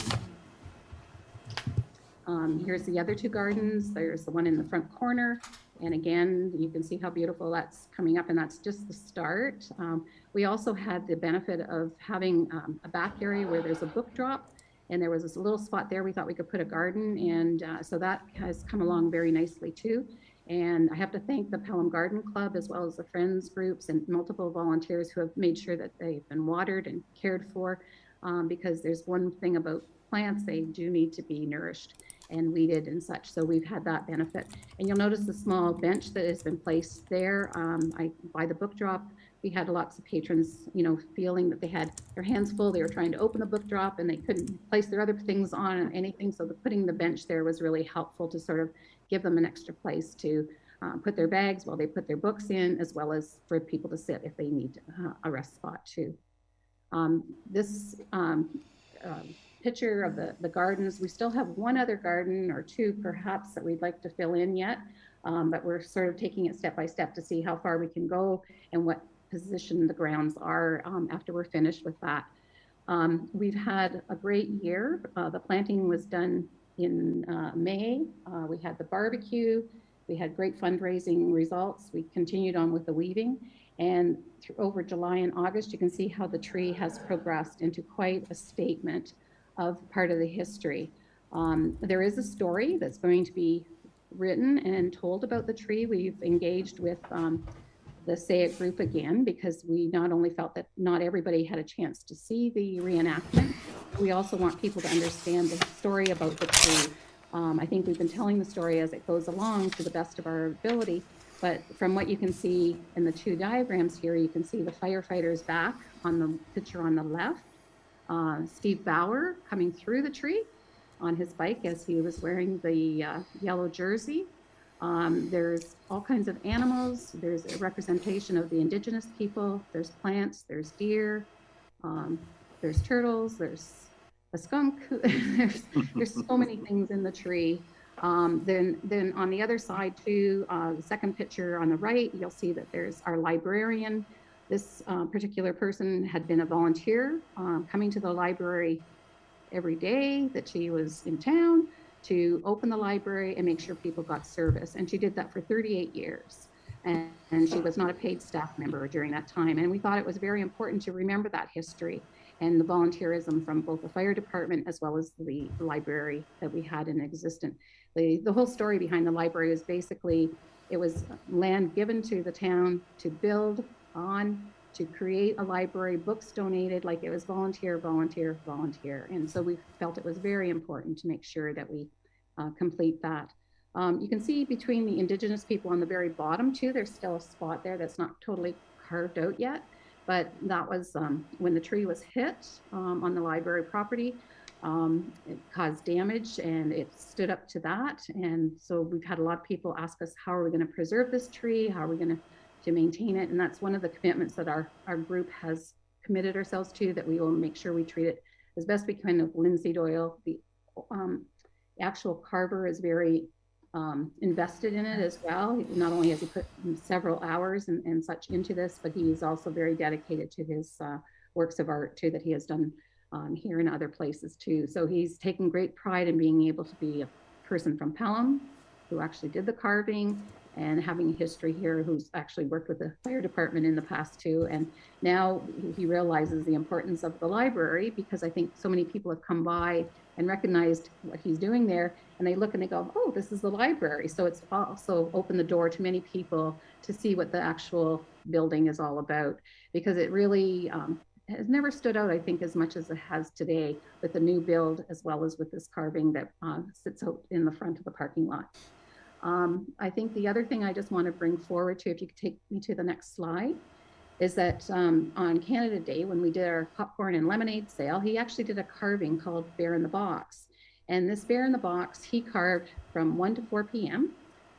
Here's the other two gardens. There's the one in the front corner. And again, you can see how beautiful that's coming up, and that's just the start. We also had the benefit of having a back area where there's a book drop, and there was this little spot there we thought we could put a garden, and so that has come along very nicely too. And I have to thank the Pelham Garden Club, as well as the Friends groups and multiple volunteers who have made sure that they've been watered and cared for, because there's one thing about plants, they do need to be nourished and weeded and such. So we've had that benefit. And you'll notice the small bench that has been placed there. By the book drop, we had lots of patrons, feeling that they had their hands full. They were trying to open the book drop and they couldn't place their other things on or anything. So putting the bench there was really helpful to sort of give them an extra place to put their bags while they put their books in, as well as for people to sit if they need a rest spot too. This picture of the gardens, we still have one other garden or two perhaps that we'd like to fill in yet, but we're sort of taking it step by step to see how far we can go and what position the grounds are after we're finished with that. We've had a great year. The planting was done in May. We had the barbecue. We had great fundraising results. We continued on with the weaving, and over July and August, you can see how the tree has progressed into quite a statement of part of the history. There is a story that's going to be written and told about the tree. We've engaged with the Civic group again, because we not only felt that not everybody had a chance to see the reenactment, we also want people to understand the story about the tree. I think we've been telling the story as it goes along to the best of our ability, But from what you can see in the two diagrams here, you can see the firefighters back on the picture on the left. Steve Bauer coming through the tree on his bike as he was wearing the yellow jersey. There's all kinds of animals. There's a representation of the indigenous people. There's plants, there's deer, there's turtles, there's a skunk. there's so many things in the tree. Then on the other side too, the second picture on the right, you'll see that there's our librarian. This particular person had been a volunteer coming to the library every day that she was in town to open the library and make sure people got service. And she did that for 38 years. And she was not a paid staff member during that time. And we thought it was very important to remember that history and the volunteerism from both the fire department as well as the library that we had in existence. The whole story behind the library is basically, it was land given to the town to build on, to create a library, books donated, like it was volunteer, volunteer, volunteer. And so we felt it was very important to make sure that we complete that. You can see between the indigenous people on the very bottom too, there's still a spot there that's not totally carved out yet, but that was when the tree was hit on the library property. It caused damage and it stood up to that. And so we've had a lot of people ask us, how are we going to preserve this tree? How are we going to maintain it? And that's one of the commitments that our group has committed ourselves to, that we will make sure we treat it as best we can with linseed oil. The actual carver is very invested in it as well. Not only has he put several hours and such into this, but he is also very dedicated to his works of art too, that he has done here in other places too. So he's taken great pride in being able to be a person from Pelham who actually did the carving, and having a history here, who's actually worked with the fire department in the past too. And now he realizes the importance of the library, because I think so many people have come by and recognized what he's doing there, and they look and they go, oh, this is the library. So it's also opened the door to many people to see what the actual building is all about, because it really has never stood out, I think, as much as it has today with the new build, as well as with this carving that sits out in the front of the parking lot. I think the other thing I just want to bring forward to, if you could take me to the next slide, is that on Canada Day, when we did our popcorn and lemonade sale, he actually did a carving called Bear in the Box. And this bear in the box, he carved from 1 to 4 p.m.,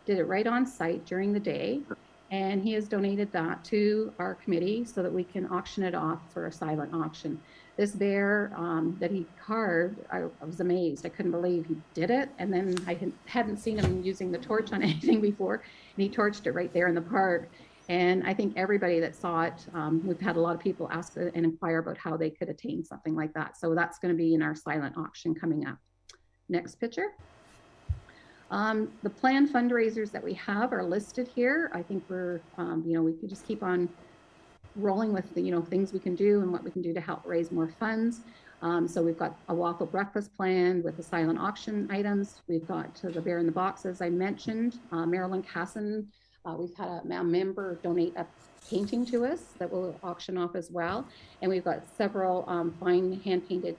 did it right on site during the day. And he has donated that to our committee so that we can auction it off for a silent auction. This bear that he carved, I was amazed. I couldn't believe he did it. And then I hadn't seen him using the torch on anything before. And he torched it right there in the park. And I think everybody that saw it, we've had a lot of people ask and inquire about how they could attain something like that. So that's going to be in our silent auction coming up. Next picture. The planned fundraisers that we have are listed here. I think we're, we could just keep on rolling with the, things we can do and what we can do to help raise more funds. So we've got a waffle breakfast planned with the silent auction items. We've got the bear in the box, as I mentioned. Marilyn Casson, we've had a member donate a painting to us that we'll auction off as well. And we've got several fine hand-painted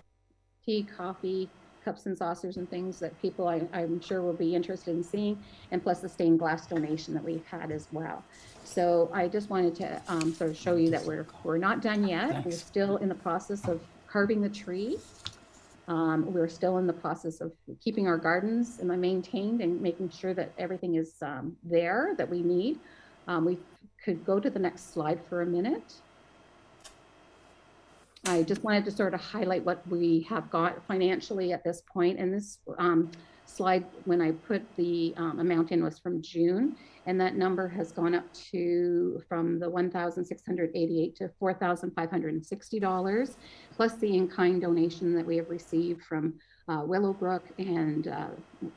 tea, coffee, cups and saucers and things that people I'm sure will be interested in seeing, and plus the stained glass donation that we've had as well. So I just wanted to sort of show you that we're not done yet. Thanks. We're still in the process of carving the tree. We're still in the process of keeping our gardens maintained and making sure that everything is there that we need. We could go to the next slide for a minute. I just wanted to sort of highlight what we have got financially at this point. And this slide, when I put the amount in, was from June, and that number has gone up to from the $1,688 to $4,560, plus the in-kind donation that we have received from Willowbrook, and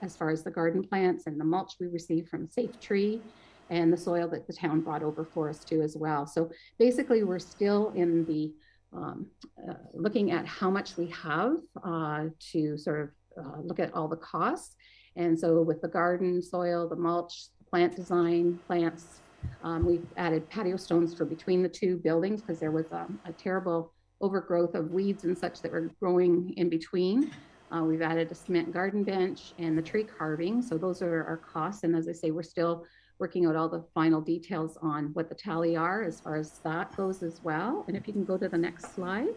as far as the garden plants and the mulch we received from Safe Tree, and the soil that the town brought over for us too as well. So basically, we're still in the looking at how much we have to sort of look at all the costs. And so with the garden, soil, the mulch, the plant design, plants, we've added patio stones for between the two buildings because there was a terrible overgrowth of weeds and such that were growing in between. We've added a cement garden bench and the tree carving. So those are our costs. And as I say, we're still working out all the final details on what the tally are as far as that goes as well. And if you can go to the next slide.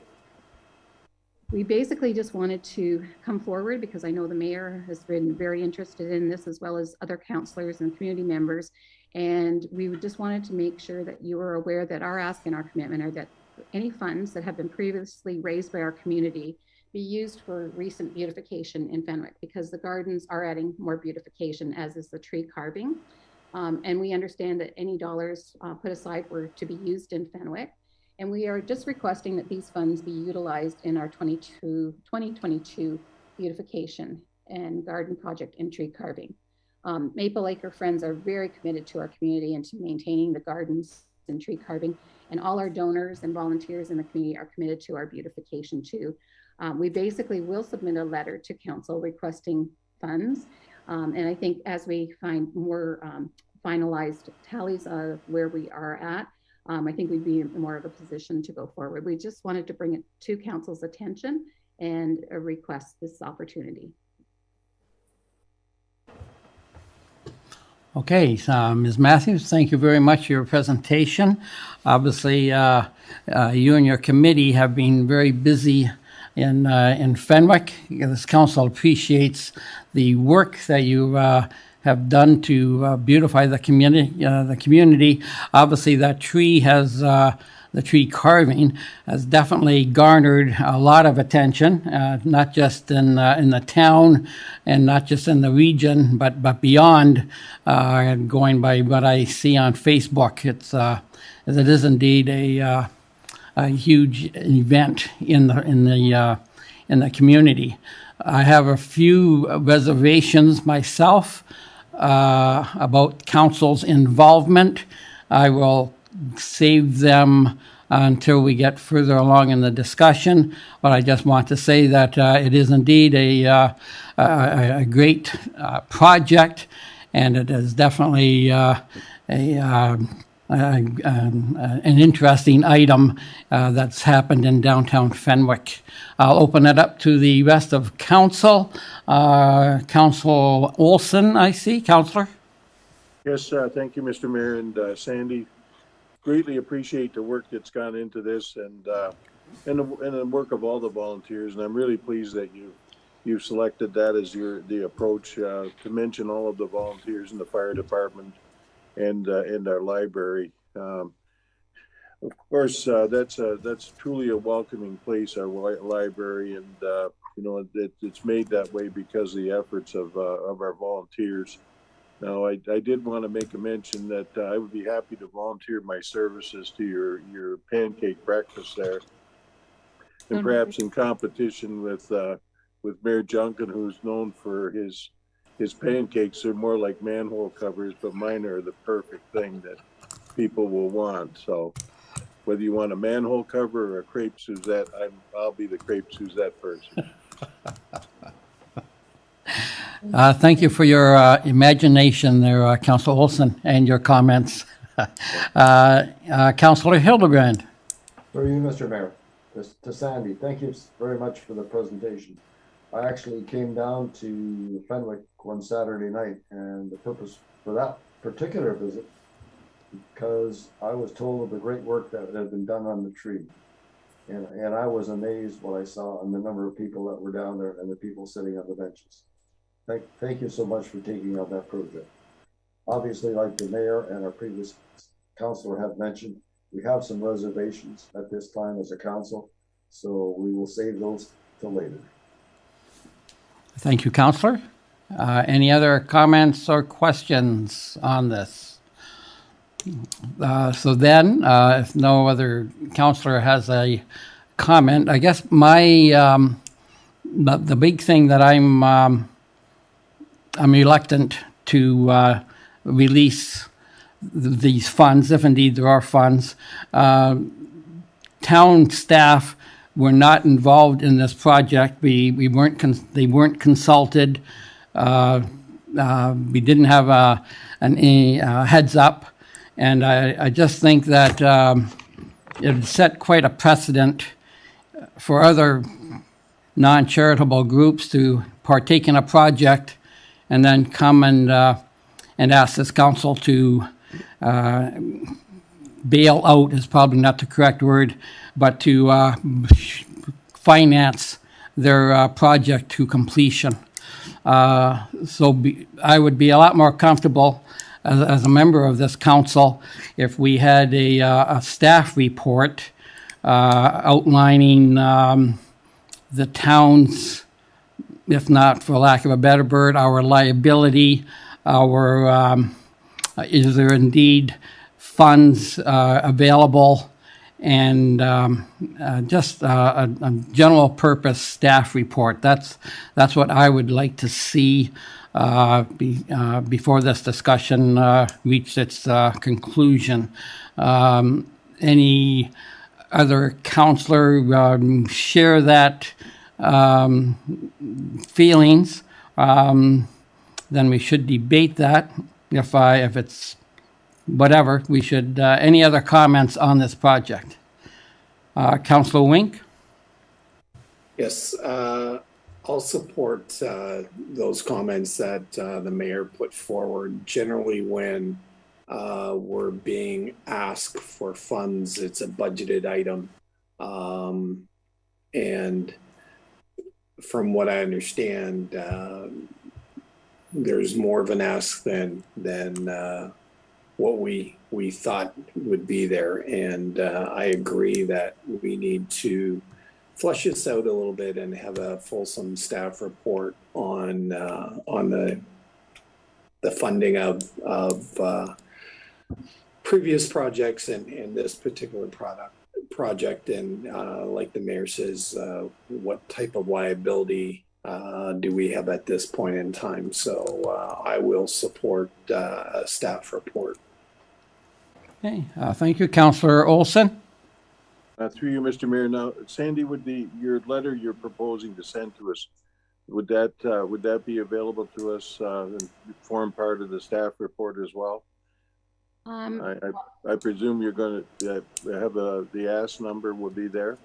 We basically just wanted to come forward because I know the mayor has been very interested in this, as well as other councillors and community members. And we just wanted to make sure that you are aware that our ask and our commitment are that any funds that have been previously raised by our community be used for recent beautification in Fenwick, because the gardens are adding more beautification, as is the tree carving. And we understand that any dollars put aside were to be used in Fenwick. And we are just requesting that these funds be utilized in our 2022 beautification and garden project and tree carving. Maple Acre Friends are very committed to our community and to maintaining the gardens and tree carving. And all our donors and volunteers in the community are committed to our beautification too. We basically will submit a letter to council requesting funds. And I think as we find more finalized tallies of where we are at, I think we'd be in more of a position to go forward. We just wanted to bring it to council's attention and request this opportunity. Okay, Ms. Matthews, thank you very much for your presentation. Obviously, you and your committee have been very busy in Fenwick. This council appreciates the work that you have done to beautify the community. Obviously, that tree has the tree carving has definitely garnered a lot of attention, not just in the town and not just in the region, but beyond. Going by what I see on Facebook, it is indeed a huge event in the community. I have a few reservations myself about council's involvement. I will save them until we get further along in the discussion, but I just want to say that it is indeed a great project, and it is definitely an interesting item that's happened in downtown Fenwick. I'll open it up to the rest of council. Council Olson, I see. Councillor? Yes, thank you, Mr. Mayor, and Sandy. Greatly appreciate the work that's gone into this and the work of all the volunteers. And I'm really pleased that you've selected that as the approach to mention all of the volunteers in the fire department and our library. Of course, that's truly a welcoming place, our library, and it's made that way because of the efforts of our volunteers. Now, I did want to make a mention that I would be happy to volunteer my services to your pancake breakfast there, and perhaps in competition with Mayor Junkin, who's known for his pancakes. They're more like manhole covers, but mine are the perfect thing that people will want. So whether you want a manhole cover or a crepe Suzette, I'll be the crepe Suzette person. Thank you for your imagination there, Councillor Olson, and your comments. Councillor Hildebrand. Through you, Mr. Mayor. To Sandy, thank you very much for the presentation. I actually came down to Fenwick one Saturday night, and the purpose for that particular visit, because I was told of the great work that had been done on the tree. And I was amazed what I saw and the number of people that were down there and the people sitting on the benches. Thank you so much for taking on that project. Obviously, like the mayor and our previous councillor have mentioned, we have some reservations at this time as a council, so we will save those till later. Thank you, Councillor. Any other comments or questions on this? So then, if no other councillor has a comment, I guess the big thing that I'm reluctant to release these funds, if indeed there are funds. Town staff were not involved in this project. They weren't consulted. We didn't have a heads up, and I just think that it set quite a precedent for other non-charitable groups to partake in a project and then come and and ask this council to bail out is probably not the correct word, but to finance their project to completion. I would be a lot more comfortable as a member of this council if we had a staff report outlining the town's, if not for lack of a better word, our liability, is there indeed funds available, and just a general purpose staff report. That's what I would like to see before this discussion reached its conclusion. Any other councillor share that feelings? Then we should debate that. If it's whatever, we should, any other comments on this project? Councillor Wink? Yes, I'll support those comments that the mayor put forward. Generally, when we're being asked for funds, it's a budgeted item. And from what I understand, there's more of an ask than what we thought would be there. And I agree that we need to flush this out a little bit and have a fulsome staff report on the funding of previous projects and this particular project. And like the mayor says, what type of liability do we have at this point in time? So I will support a staff report. Okay, thank you, Councillor Olson. Through you, Mr. Mayor. Now, Sandy, would your letter you're proposing to send to us, would that be available to us and form part of the staff report as well? I presume you're going to have the ASK number will be there.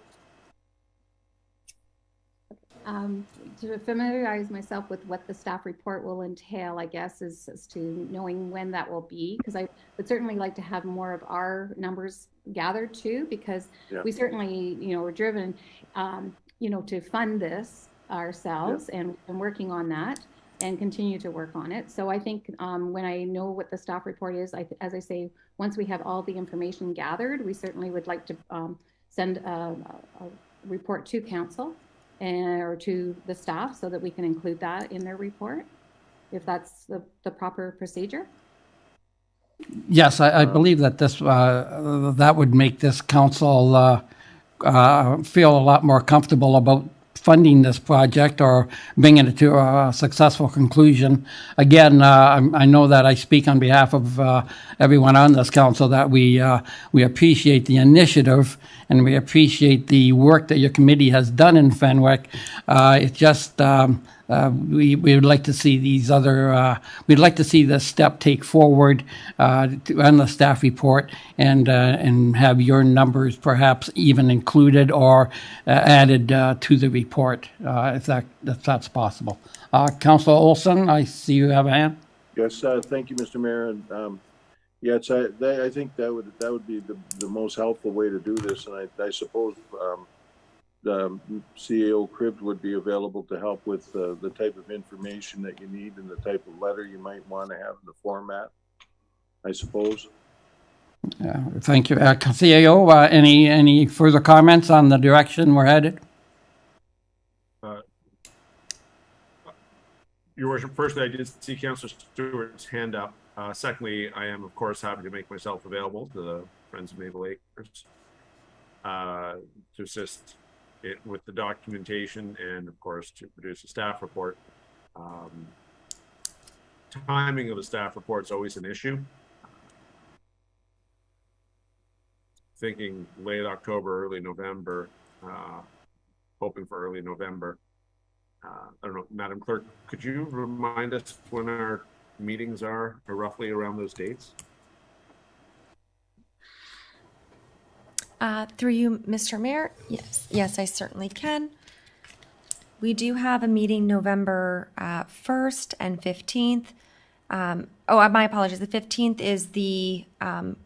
To familiarize myself with what the staff report will entail, I guess, is as to knowing when that will be, because I would certainly like to have more of our numbers gathered too, because we certainly, we're driven, to fund this ourselves and working on that and continue to work on it. So I think when I know what the staff report is, as I say, once we have all the information gathered, we certainly would like to send a report to council or to the staff so that we can include that in their report, if that's the proper procedure. Yes, I believe that this that would make this council feel a lot more comfortable about funding this project or bringing it to a successful conclusion. Again, I know that I speak on behalf of everyone on this council that we appreciate the initiative and we appreciate the work that your committee has done in Fenwick. It's just we would like to see these other, we'd like to see this step take forward on the staff report and have your numbers perhaps even included or added to the report, if that's possible. Councillor Olson, I see you have a hand. Yes, thank you, Mr. Mayor. And yes, I think that would be the most helpful way to do this, and I suppose the CAO Cribbs would be available to help with the type of information that you need and the type of letter you might want to have in the format, I suppose. Thank you. CAO, any further comments on the direction we're headed? Your Worship, firstly, I did see Councillor Stewart's hand up. Secondly, I am, of course, happy to make myself available to the Friends of Maple Acres to assist with the documentation and, of course, to produce a staff report. Timing of a staff report is always an issue. Thinking late October, early November, hoping for early November. I don't know, Madam Clerk, could you remind us when our meetings are roughly around those dates? Through you, Mr. Mayor, yes, I certainly can. We do have a meeting November 1st and 15th. My apologies. The 15th is the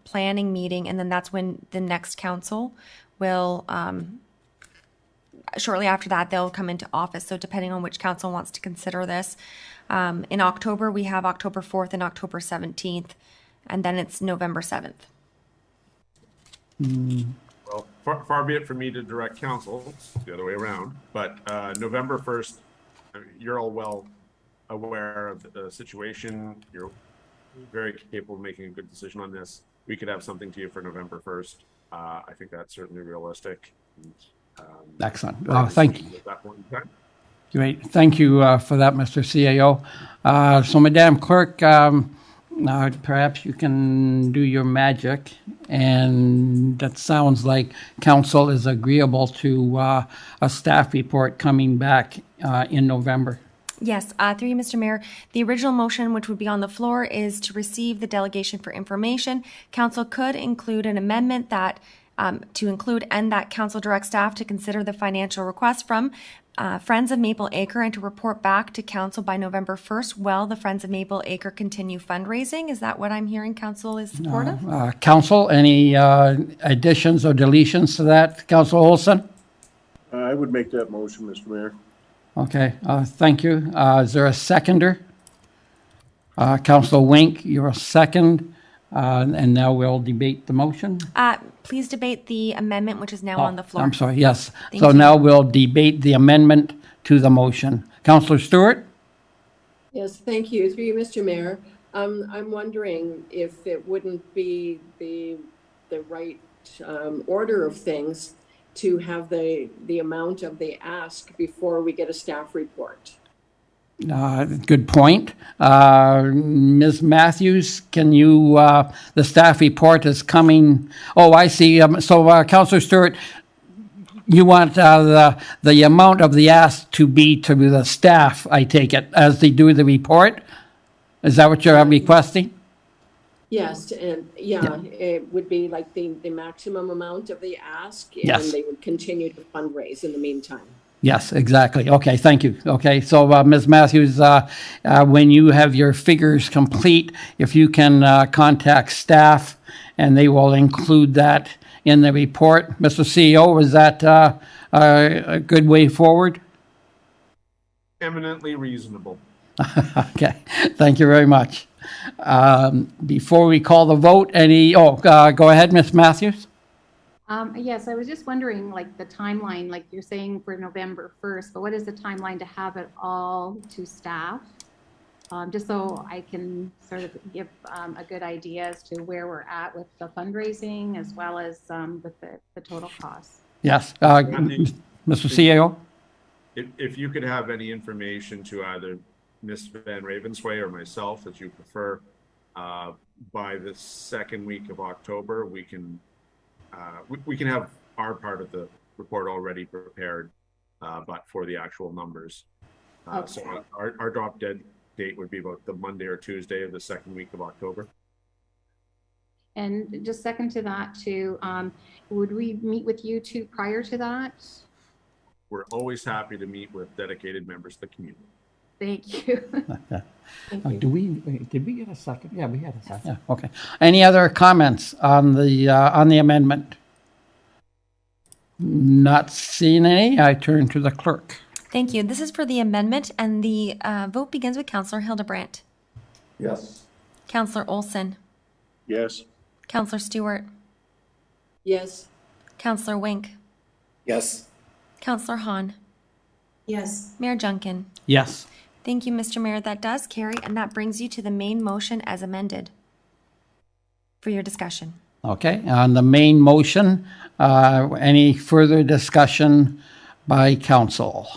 planning meeting, and then that's when the next council will, shortly after that, they'll come into office. So depending on which council wants to consider this. In October, we have October 4th and October 17th, and then it's November 7th. Well, far be it from me to direct council, it's the other way around, but November 1st, you're all well aware of the situation. You're very capable of making a good decision on this. We could have something to you for November 1st. I think that's certainly realistic. And, Excellent. Thank you. At that point in time. Great. Thank you for that, Mr. CAO. So, Madam Clerk, perhaps you can do your magic. And that sounds like council is agreeable to a staff report coming back in November. Yes, through you, Mr. Mayor. The original motion, which would be on the floor, is to receive the delegation for information. Council could include an amendment that to include and that council direct staff to consider the financial request from Friends of Maple Acre and to report back to council by November 1st while the Friends of Maple Acre continue fundraising. Is that what I'm hearing council is supportive? Council, any additions or deletions to that? Council Olson? I would make that motion, Mr. Mayor. Okay, thank you. Is there a seconder? Councilor Wink, you're a second. And now we'll debate the motion. Please debate the amendment, which is now on the floor. I'm sorry, yes. Thank So you. now we'll debate the amendment to the motion. Councilor Stewart? Yes, thank you. Through you, Mr. Mayor. I'm wondering if it wouldn't be the right order of things to have the amount of the ask before we get a staff report. Good point. Ms. Matthews, can you, the staff report is coming. Oh, I see. So, Councilor Stewart, you want the amount of the ask to be to the staff, I take it, as they do the report? Is that what you're requesting? Yes, and it would be like the maximum amount of the ask, and Yes. they would continue to fundraise in the meantime. Yes, exactly. Okay, thank you. Okay, so Ms. Matthews, when you have your figures complete, if you can contact staff and they will include that in the report. Mr. CEO, is that a good way forward? Eminently reasonable. Okay, thank you very much. Before we call the vote, go ahead, Ms. Matthews. Yes, I was just wondering, like the timeline, like you're saying for November 1st, but what is the timeline to have it all to staff? Just so I can sort of give a good idea as to where we're at with the fundraising as well as with the total costs. Yes, Mr. CAO. If you could have any information to either Ms. Van Ravensway or myself, as you prefer, by the second week of October, we can have our part of the report already prepared, but for the actual numbers. Okay. So our drop dead date would be about the Monday or Tuesday of the second week of October. And just second to that too, would we meet with you two prior to that? We're always happy to meet with dedicated members of the community. Thank you. Did we get a second? Yeah, we had a second. Yeah, okay. Any other comments on the amendment? Not seeing any. I turn to the clerk. Thank you. This is for the amendment, and the vote begins with Councillor Hildebrandt. Yes. Councillor Olson. Yes. Councillor Stewart. Yes. Councillor Wink. Yes. Councillor Hahn. Yes. Mayor Junkin. Yes. Thank you, Mr. Mayor. That does carry, and that brings you to the main motion as amended for your discussion. Okay, on the main motion, any further discussion by council?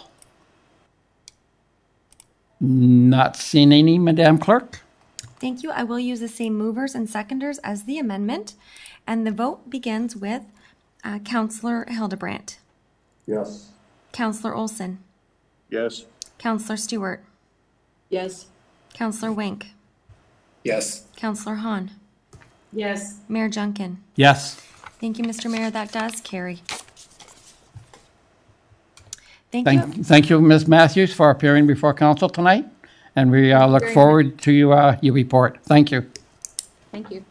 Not seeing any, Madam Clerk? Thank you. I will use the same movers and seconders as the amendment, and the vote begins with Councillor Hildebrandt. Yes. Councillor Olson. Yes. Councillor Stewart. Yes. Councillor Wink. Yes. Councillor Hahn. Yes. Mayor Junkin. Yes. Thank you, Mr. Mayor. That does carry. Thank you. Thank you, Ms. Matthews, for appearing before council tonight. and we look very forward to your report. Thank you. Thank you.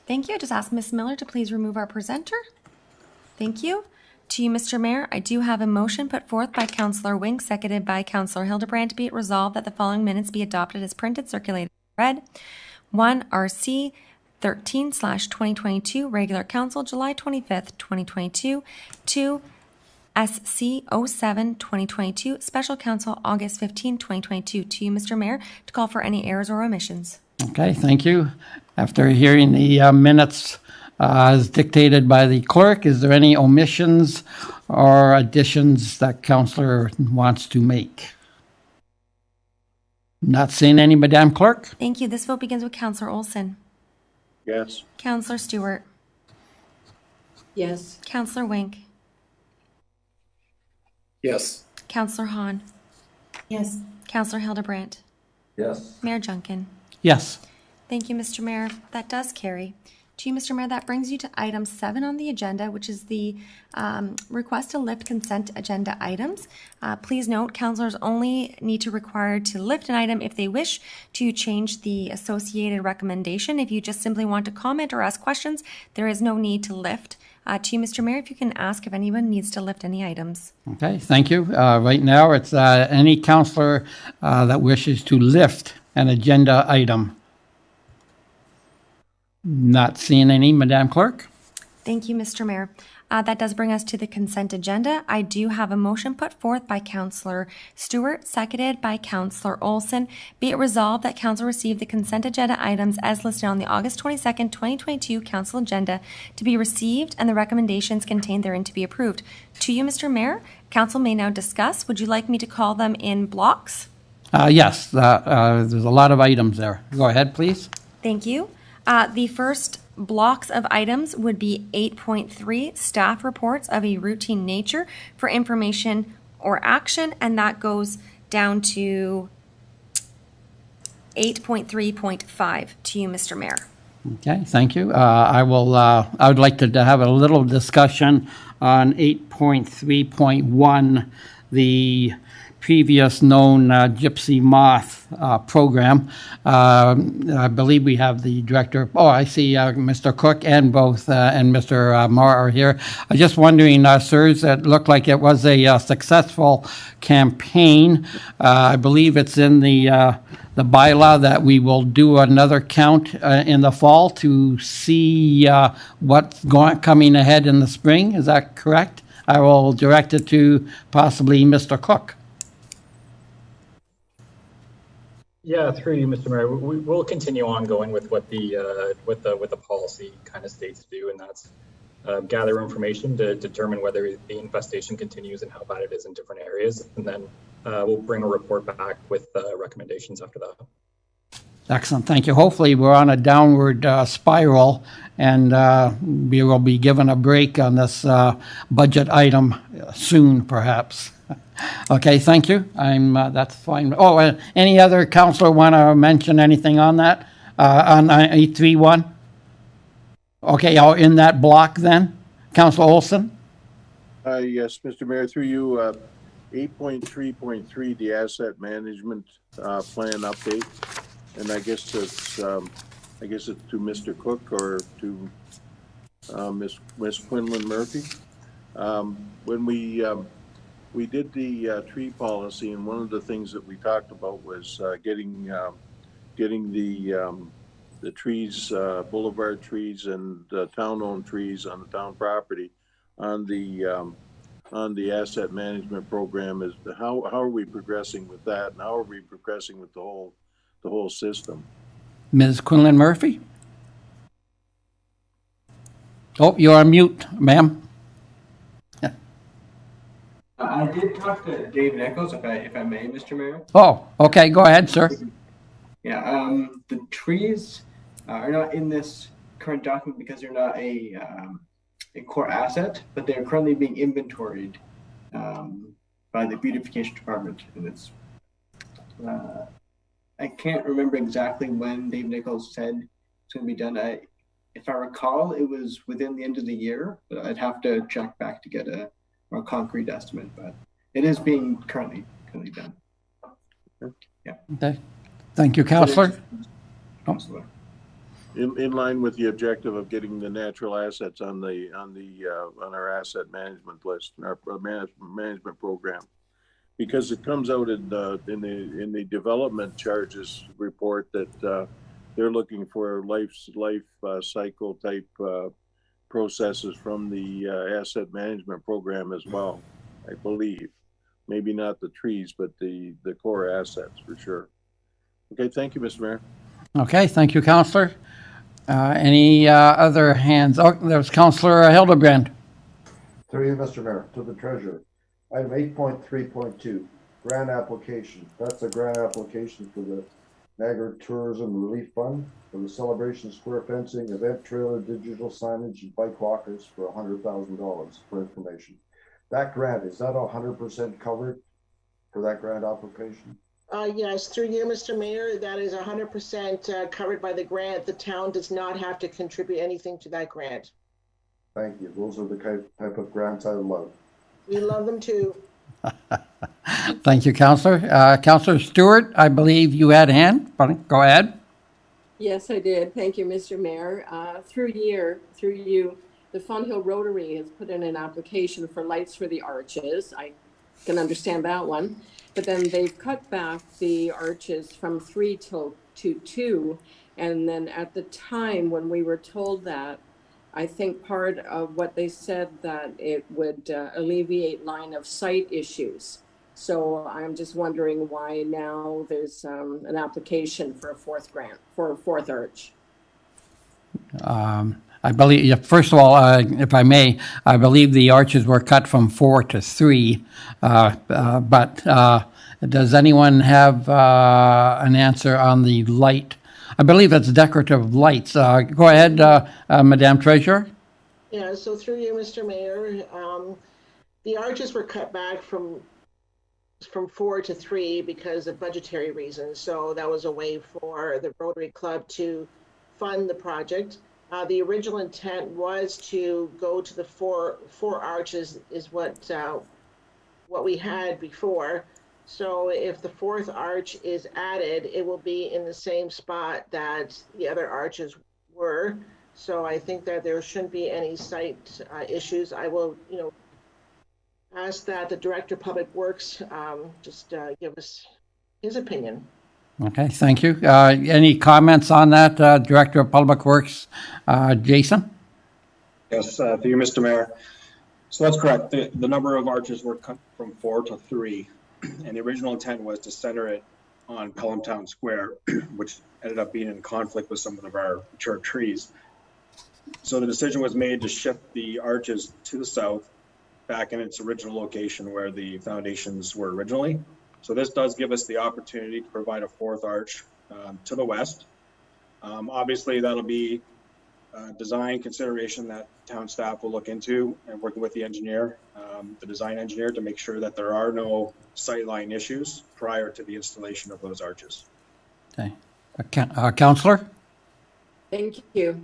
Thank you. Just ask Ms. Miller to please remove our presenter. Thank you. To you, Mr. Mayor, I do have a motion put forth by Councillor Wink, seconded by Councillor Hildebrand, to be it resolved that the following minutes be adopted as printed, circulated, and read. 1. RC 13/2022, Regular Council, July 25th, 2022. 2. SC 07/2022, Special Council, August 15, 2022. To you, Mr. Mayor, to call for any errors or omissions. Okay, thank you. After hearing the minutes as dictated by the clerk, is there any omissions or additions that councillor wants to make? Not seeing any, Madam Clerk? Thank you. This vote begins with Councillor Olson. Yes. Councillor Stewart. Yes. Councillor Wink. Yes. Councillor Hahn. Yes. Councillor Hildebrandt. Yes. Mayor Junkin. Yes. Thank you, Mr. Mayor. That does carry. To you, Mr. Mayor, that brings you to item 7 on the agenda, which is the request to lift consent agenda items. Please note, councillors only need to require to lift an item if they wish to change the associated recommendation. If you just simply want to comment or ask questions, there is no need to lift. To you, Mr. Mayor, if you can ask if anyone needs to lift any items. Okay, thank you. Right now, it's any councillor that wishes to lift an agenda item. Not seeing any, Madam Clerk? Thank you, Mr. Mayor. That does bring us to the consent agenda. I do have a motion put forth by Councillor Stewart, seconded by Councillor Olson. Be it resolved that Council receive the consent agenda items as listed on the August 22nd, 2022 Council agenda to be received and the recommendations contained therein to be approved. To you, Mr. Mayor, Council may now discuss. Would you like me to call them in blocks? Yes, there's a lot of items there. Go ahead, please. Thank you. The first blocks of items would be 8.3, staff reports of a routine nature for information or action, and that goes down to 8.3.5. To you, Mr. Mayor. Okay, thank you. I would like to have a little discussion on 8.3.1, the previous known Gypsy Moth program. I believe we have the director. Oh, I see Mr. Cook and both and Mr. Marr are here. I'm just wondering, sirs, it looked like it was a successful campaign. I believe it's in the bylaw that we will do another count in the fall to see what's coming ahead in the spring. Is that correct? I will direct it to possibly Mr. Cook. Yeah, through you, Mr. Mayor. We'll continue on going with what the policy kind of states to do, and that's gather information to determine whether the infestation continues and how bad it is in different areas, and then we'll bring a report back with recommendations after that. Excellent, thank you. Hopefully we're on a downward spiral, and we will be given a break on this budget item soon, perhaps. Okay, thank you. That's fine. Oh, any other councillor want to mention anything on that? On 831? Okay, in that block then? Councillor Olson? Yes, Mr. Mayor, through you, 8.3.3, the asset management plan update. And I guess it's to Mr. Cook or to Miss Quinlan Murphy. When we did the tree policy, and one of the things that we talked about was getting the trees, boulevard trees and town-owned trees on the town property on the asset management program. Is how are we progressing with that, and how are we progressing with the whole system? Ms. Quinlan Murphy? Oh, you're on mute, ma'am. I did talk to Dave Nichols, if I may, Mr. Mayor. Oh, okay, go ahead, sir. Yeah, the trees are not in this current document because they're not a core asset, but they're currently being inventoried by the beautification department, and it's I can't remember exactly when Dave Nichols said it's going to be done. If I recall, it was within the end of the year, but I'd have to check back to get a more concrete estimate, but it is being currently done. Yeah. Okay. Thank you, Councillor. In line with the objective of getting the natural assets on our asset management list, our management program, because it comes out in the development charges report that they're looking for life cycle type processes from the asset management program as well. I believe, maybe not the trees, but the core assets for sure. Okay, thank you, Mr. Mayor. Okay, thank you, Councillor. Any other hands? Oh, there's Councillor Hildebrand. Through you, Mr. Mayor, to the treasurer. Item 8.3.2, grant application. That's a grant application for the Niagara Tourism Relief Fund for the Celebration Square fencing, event trailer, digital signage, and bike walkers for $100,000 for information. That grant, is that 100% covered for that grant application? Yes, through you, Mr. Mayor, that is 100% covered by the grant. The town does not have to contribute anything to that grant. Thank you. Those are the type of grants I love. We love them too. Thank you, Councillor. Councillor Stewart, I believe you had a hand. Go ahead. Yes, I did. Thank you, Mr. Mayor. Through you, the Fund Hill Rotary has put in an application for lights for the arches. I can understand that one. But then they've cut back the arches from 3 to 2. And then at the time when we were told that, I think part of what they said that it would alleviate line of sight issues. So I'm just wondering why now there's an application for a fourth grant, for a fourth arch. I believe, first of all, if I may, I believe the arches were cut from 4 to 3. But does anyone have an answer on the light? I believe it's decorative lights. Go ahead, Madame Treasurer. Yeah, so through you, Mr. Mayor, the arches were cut back from 4 to 3 because of budgetary reasons. So that was a way for the Rotary Club to fund the project. The original intent was to go to the four arches is what we had before. So if the fourth arch is added, it will be in the same spot that the other arches were. So I think that there shouldn't be any site issues. I will, ask that the Director of Public Works just give us his opinion. Okay, thank you. Any comments on that, Director of Public Works, Jason? Yes, through you, Mr. Mayor. So that's correct. The number of arches were cut from 4 to 3, and the original intent was to center it on Pelham Town Square, which ended up being in conflict with some of our mature trees. So the decision was made to shift the arches to the south, back in its original location where the foundations were originally. So this does give us the opportunity to provide a fourth arch to the west. Obviously, that'll be a design consideration that town staff will look into and working with the engineer, the design engineer, to make sure that there are no sightline issues prior to the installation of those arches. Okay. Councillor? Thank you.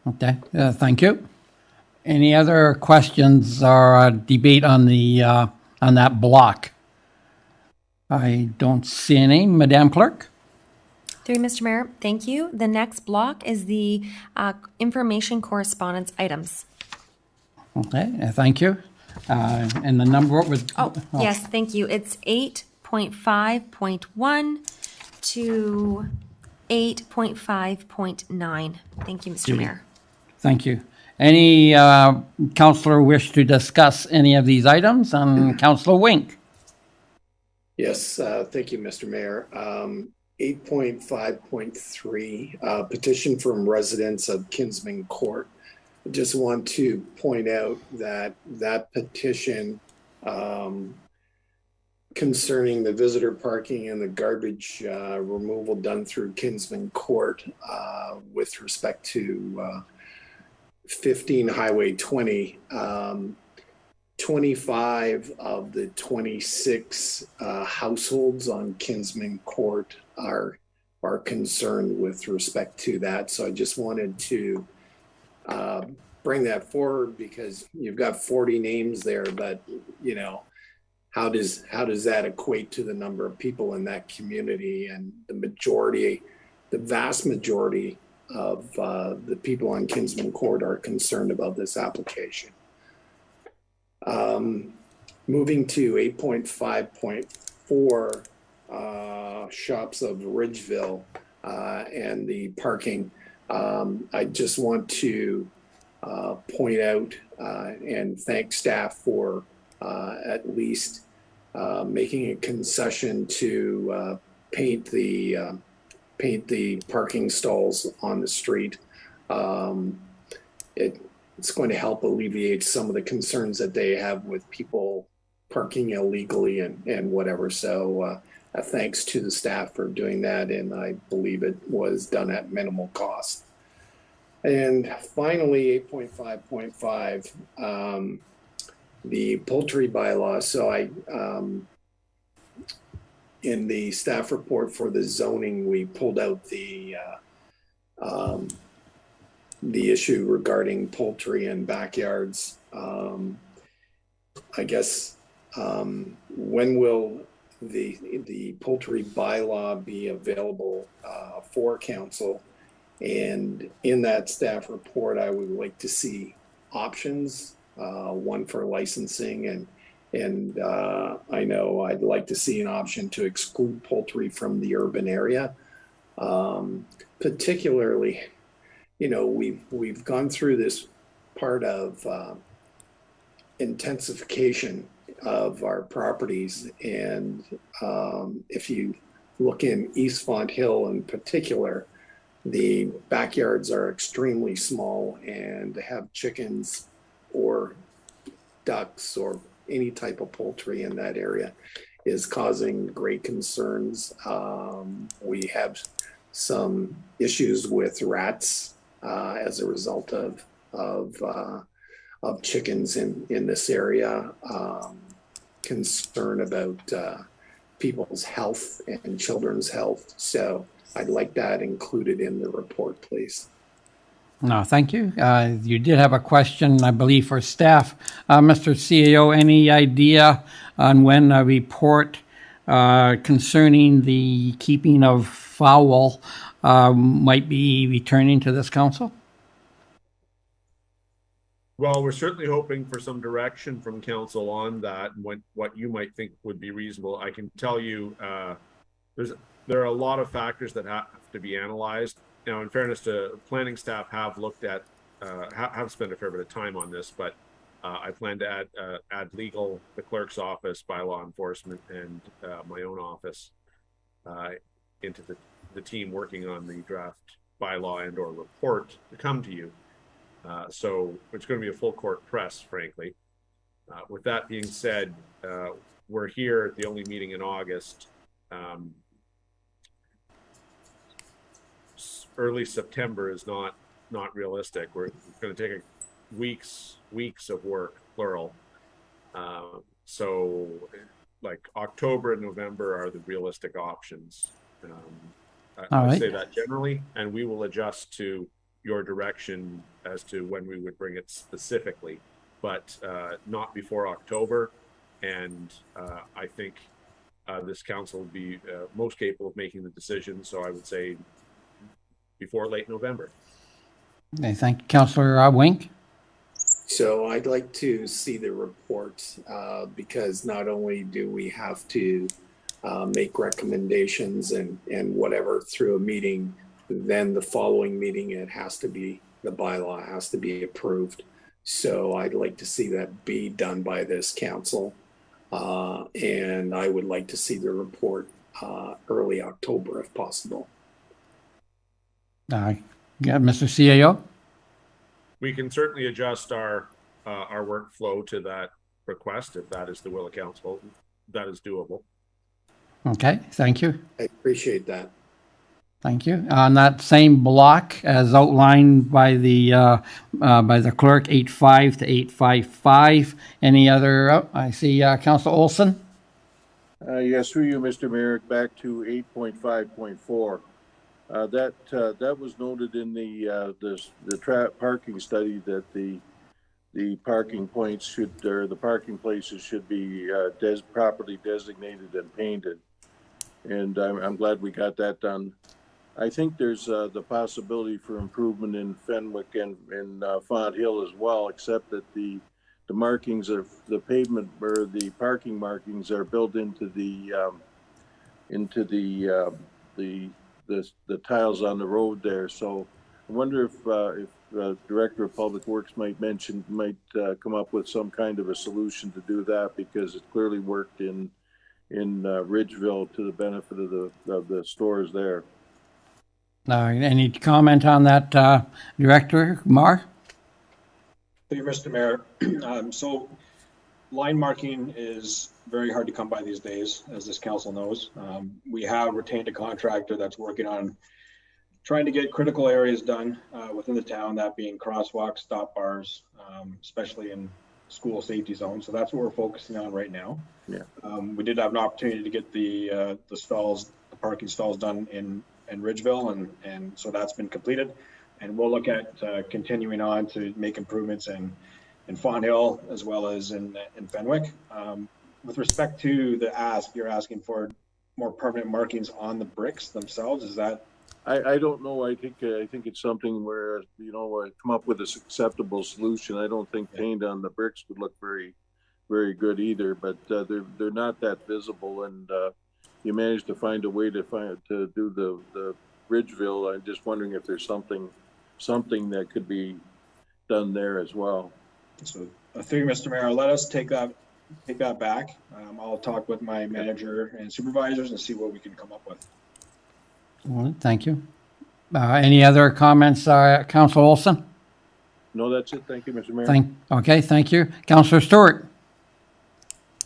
Okay, thank you. Any other questions or debate on the on that block? I don't see any. Madam Clerk? Through you, Mr. Mayor, thank you. The next block is the information correspondence items. Okay, thank you. And the number was... Yes, thank you. It's 8.5.1 to 8.5.9. Thank you, Mr. Mayor. Thank you. Any councillor wish to discuss any of these items? Councillor Wink. Yes, thank you, Mr. Mayor. 8.5.3, petition from residents of Kinsman Court. I just want to point out that that petition concerning the visitor parking and the garbage removal done through Kinsman Court with respect to 15 Highway 20, 25 of the 26 households on Kinsman Court are concerned with respect to that. So I just wanted to bring that forward because you've got 40 names there, but how does that equate to the number of people in that community? And the vast majority of the people on Kinsman Court are concerned about this application. Moving to 8.5.4, shops of Ridgeville and the parking. I just want to point out and thank staff for at least making a concession to paint the parking stalls on the street. It's going to help alleviate some of the concerns that they have with people parking illegally and whatever. So thanks to the staff for doing that, and I believe it was done at minimal cost. And finally, 8.5.5, the poultry bylaw. So in the staff report for the zoning, we pulled out the issue regarding poultry and backyards. I guess when will the poultry bylaw be available for council? And in that staff report, I would like to see options, one for licensing, and I know I'd like to see an option to exclude poultry from the urban area. Particularly, you know, we've gone through this part of intensification of our properties, and if you look in East Font Hill in particular, the backyards are extremely small, and to have chickens or ducks or any type of poultry in that area is causing great concerns. We have some issues with rats as a result of chickens in this area. Concern about people's health and children's health. So I'd like that included in the report, please. No, thank you. You did have a question, I believe, for staff. Mr. CAO, any idea on when a report concerning the keeping of fowl might be returning to this council? Well, we're certainly hoping for some direction from council on that and what you might think would be reasonable. I can tell you there are a lot of factors that have to be analyzed. Now, in fairness to planning staff, have looked at, have spent a fair bit of time on this, but I plan to add legal, the clerk's office, bylaw enforcement, and my own office into the team working on the draft bylaw and or report to come to you. So it's going to be a full court press, frankly. With that being said, we're here at the only meeting in August. Early September is not realistic. We're going to take weeks of work, plural. So like October and November are the realistic options. I say that generally, and we will adjust to your direction as to when we would bring it specifically, but not before October. And I think this council will be most capable of making the decision. So I would say before late November. Okay, thank you. Councillor Wink. So I'd like to see the report because not only do we have to make recommendations and whatever through a meeting, then the following meeting the bylaw has to be approved. So I'd like to see that be done by this council, and I would like to see the report early October if possible. Yeah, Mr. CAO. We can certainly adjust our workflow to that request if that is the will of council. That is doable. Okay, thank you. I appreciate that. Thank you. On that same block, as outlined by the clerk, 8.5 to 8.5.5. Any other? I see Councillor Olson. Yes, through you, Mr. Mayor. Back to 8.5.4. That was noted in the parking study that the parking points should, or the parking places should be properly designated and painted. And I'm glad we got that done. I think there's the possibility for improvement in Fenwick and Font Hill as well, except that the markings of the pavement or the parking markings are built into the tiles on the road there. So I wonder if Director of Public Works might come up with some kind of a solution to do that, because it clearly worked in Ridgeville to the benefit of the stores there. Any comment on that, Director Mar? Thank you, Mr. Mayor. So line marking is very hard to come by these days, as this council knows. We have retained a contractor that's working on trying to get critical areas done within the town, that being crosswalks, stop bars, especially in school safety zones. So that's what we're focusing on right now. Yeah. We did have an opportunity to get the parking stalls done in Ridgeville, and so that's been completed. And we'll look at continuing on to make improvements in Font Hill as well as in Fenwick. With respect to the ask, you're asking for more permanent markings on the bricks themselves. Is that? I don't know. I think it's something where, come up with a acceptable solution. I don't think paint on the bricks would look very, very good either. But they're not that visible, and you managed to find a way to do the Ridgeville. I'm just wondering if there's something that could be done there as well. So, through Mr. Mayor, let us take that back. I'll talk with my manager and supervisors and see what we can come up with. Well, thank you. Any other comments, Councillor Olson? No, that's it. Thank you, Mr. Mayor. Thank you. Councillor Stewart.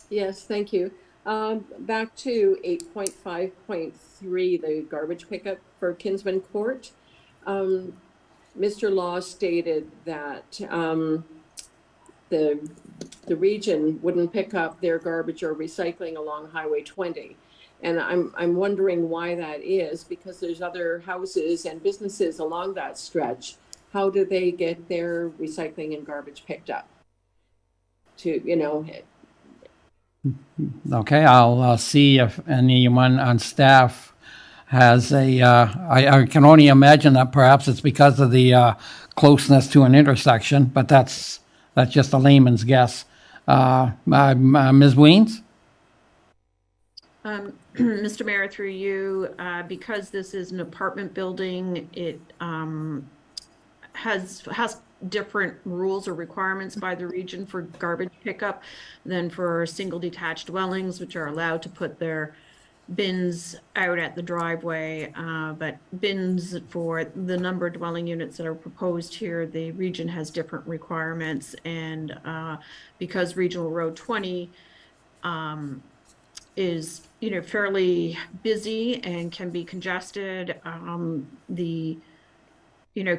Yes, thank you. Back to 8.5.3, the garbage pickup for Kinsman Court. Mr. Law stated that the region wouldn't pick up their garbage or recycling along Highway 20. And I'm wondering why that is, because there's other houses and businesses along that stretch. How do they get their recycling and garbage picked up? Okay, I'll see if anyone on staff has I can only imagine that perhaps it's because of the closeness to an intersection, but that's just a layman's guess. Ms. Weens? Mr. Mayor, through you, because this is an apartment building, it has different rules or requirements by the region for garbage pickup than for single detached dwellings, which are allowed to put their bins out at the driveway. But bins for the number of dwelling units that are proposed here, the region has different requirements. And because Regional Road 20 is fairly busy and can be congested, the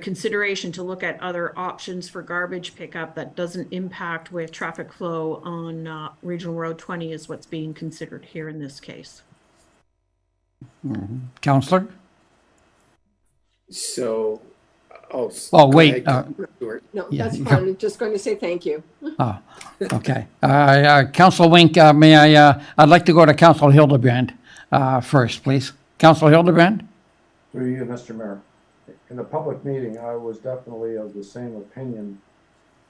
consideration to look at other options for garbage pickup that doesn't impact with traffic flow on Regional Road 20 is what's being considered here in this case. Mm-hmm. Councillor? So, wait. No, that's fine. I'm just going to say thank you. Okay. Councillor Wink, I'd like to go to Councillor Hildebrand first, please. Councillor Hildebrand? Through you, Mr. Mayor. In the public meeting, I was definitely of the same opinion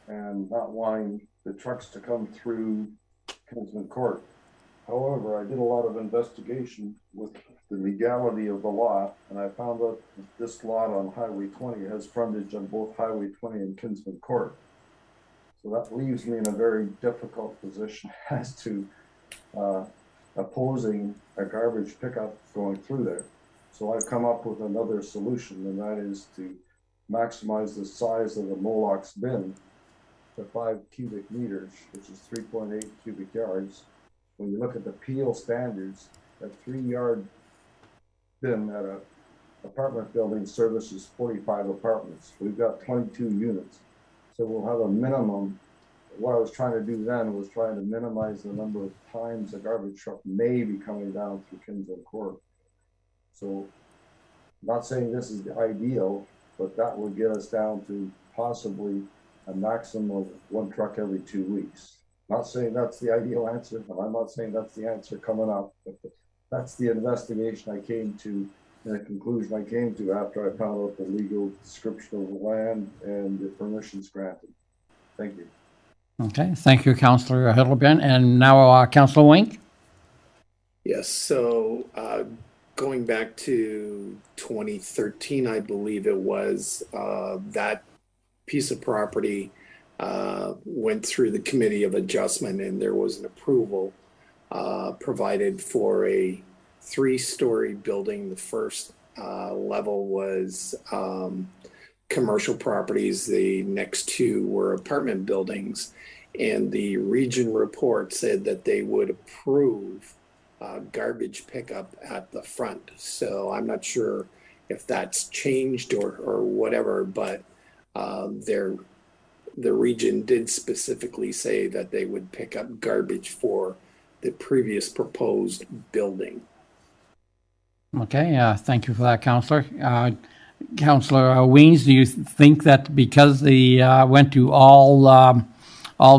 and not wanting the trucks to come through Kinsman Court. However, I did a lot of investigation with the legality of the lot, and I found out that this lot on Highway 20 has frontage on both Highway 20 and Kinsman Court. So that leaves me in a very difficult position as to opposing a garbage pickup going through there. So I've come up with another solution, and that is to maximize the size of the Moloch's bin to 5 cubic meters, which is 3.8 cubic yards. When you look at the Peel standards, a 3-yard bin at an apartment building services 45 apartments. We've got 22 units. So we'll have a minimum. What I was trying to do then was trying to minimize the number of times a garbage truck may be coming down through Kinsman Court. So I'm not saying this is the ideal, but that would get us down to possibly a maximum of 1 truck every 2 weeks. Not saying that's the ideal answer, and I'm not saying that's the answer coming up, but that's the investigation I came to, and the conclusion I came to after I found out the legal description of the land and the permissions granted. Thank you. Okay, thank you, Councillor Hildebrand. And now Councillor Wink. Yes, so going back to 2013, I believe it was, that piece of property went through the Committee of Adjustment, and there was an approval provided for a 3-story building. The first level was commercial properties. The next 2 were apartment buildings, and the region report said that they would approve garbage pickup at the front. So I'm not sure if that's changed or whatever, but the region did specifically say that they would pick up garbage for the previous proposed building. Okay, thank you for that, Councillor. Councillor Weens, do you think that because they went to all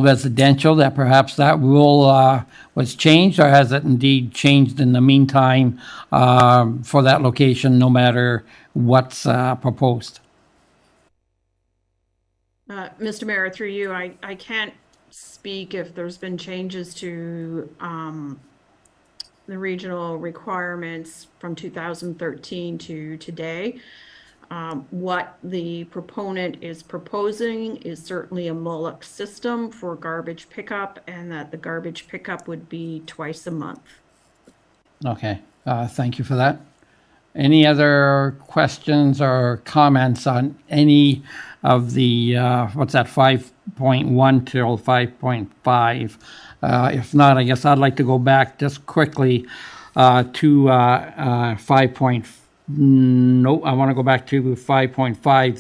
residential, that perhaps that rule was changed, or has it indeed changed in the meantime for that location, no matter what's proposed? Mr. Mayor, through you, I can't speak if there's been changes to the regional requirements from 2013 to today. What the proponent is proposing is certainly a MOLC system for garbage pickup, and that the garbage pickup would be twice a month. Okay, thank you for that. Any other questions or comments on any of the, what's that, 5.1 till 5.5? If not, I guess I'd like to go back just quickly to 5. No, I want to go back to 5.5,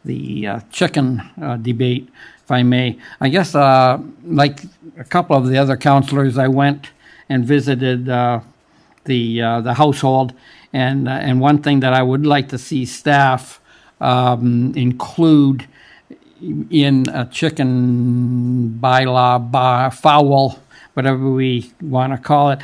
the chicken debate, if I may. I guess like a couple of the other councillors, I went and visited the household, and one thing that I would like to see staff include in a chicken bylaw, fowl, whatever we want to call it,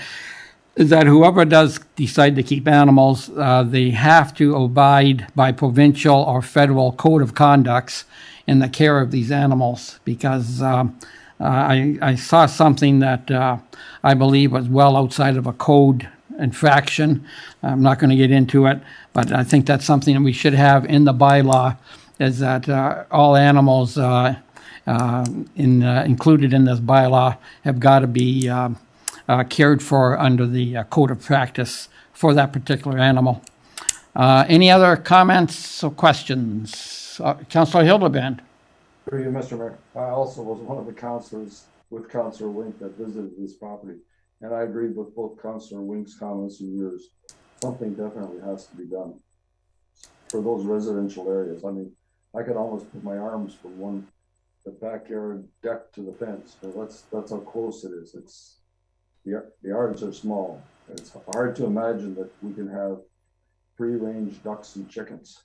is that whoever does decide to keep animals, they have to abide by provincial or federal code of conducts in the care of these animals, because I saw something that I believe was well outside of a code infraction. I'm not going to get into it, but I think that's something that we should have in the bylaw, is that all animals included in this bylaw have got to be cared for under the code of practice for that particular animal. Any other comments or questions? Councillor Hildebrand. Through you, Mr. Mayor. I also was one of the councillors with Councillor Wink that visited this property, and I agreed with both Councillor Wink's comments and yours. Something definitely has to be done for those residential areas. I mean, I could almost put my arms from the backyard deck to the fence, but that's how close it is. It's the yards are small. It's hard to imagine that we can have free-range ducks and chickens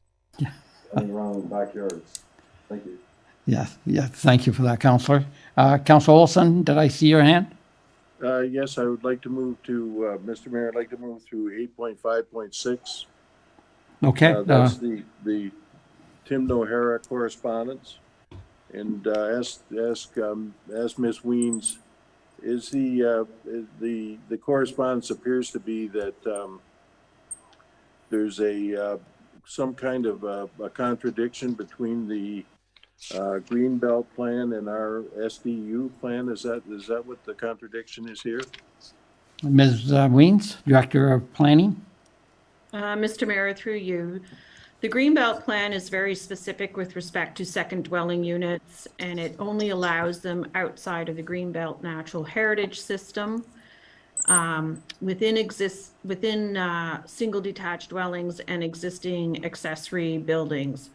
running around in the backyards. Thank you. Yes, thank you for that, Councillor. Councillor Olson, did I see your hand? Yes, I would like to move to, Mr. Mayor, I'd like to move through 8.5.6. Okay. That's the Tim O'Hara correspondence. And ask Ms. Weens, is the correspondence appears to be that there's some kind of a contradiction between the Greenbelt plan and our SDU plan. Is that what the contradiction is here? Ms. Weens, Director of Planning. Mr. Mayor, through you, the Greenbelt plan is very specific with respect to second dwelling units, and it only allows them outside of the Greenbelt Natural Heritage System, within single detached dwellings and existing accessory buildings.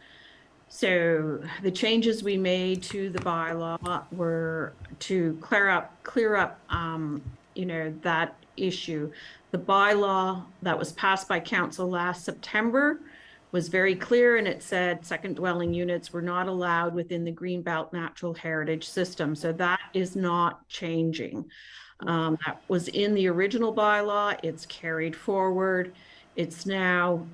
So the changes we made to the bylaw were to clear up that issue. The bylaw that was passed by council last September was very clear, and it said second dwelling units were not allowed within the Greenbelt Natural Heritage System. So that is not changing. That was in the original bylaw. It's carried forward. It's now,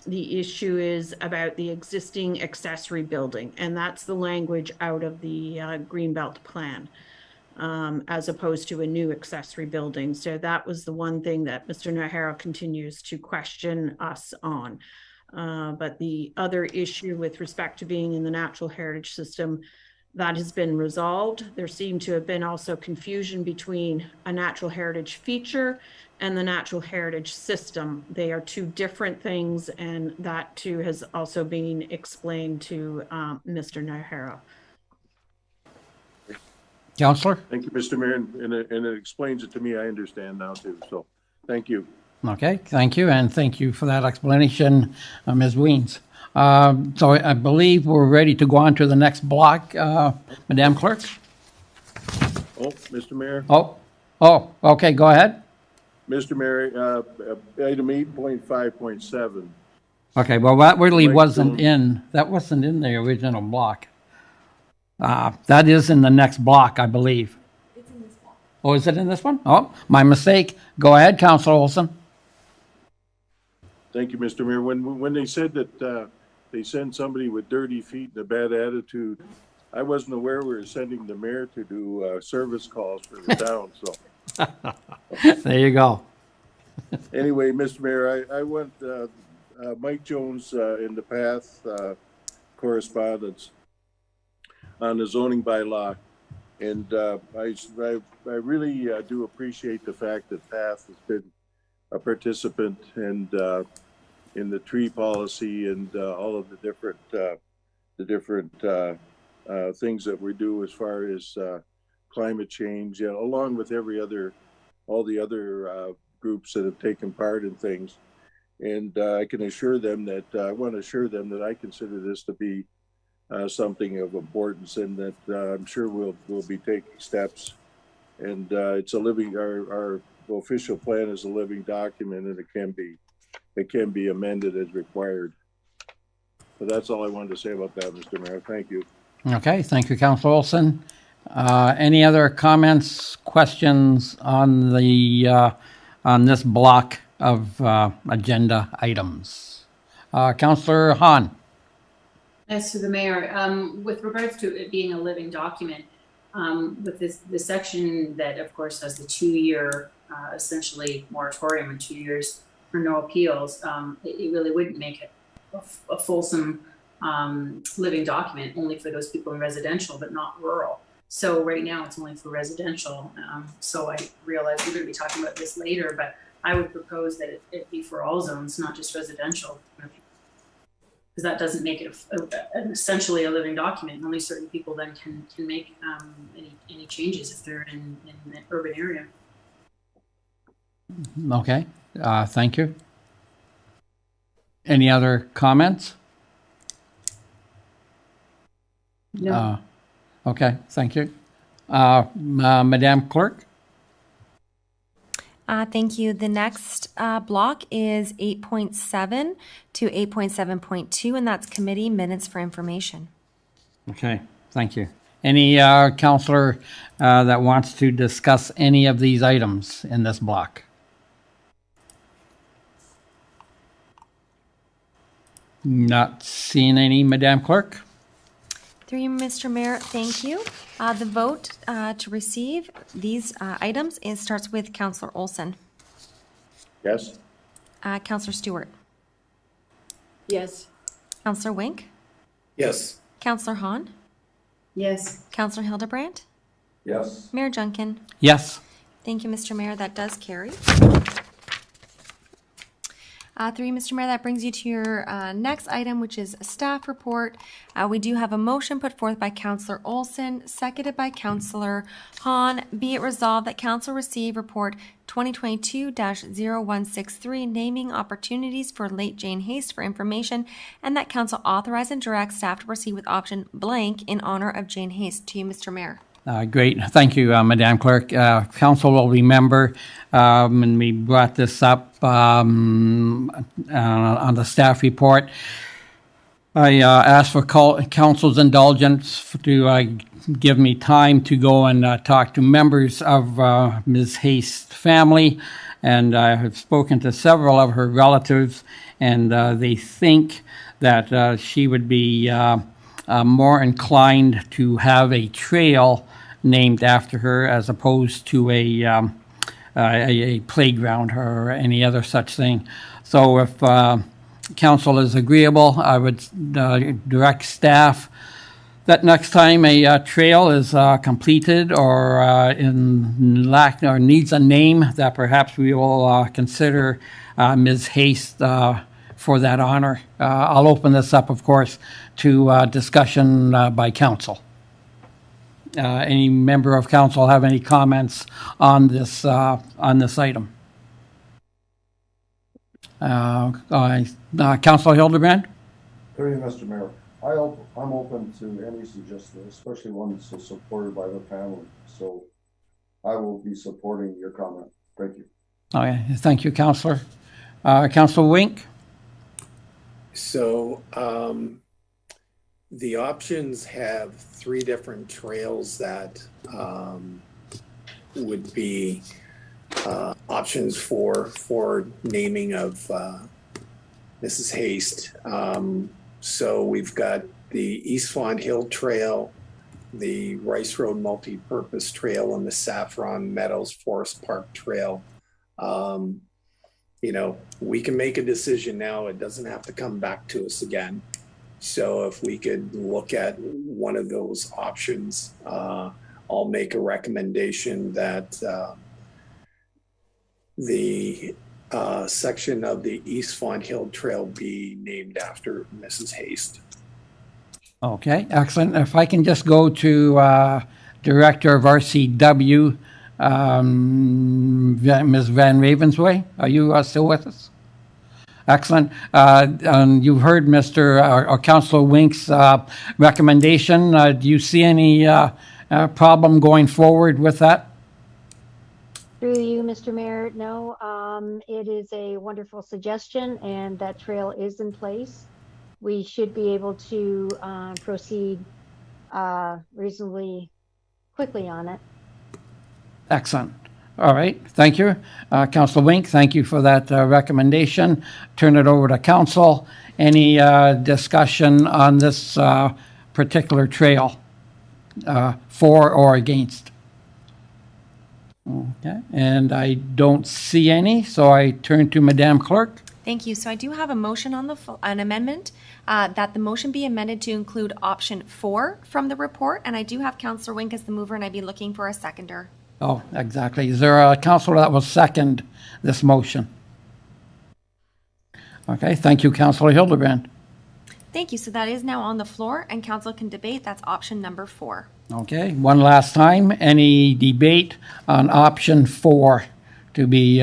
the issue is about the existing accessory building, and that's the language out of the Greenbelt plan, as opposed to a new accessory building. So that was the one thing that Mr. Nahara continues to question us on. But the other issue with respect to being in the natural heritage system, that has been resolved. There seemed to have been also confusion between a natural heritage feature and the natural heritage system. They are two different things, and that too has also been explained to Mr. Nahara. Counselor? Thank you, Mr. Mayor, and it explains it to me. I understand now too, so thank you. Okay, thank you, and thank you for that explanation, Ms. Weens. So I believe we're ready to go on to the next block, Madam Clerk. Oh, Mr. Mayor. Oh, okay, go ahead. Mr. Mayor, item 8.5.7. Okay, well, that really wasn't in the original block. That is in the next block, I believe. It's in this block. Oh, is it in this one? Oh, my mistake. Go ahead, Councilor Olson. Thank you, Mr. Mayor. When they said that they send somebody with dirty feet and a bad attitude, I wasn't aware we were sending the mayor to do service calls for the town. So there you go. Anyway, Mr. Mayor, I went Mike Jones in the path correspondence on the zoning bylaw, and I really do appreciate the fact that PATH has been a participant and in the tree policy and all of the different things that we do as far as climate change, along with all the other groups that have taken part in things. And I can assure them that I want to assure them that I consider this to be something of importance, and that I'm sure we'll be taking steps. And it's a living, our official plan is a living document, and it can be amended as required. So that's all I wanted to say about that, Mr. Mayor. Thank you. Okay, thank you, Councilor Olson. Any other comments, questions on the on this block of agenda items? Councilor Hahn. As to the mayor, with regards to it being a living document, with this section that of course has the 2-year essentially moratorium in 2 years for no appeals, it really wouldn't make it a fulsome living document, only for those people in residential but not rural. So right now it's only for residential. So I realize we're going to be talking about this later, but I would propose that it be for all zones, not just residential, because that doesn't make it essentially a living document. Only certain people then can make any changes if they're in the urban area. Okay, thank you. Any other comments? No. Okay, thank you. Madam Clerk? Thank you. The next block is 8.7 to 8.7.2, and that's committee minutes for information. Okay, thank you. Any counselor that wants to discuss any of these items in this block? Not seeing any, Madam Clerk. Through you, Mr. Mayor, thank you. The vote to receive these items starts with Councillor Olson. Yes. Councillor Stewart. Yes. Councillor Wink. Yes. Councillor Hahn. Yes. Councillor Hildebrandt. Yes. Mayor Junkin. Yes. Thank you, Mr. Mayor. That does carry. Through you, Mr. Mayor, that brings you to your next item, which is a staff report. We do have a motion put forth by Councillor Olson, seconded by Councillor Hahn. Be it resolved that Council receive report 2022-0163, naming opportunities for late Jane Hayes for information, and that Council authorize and direct staff to proceed with option blank in honor of Jane Hayes. To you, Mr. Mayor. Great. Thank you, Madam Clerk. Council will remember, and we brought this up on the staff report. I asked for council's indulgence to give me time to go and talk to members of Ms. Haste's family, and I have spoken to several of her relatives, and they think that she would be more inclined to have a trail named after her as opposed to a playground or any other such thing. So if council is agreeable, I would direct staff that next time a trail is completed or in lack or needs a name, that perhaps we will consider Ms. Haste for that honor. I'll open this up, of course, to discussion by council. Any member of council have any comments on this item? Councilor Hildebrand? Through you, Mr. Mayor. I'm open to any suggestion, especially one that's supported by the family. So I will be supporting your comment. Thank you. Okay, thank you, Councilor. Councilor Wink? So the options have 3 different trails that would be options for naming of Mrs. Haste. So we've got the East Font Hill Trail, the Rice Road Multi-Purpose Trail, and the Saffron Meadows Forest Park Trail. You know, we can make a decision now. It doesn't have to come back to us again. So if we could look at one of those options, I'll make a recommendation that the section of the East Font Hill Trail be named after Mrs. Haste. Okay, excellent. If I can just go to Director of RCW, Ms. Van Ravensway, are you still with us? Excellent. You've heard Mr. or Councilor Wink's recommendation. Do you see any problem going forward with that? Through you, Mr. Mayor, no, it is a wonderful suggestion, and that trail is in place. We should be able to proceed reasonably quickly on it. Excellent. All right, thank you. Councilor Wink, thank you for that recommendation. Turn it over to council. Any discussion on this particular trail, for or against? Okay, and I don't see any, so I turn to Madam Clerk. Thank you. So I do have a motion on an amendment that the motion be amended to include option 4 from the report, and I do have Councilor Wink as the mover, and I'd be looking for a seconder. Oh, exactly. Is there a councilor that will second this motion? Okay, thank you, Councilor Hildebrand. Thank you. So that is now on the floor, and council can debate. That's option number 4. Okay, one last time. Any debate on option 4 to be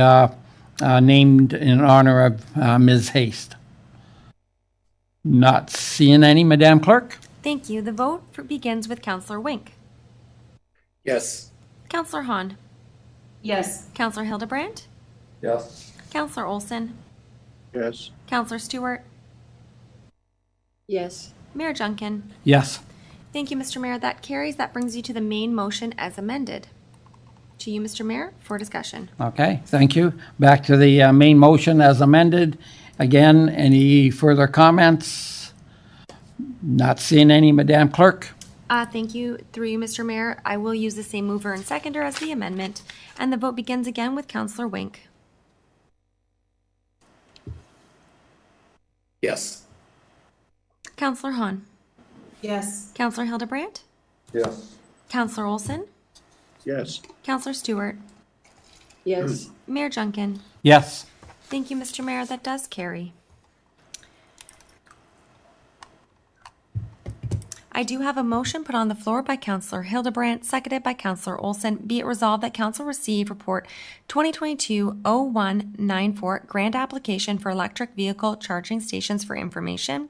named in honor of Ms. Haste? Not seeing any, Madam Clerk? Thank you. The vote begins with Councilor Wink. Yes. Councilor Hahn. Yes. Councilor Hildebrand. Yes. Councilor Olson. Yes. Councilor Stewart. Yes. Mayor Junkin. Yes. Thank you, Mr. Mayor. That carries. That brings you to the main motion as amended. To you, Mr. Mayor, for discussion. Okay, thank you. Back to the main motion as amended. Again, any further comments? Not seeing any, Madam Clerk. Thank you. Through you, Mr. Mayor, I will use the same mover and seconder as the amendment, and the vote begins again with Councilor Wink. Yes. Councilor Hahn. Yes. Councilor Hildebrand. Yes. Councilor Olson. Yes. Councilor Stewart. Yes. Mayor Junkin. Yes. Thank you, Mr. Mayor. That does carry. I do have a motion put on the floor by Councillor Hildebrandt, seconded by Councillor Olson. Be it resolved that Council receive Report 2022-0194, grant application for electric vehicle charging stations for information,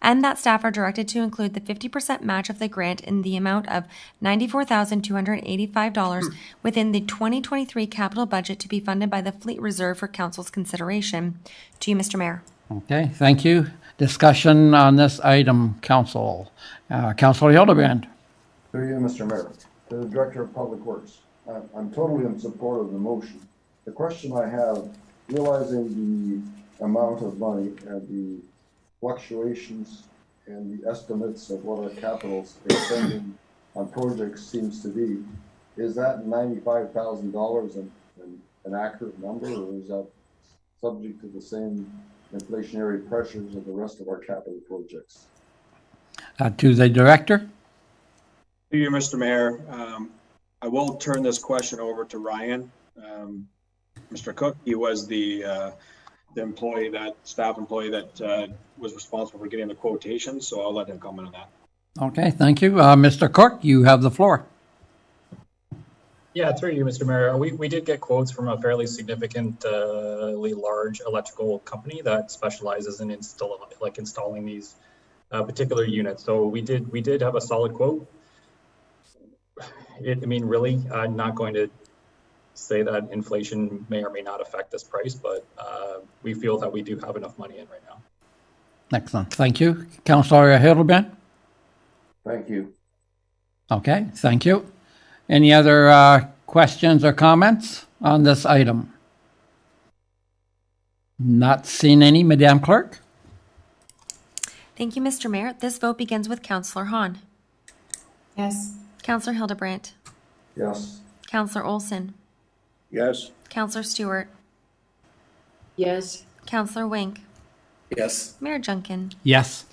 and that staff are directed to include the 50% match of the grant in the amount of $94,285 within the 2023 capital budget to be funded by the Fleet Reserve for Council's consideration. To you, Mr. Mayor. Okay, thank you. Discussion on this item, Council. Councillor Hildebrand. Through you, Mr. Mayor. To the Director of Public Works, I'm totally in support of the motion. The question I have, realizing the amount of money and the fluctuations and the estimates of what our capital spending on projects seems to be, is that $95,000 an accurate number, or is that subject to the same inflationary pressures of the rest of our capital projects? To the Director. To you, Mr. Mayor. I will turn this question over to Ryan. Mr. Cook, he was the employee, that staff employee that was responsible for getting the quotations, so I'll let him comment on that. Okay, thank you. Mr. Cook, you have the floor. Yeah, through you, Mr. Mayor. We did get quotes from a fairly significantly large electrical company that specializes in installing these particular units. So we did have a solid quote. Really, I'm not going to say that inflation may or may not affect this price, but we feel that we do have enough money in right now. Excellent. Thank you. Councillor Hildebrand. Thank you. Okay, thank you. Any other questions or comments on this item? Not seen any. Madam Clerk? Thank you, Mr. Mayor. This vote begins with Councillor Hahn. Yes. Councillor Hildebrandt. Yes. Councillor Olson. Yes. Councillor Stewart. Yes. Councillor Wink. Yes. Mayor Junkin. Yes.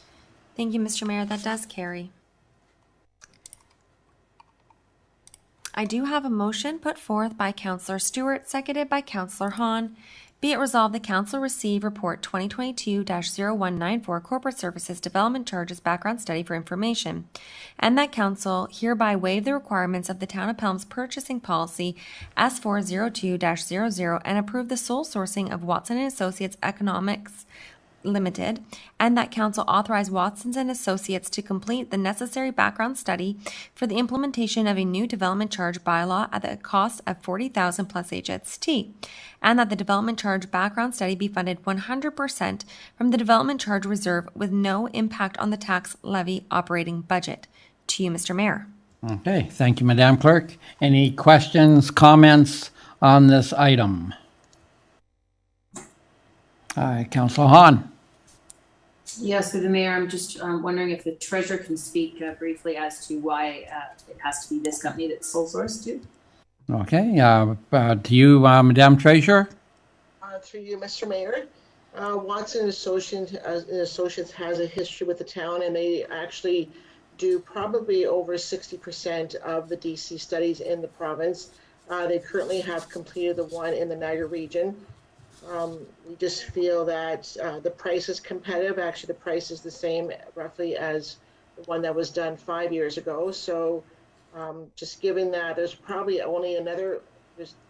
Thank you, Mr. Mayor. That does carry. I do have a motion put forth by Councillor Stewart, seconded by Councillor Hahn. Be it resolved that Council receive Report 2022-0194 Corporate Services Development Charges Background Study for information, and that Council hereby waive the requirements of the Town of Pelham's Purchasing Policy S402-00 and approve the sole sourcing of Watson & Associates Economics Limited, and that Council authorize Watsons and Associates to complete the necessary background study for the implementation of a new development charge bylaw at the cost of $40,000 plus HST, and that the development charge background study be funded 100% from the development charge reserve with no impact on the tax levy operating budget. To you, Mr. Mayor. Okay, thank you, Madam Clerk. Any questions, on this item? Councillor Hahn. Yes, through the mayor, I'm just wondering if the treasurer can speak briefly as to why it has to be this company that's sole source to. Okay, to you, Madam Treasurer. Through you, Mr. Mayor. Watson Associates has a history with the town, and they actually do probably over 60% of the DC studies in the province. They currently have completed the one in the Niagara region. We just feel that the price is competitive. Actually, the price is the same roughly as the one that was done 5 years ago. So just given that there's probably only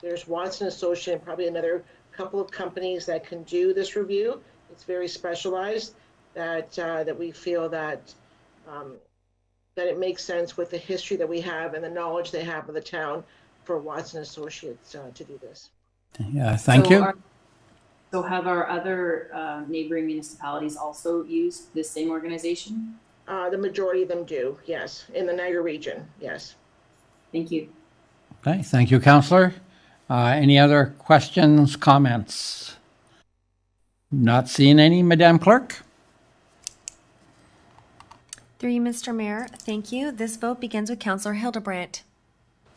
there's Watson Associates and probably another couple of companies that can do this review. It's very specialized that we feel that it makes sense with the history that we have and the knowledge they have of the town for Watson Associates to do this. Yeah, thank you. So have our other neighboring municipalities also used this same organization? The majority of them do, yes. In the Niagara region, yes. Thank you. Okay, thank you, Councillor. Any other questions, comments? Not seeing any, Madam Clerk. Through you, Mr. Mayor, thank you. This vote begins with Councillor Hildebrandt.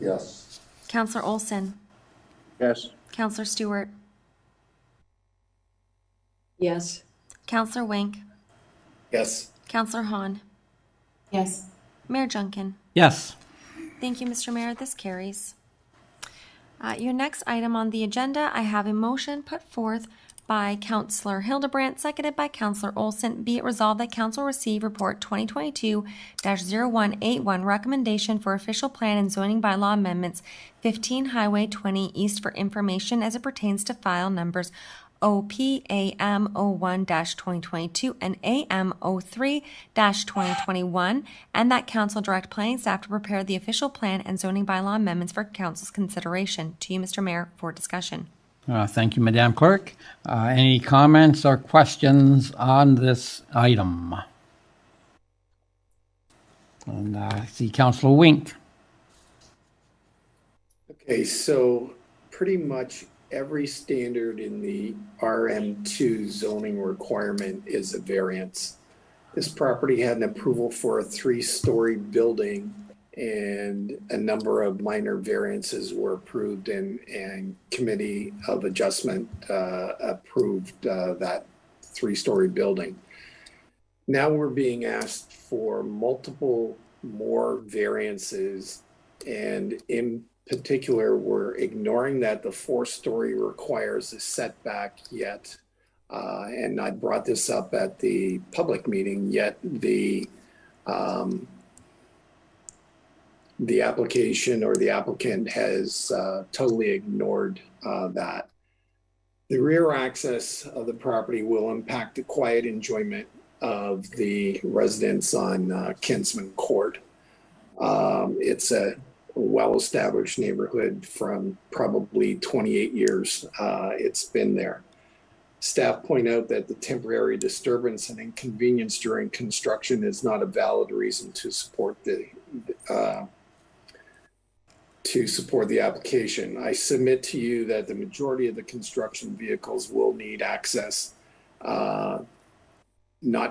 Yes. Councillor Olson. Yes. Councillor Stewart. Yes. Councillor Wink. Yes. Councillor Hahn. Yes. Mayor Junkin. Yes. Thank you, Mr. Mayor. This carries. Your next item on the agenda, I have a motion put forth by Councillor Hildebrandt, seconded by Councillor Olson. Be it resolved that Council receive Report 2022-0181, recommendation for official plan and zoning bylaw amendments, 15 Highway 20 East for information as it pertains to file numbers OPAM 01-2022 and AM 03-2021, and that Council direct planning staff to prepare the official plan and zoning bylaw amendments for Council's consideration. To you, Mr. Mayor, for discussion. Thank you, Madam Clerk. Any comments or questions on this item? And I see Councillor Wink. Okay, so pretty much every standard in the RM2 zoning requirement is a variance. This property had an approval for a 3-story building, and a number of minor variances were approved, and Committee of Adjustment approved that 3-story building. Now we're being asked for multiple more variances, and in particular, we're ignoring that the 4-story requires a setback yet. And I brought this up at the public meeting, yet the application or the applicant has totally ignored that. The rear access of the property will impact the quiet enjoyment of the residents on Kinsman Court. It's a well-established neighborhood from probably 28 years. It's been there. Staff point out that the temporary disturbance and inconvenience during construction is not a valid reason to support the application. I submit to you that the majority of the construction vehicles will need access, not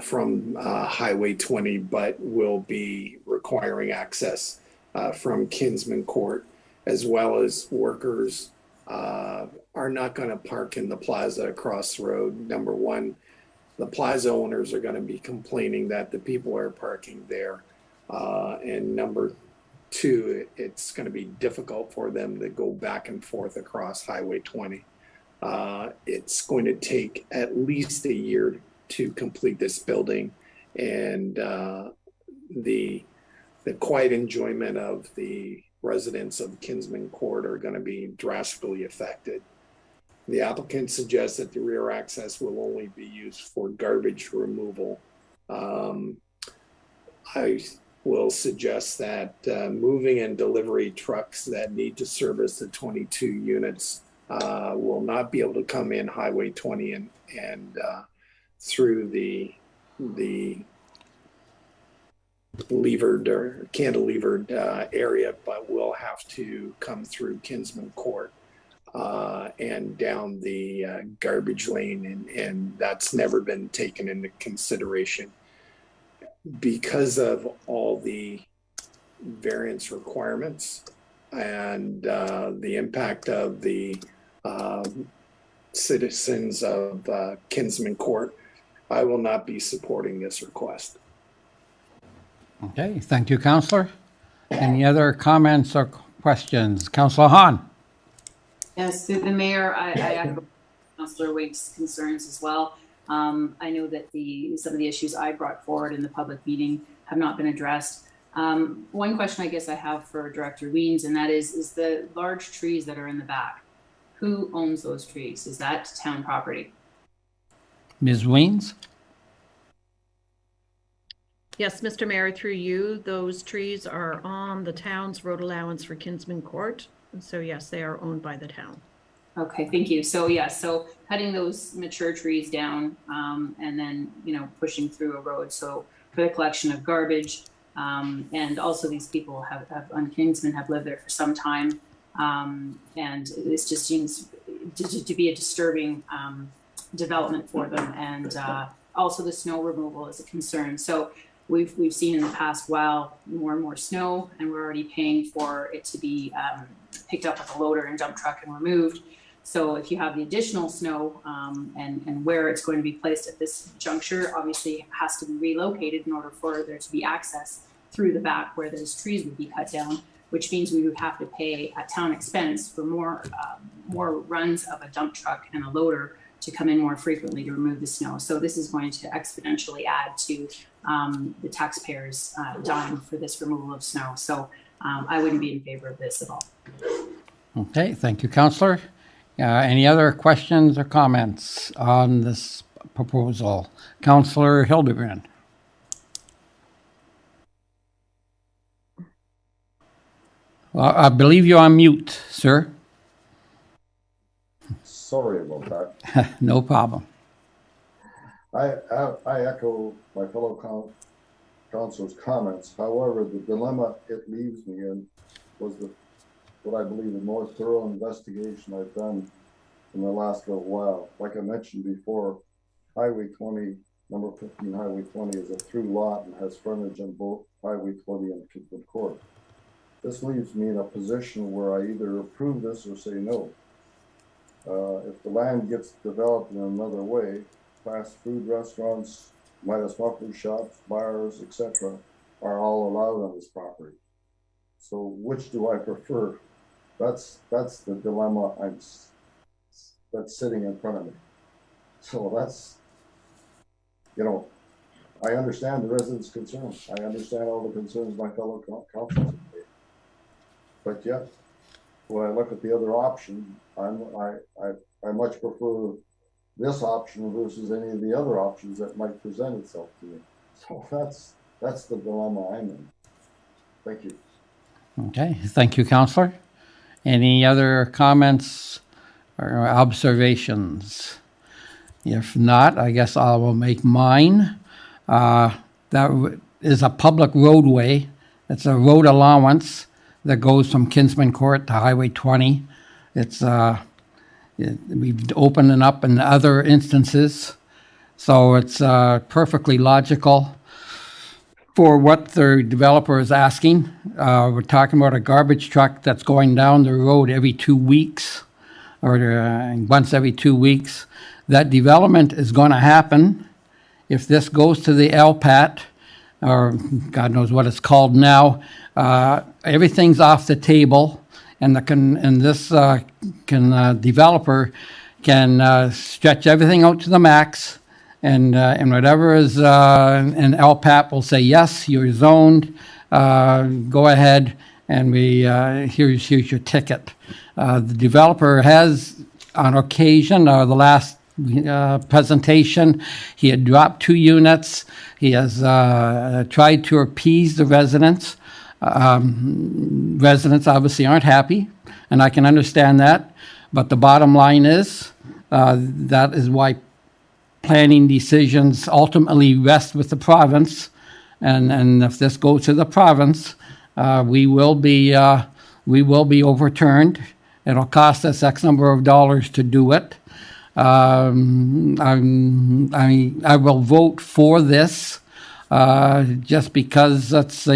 from Highway 20, but will be requiring access from Kinsman Court, as well as workers are not going to park in the plaza across the road. Number one, the plaza owners are going to be complaining that the people are parking there. And number two, it's going to be difficult for them to go back and forth across Highway 20. It's going to take at least a year to complete this building, and the quiet enjoyment of the residents of Kinsman Court are going to be drastically affected. The applicant suggests that the rear access will only be used for garbage removal. I will suggest that moving and delivery trucks that need to service the 22 units will not be able to come in Highway 20 and through the levered or cantilevered area, but will have to come through Kinsman Court and down the garbage lane, and that's never been taken into consideration. Because of all the variance requirements and the impact of the citizens of Kinsman Court, I will not be supporting this request. Okay, thank you, Councillor. Any other comments or questions? Councillor Hahn. Yes, through the mayor, I echo Councillor Wink's concerns as well. I know that some of the issues I brought forward in the public meeting have not been addressed. One question I guess I have for Director Wiens, and that is the large trees that are in the back, who owns those trees? Is that town property? Ms. Wiens? Yes, Mr. Mayor, through you, those trees are on the town's road allowance for Kinsman Court. And so yes, they are owned by the town. Okay, thank you. So yeah, so cutting those mature trees down and then, pushing through a road. So for the collection of garbage, and also these people have on Kinsman have lived there for some time. And this just seems to be a disturbing development for them. And also the snow removal is a concern. So we've seen in the past, more and more snow, and we're already paying for it to be picked up with a loader and dump truck and removed. So if you have the additional snow and where it's going to be placed at this juncture, obviously it has to be relocated in order for there to be access through the back where those trees would be cut down, which means we would have to pay at town expense for more runs of a dump truck and a loader to come in more frequently to remove the snow. So this is going to exponentially add to the taxpayers' dime for this removal of snow. So I wouldn't be in favor of this at all. Okay, thank you, Councillor. Any other questions or comments on this proposal? Councillor Hildebrand. Well, I believe you're on mute, sir. Sorry about that. No problem. I echo my fellow councilors' comments. However, the dilemma it leaves me in was what I believe the more thorough investigation I've done in the last little while. Like I mentioned before, Highway 20, number 15 Highway 20 is a through lot and has frontage on both Highway 20 and Kingsman Court. This leaves me in a position where I either approve this or say no. If the land gets developed in another way, fast food restaurants, minor smoker shops, bars, etc., are all allowed on this property. So which do I prefer? That's the dilemma that's sitting in front of me. So that's, you know, I understand the residents' concerns. I understand all the concerns my fellow councilors have made. But yet, when I look at the other option, I much prefer this option versus any of the other options that might present itself to me. So that's the dilemma I'm in. Thank you. Okay, thank you, Councillor. Any other comments or observations? If not, I guess I will make mine. That is a public roadway. It's a road allowance that goes from Kinsman Court to Highway 20. It's we've opened it up in other instances, so it's perfectly logical for what the developer is asking. We're talking about a garbage truck that's going down the road every 2 weeks, or once every 2 weeks. That development is going to happen if this goes to the LPAT, or God knows what it's called now. Everything's off the table, and this developer can stretch everything out to the max, and whatever is, and LPAT will say, yes, you're zoned, go ahead, and here's your ticket. The developer has, on occasion, the last presentation, he had dropped 2 units. He has tried to appease the residents. Residents obviously aren't happy, and I can understand that. But the bottom line is that is why planning decisions ultimately rest with the province. And if this goes to the province, we will be overturned. It'll cost us X number of dollars to do it. I will vote for this just because that's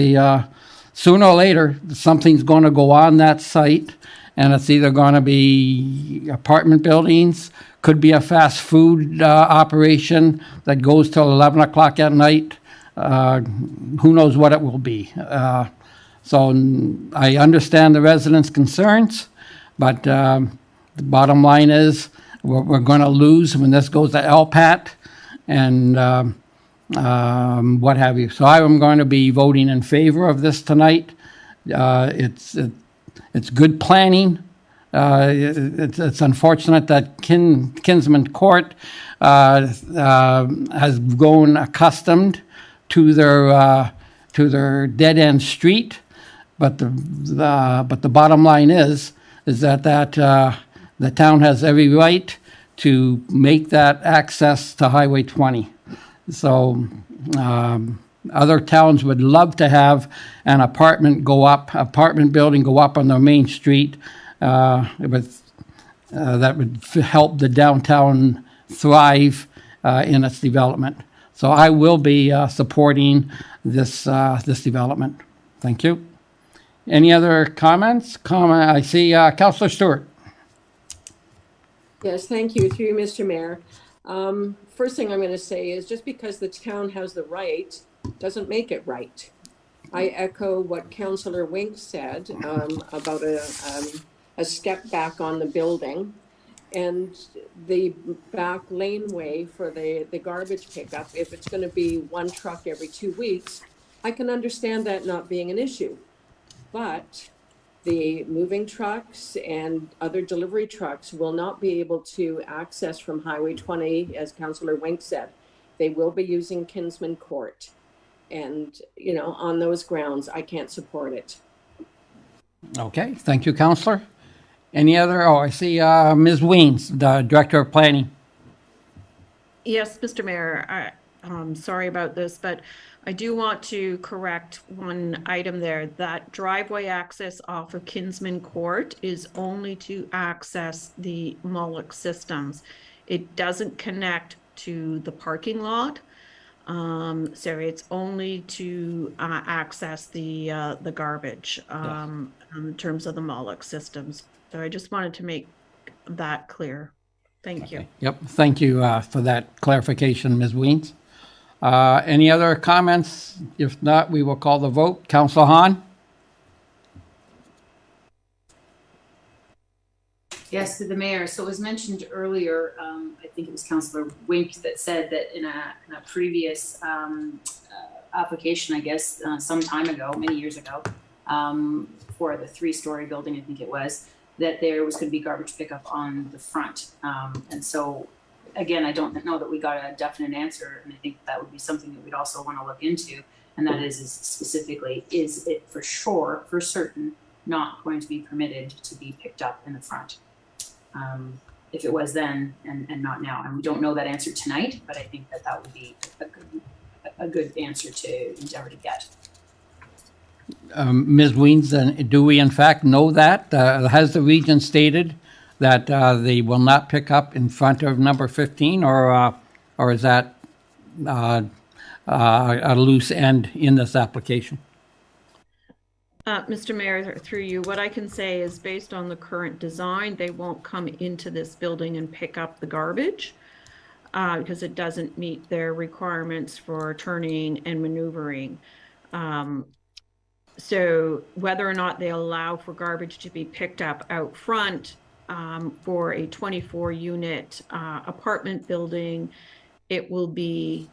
sooner or later something's going to go on that site, and it's either going to be apartment buildings, could be a fast food operation that goes till 11 o'clock at night. Who knows what it will be. So I understand the residents' concerns, but the bottom line is we're going to lose when this goes to LPAT and what have you. So I am going to be voting in favor of this tonight. It's good planning. It's unfortunate that Kinsman Court has grown accustomed to their dead end street, but the bottom line is that the town has every right to make that access to Highway 20. So other towns would love to have an apartment building go up on their main street. That would help the downtown thrive in its development. So I will be supporting this development. Thank you. Any other comments? I see Councillor Stewart. Yes, thank you. Through you, Mr. Mayor. First thing I'm going to say is just because the town has the right doesn't make it right. I echo what Councillor Wink said about a step back on the building. and the back laneway for the garbage pickup, if it's going to be one truck every 2 weeks, I can understand that not being an issue. But the moving trucks and other delivery trucks will not be able to access from Highway 20, as Councillor Wink said. They will be using Kinsman Court. And, you know, on those grounds, I can't support it. Okay, thank you, Councillor. Any other? Oh, I see Ms. Weens, the Director of Planning. Yes, Mr. Mayor, I'm sorry about this, but I do want to correct one item there. That driveway access off of Kinsman Court is only to access the Moloch systems. It doesn't connect to the parking lot. So it's only to access the garbage in terms of the Moloch systems. So I just wanted to make that clear. Thank you. Yep, thank you for that clarification, Ms. Weens. Any other comments? If not, we will call the vote. Councillor Hahn? Yes, to the mayor. So it was mentioned earlier, I think it was Councillor Wink that said that in a previous application, I guess, some time ago, many years ago, for the 3-story building, I think it was, that there was going to be garbage pickup on the front. And so, again, I don't know that we got a definite answer, and I think that would be something that we'd also want to look into, and that is specifically, is it for sure, for certain, not going to be permitted to be picked up in the front? If it was then and not now. And we don't know that answer tonight, but I think that that would be a good answer to endeavor to get. Ms. Weens, then do we in fact know that? Has the region stated that they will not pick up in front of number 15, or is that a loose end in this application? Mr. Mayor, through you, what I can say is based on the current design, they won't come into this building and pick up the garbage because it doesn't meet their requirements for turning and maneuvering. So whether or not they allow for garbage to be picked up out front for a 24-unit apartment building, it will be,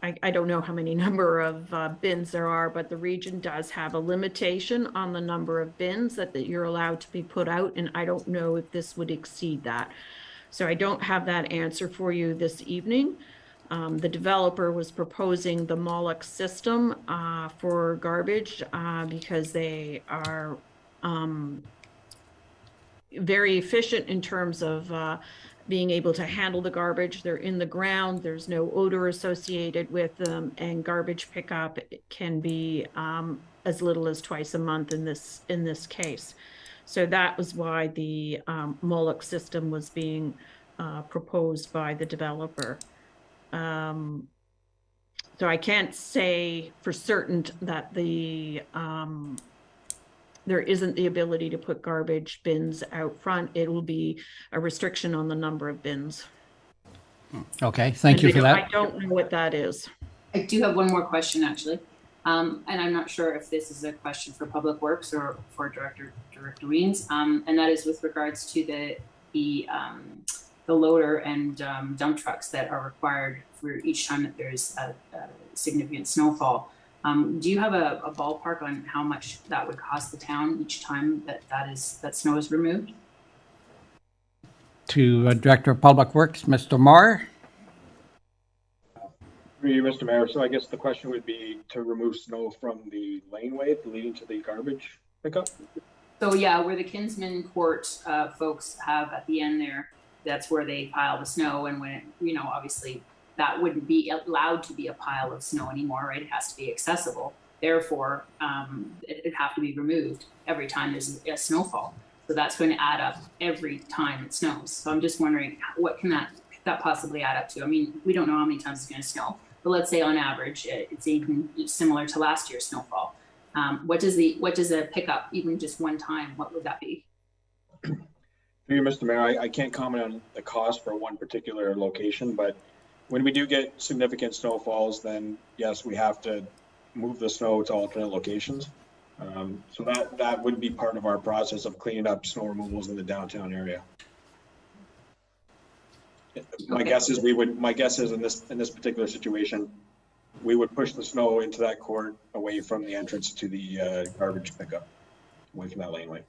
I don't know how many number of bins there are, but the region does have a limitation on the number of bins that you're allowed to be put out, and I don't know if this would exceed that. So I don't have that answer for you this evening. The developer was proposing the Moloch system for garbage because they are very efficient in terms of being able to handle the garbage. They're in the ground, there's no odor associated with them, and garbage pickup can be as little as twice a month in this case. So that was why the Moloch system was being proposed by the developer. So I can't say for certain that there isn't the ability to put garbage bins out front. It will be a restriction on the number of bins. Okay, thank you for that. I don't know what that is. I do have one more question, actually. And I'm not sure if this is a question for Public Works or for Director Weens, and that is with regards to the loader and dump trucks that are required for each time that there's a significant snowfall. Do you have a ballpark on how much that would cost the town each time that snow is removed? To Director of Public Works, Mr. Marr. Through you, Mr. Mayor. So I guess the question would be to remove snow from the laneway leading to the garbage pickup? So yeah, where the Kinsman Court folks have at the end there, that's where they pile the snow, and when obviously that wouldn't be allowed to be a pile of snow anymore, right? It has to be accessible. Therefore, it'd have to be removed every time there's a snowfall. So that's going to add up every time it snows. So I'm just wondering, what can that possibly add up to? I mean, we don't know how many times it's going to snow, but let's say on average, it's even similar to last year's snowfall. What does a pickup, even just one time, what would that be? Through you, Mr. Mayor, I can't comment on the cost for one particular location, but when we do get significant snowfalls, then yes, we have to move the snow to alternate locations. So that would be part of our process of cleaning up snow removals in the downtown area. My guess is in this particular situation, we would push the snow into that court away from the entrance to the garbage pickup, away from that laneway.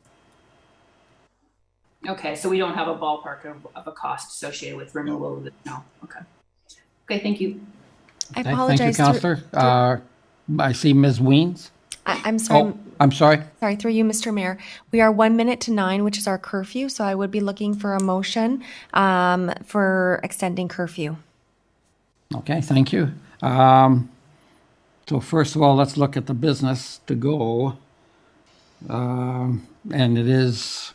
Okay, so we don't have a ballpark of a cost associated with removal of the snow. Okay. Okay, thank you. I apologize. Thank you, Councillor. I see Ms. Weens. I'm sorry. Oh, I'm sorry. Sorry, through you, Mr. Mayor. We are 1 minute to 9, which is our curfew, so I would be looking for a motion for extending curfew. Okay, thank you. So first of all, let's look at the business to go. And it is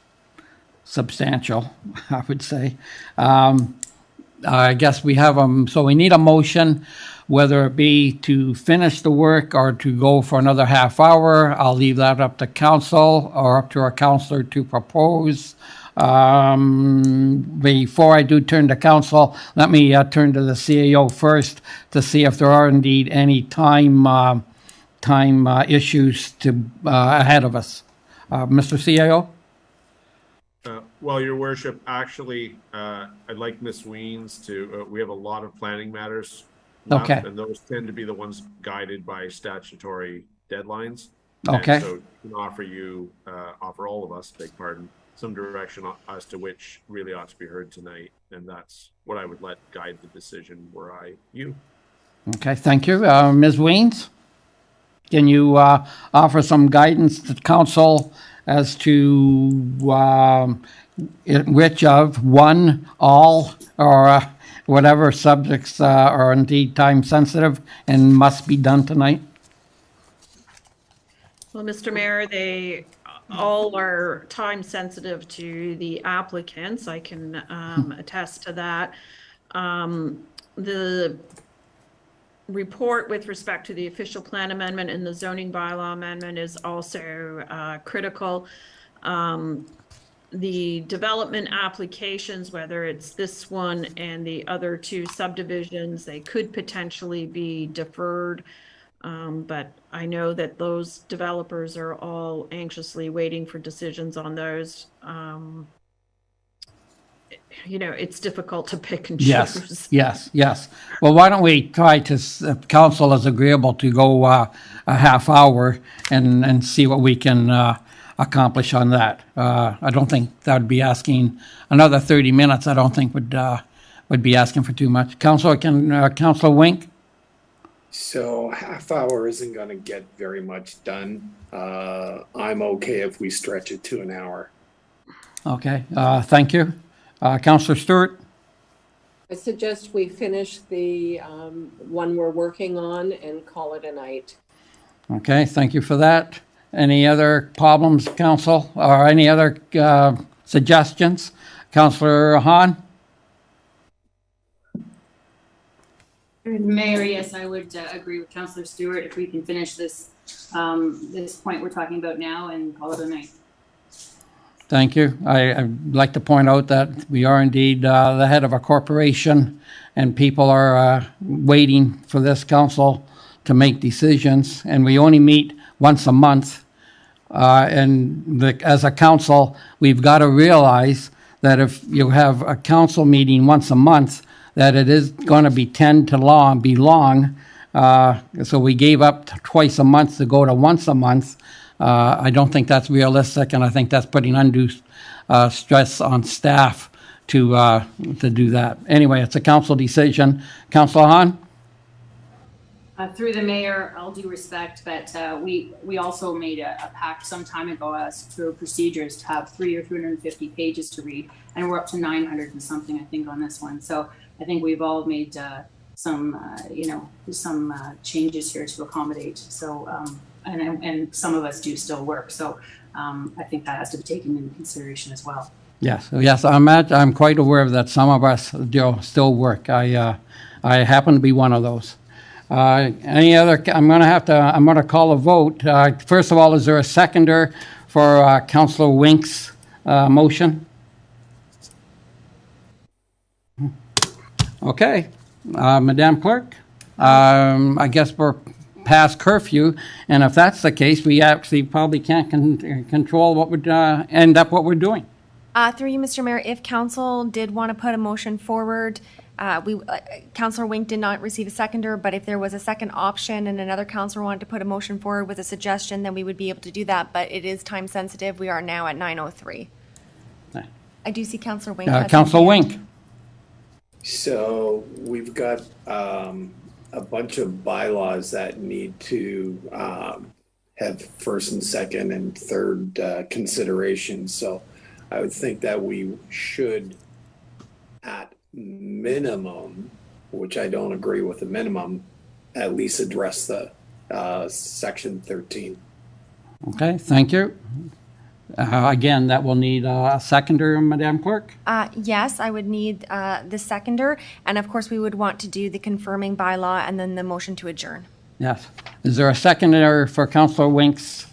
substantial, I would say. I guess we have so we need a motion, whether it be to finish the work or to go for another half hour. I'll leave that up to council or up to our councillor to propose. Before I do turn to council, let me turn to the CAO first to see if there are indeed any time issues to ahead of us. Mr. CAO? Well, Your Worship, actually, I'd like Ms. Weens to, we have a lot of planning matters left, okay, and those tend to be the ones guided by statutory deadlines. Okay. And so we can offer all of us, beg pardon, some direction as to which really ought to be heard tonight, and that's what I would let guide the decision were I you. Okay, thank you. Ms. Weens, can you offer some guidance to council as to which of one, all, or whatever subjects are indeed time sensitive and must be done tonight? Well, Mr. Mayor, they all are time sensitive to the applicants. I can attest to that. The report with respect to the official plan amendment and the zoning bylaw amendment is also critical. The development applications, whether it's this one and the other two subdivisions, they could potentially be deferred. But I know that those developers are all anxiously waiting for decisions on those. You know, it's difficult to pick and choose. Yes. Well, why don't we try to, if council is agreeable to go a half hour and see what we can accomplish on that. I don't think that would be asking another 30 minutes. I don't think would be asking for too much. Councillor Wink? So half hour isn't going to get very much done. I'm okay if we stretch it to an hour. Okay, thank you. Councillor Stewart? I suggest we finish the one we're working on and call it a night. Okay, thank you for that. Any other problems, council, or any other suggestions? Councillor Hahn? Mayor, yes, I would agree with Councillor Stewart if we can finish this this point we're talking about now and call it a night. Thank you. I'd like to point out that we are indeed the head of a corporation, and people are waiting for this council to make decisions, and we only meet once a month. As a council, we've got to realize that if you have a council meeting once a month, that it is going to be long. So we gave up twice a month to go to once a month. I don't think that's realistic, and I think that's putting undue stress on staff to do that. Anyway, it's a council decision. Councillor Hahn? Through the mayor, all due respect, but we also made a pact some time ago as to procedures to have 300 or 350 pages to read, and we're up to 900 and something, I think, on this one. So I think we've all made some changes here to accommodate. So and some of us do still work. So I think that has to be taken into consideration as well. Yes, I'm quite aware that some of us still work. I happen to be one of those. Any other? I'm going to call a vote. First of all, is there a seconder for Councillor Wink's motion? Okay, Madam Clerk, I guess we're past curfew. And if that's the case, we actually probably can't control what would end up what we're doing. Through you, Mr. Mayor, if council did want to put a motion forward, Councillor Wink did not receive a seconder, but if there was a second option and another councillor wanted to put a motion forward with a suggestion, then we would be able to do that. But it is time sensitive. We are now at 9:03. I do see Councillor Wink. Councillor Wink. So we've got a bunch of bylaws that need to have first and second and third consideration. So I would think that we should, at minimum, which I don't agree with the minimum, at least address the section 13. Okay, thank you. Again, that will need a seconder, Madam Clerk. Yes, I would need the seconder. And of course, we would want to do the confirming bylaw and then the motion to adjourn. Yes. Is there a seconder for Councillor Wink's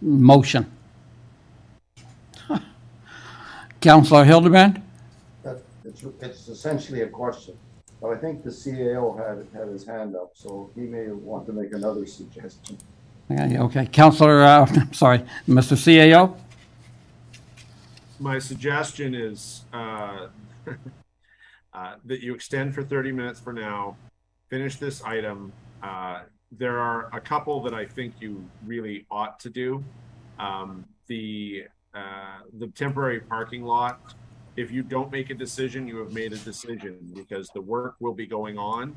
motion? Councillor Hildebrand? It's essentially a question. But I think the CAO had his hand up, so he may want to make another suggestion. Okay. Councillor, sorry, Mr. CAO? My suggestion is that you extend for 30 minutes for now, finish this item. There are a couple that I think you really ought to do. The temporary parking lot, if you don't make a decision, you have made a decision, because the work will be going on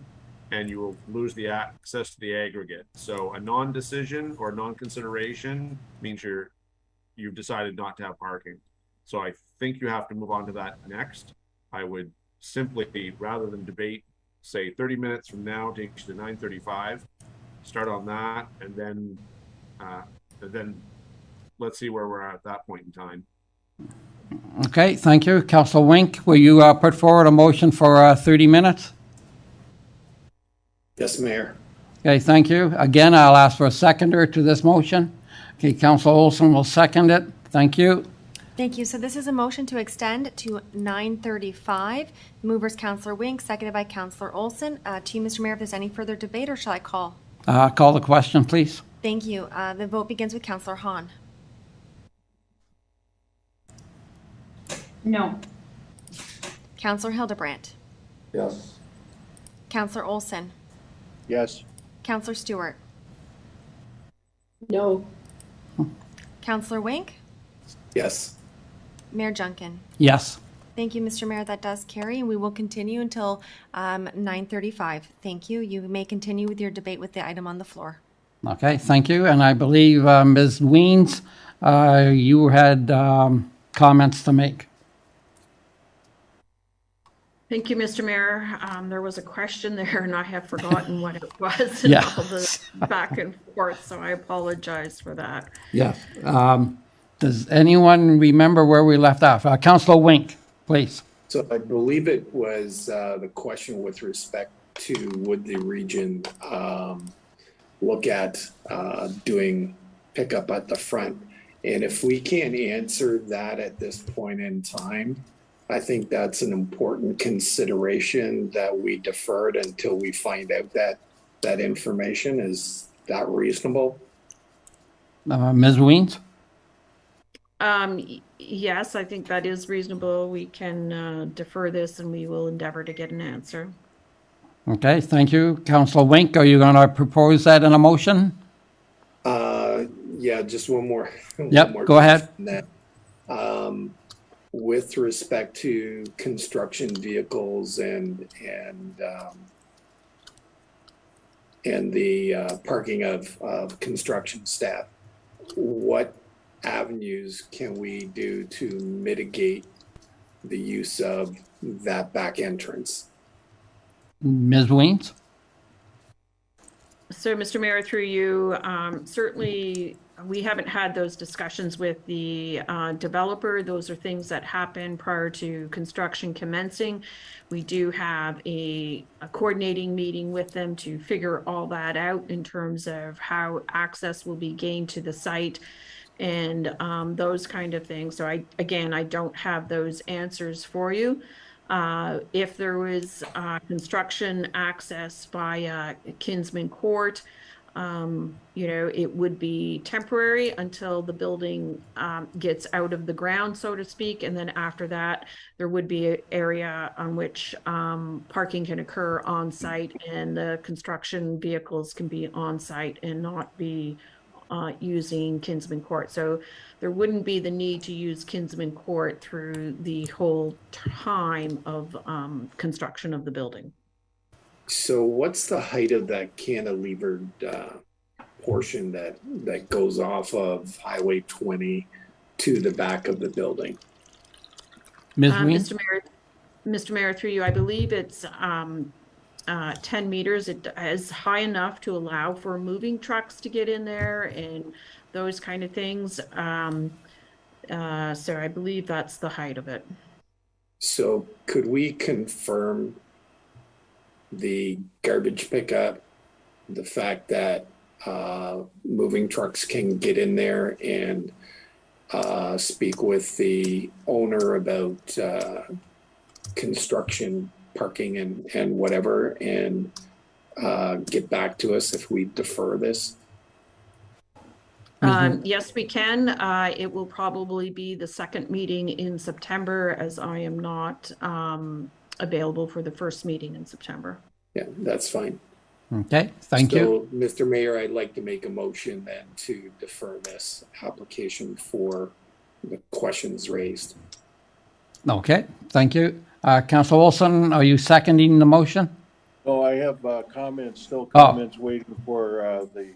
and you will lose the access to the aggregate. So a non-decision or non-consideration means you've decided not to have parking. So I think you have to move on to that next. I would simply, rather than debate, say 30 minutes from now, take you to 9:35, start on that, and then let's see where we're at that point in time. Okay, thank you. Councillor Wink, will you put forward a motion for 30 minutes? Yes, Mayor. Okay, thank you. Again, I'll ask for a seconder to this motion. Okay, Councillor Olson will second it. Thank you. Thank you. So this is a motion to extend to 9:35. Movers, Councillor Wink, seconded by Councillor Olson. To you, Mr. Mayor, if there's any further debate, or shall I call? Call the question, please. Thank you. The vote begins with Councillor Hahn. No. Councillor Hildebrandt. Yes. Councillor Olson. Yes. Councillor Stewart. No. Councillor Wink. Yes. Mayor Junkin. Yes. Thank you, Mr. Mayor. That does carry, and we will continue until 9:35. Thank you. You may continue with your debate with the item on the floor. Okay, thank you. And I believe, Ms. Weens, you had comments to make. Thank you, Mr. Mayor. There was a question there and I have forgotten what it was, and Yeah. all the back and forth, so I apologize for that. Yes. Does anyone remember where we left off? Councillor Wink, please. So I believe it was the question with respect to would the region look at doing pickup at the front. And if we can't answer that at this point in time, I think that's an important consideration that we deferred until we find out that information. Is that reasonable? Ms. Weens? Yes, I think that is reasonable. We can defer this and we will endeavor to get an answer. Okay, thank you. Councillor Wink, are you going to propose that in a motion? Yeah, just one more. Yep, go ahead. With respect to construction vehicles and the parking of construction staff, what avenues can we do to mitigate the use of that back entrance? Ms. Weens? So, Mr. Mayor, through you, certainly we haven't had those discussions with the developer. Those are things that happen prior to construction commencing. We do have a coordinating meeting with them to figure all that out in terms of how access will be gained to the site and those kind of things. So I don't have those answers for you. If there was construction access via Kinsman Court, it would be temporary until the building gets out of the ground, so to speak. And then after that, there would be an area on which parking can occur on site, and the construction vehicles can be on site and not be using Kinsman Court. So there wouldn't be the need to use Kinsman Court through the whole time of construction of the building. So what's the height of that cantilevered portion that goes off of Highway 20 to the back of the building? Mr. Mayor, through you, I believe it's 10 meters. It is high enough to allow for moving trucks to get in there and those kind of things. So I believe that's the height of it. So could we confirm the garbage pickup, the fact that moving trucks can get in there and speak with the owner about construction, parking, and whatever, and get back to us if we defer this? Yes, we can. It will probably be the second meeting in September, as I am not available for the first meeting in September. Yeah, that's fine. Okay, thank you. So, Mr. Mayor, I'd like to make a motion then to defer this application for the questions raised. Okay, thank you. Councillor Olson, are you seconding the motion? Oh, I have comments, still comments waiting for the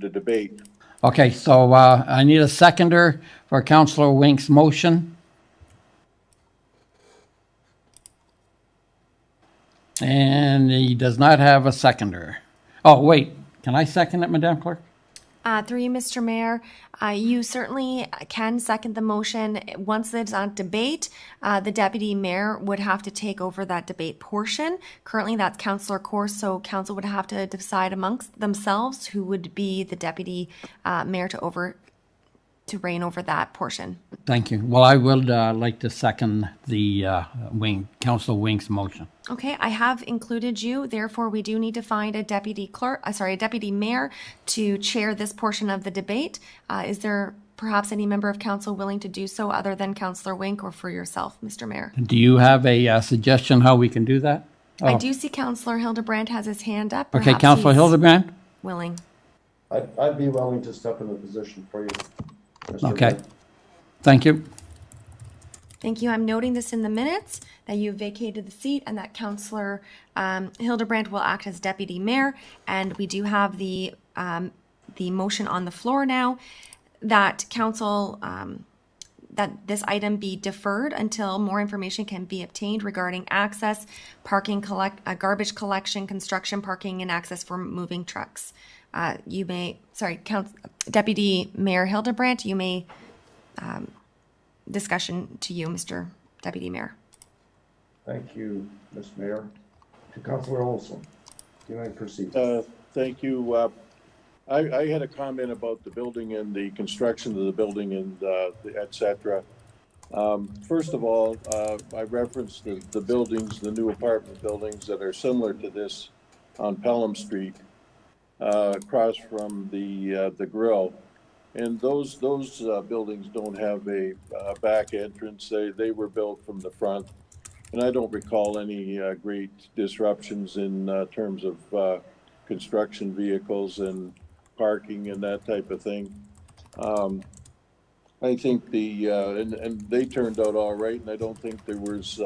debate. Okay, so I need a seconder for Councillor Wink's motion. And he does not have a seconder. Oh, wait, can I second it, Madam Clerk? Through you, Mr. Mayor, you certainly can second the motion. Once it's on debate, the deputy mayor would have to take over that debate portion. Currently, that's Councillor Course, so council would have to decide amongst themselves who would be the deputy mayor to reign over that portion. Thank you. Well, I would like to second the Councillor Wink's motion. Okay, I have included you. Therefore, we do need to find a deputy mayor to chair this portion of the debate. Is there perhaps any member of council willing to do so other than Councillor Wink or for yourself, Mr. Mayor? Do you have a suggestion how we can do that? Oh. I do see Councillor Hildebrand has his hand up. Okay, Councillor Hildebrand? Willing. I'd be willing to step in the position for you, Mr. Okay, Mayor. thank you. Thank you. I'm noting this in the minutes that you vacated the seat and that Councillor Hildebrand will act as deputy mayor. And we do have the motion on the floor now that council that this item be deferred until more information can be obtained regarding access, parking, garbage collection, construction, parking, and access for moving trucks. Deputy Mayor Hildebrand, you may. Discussion to you, Mr. Deputy Mayor. Thank you, Ms. Mayor. To Councillor Olson, you may proceed. Thank you. I had a comment about the building and the construction of the building and et cetera. First of all, I referenced the buildings, the new apartment buildings that are similar to this on Pelham Street, across from the grill. And those buildings don't have a back entrance. They were built from the front, and I don't recall any great disruptions in terms of construction vehicles and parking and that type of thing. I think and they turned out all right, and I don't think there was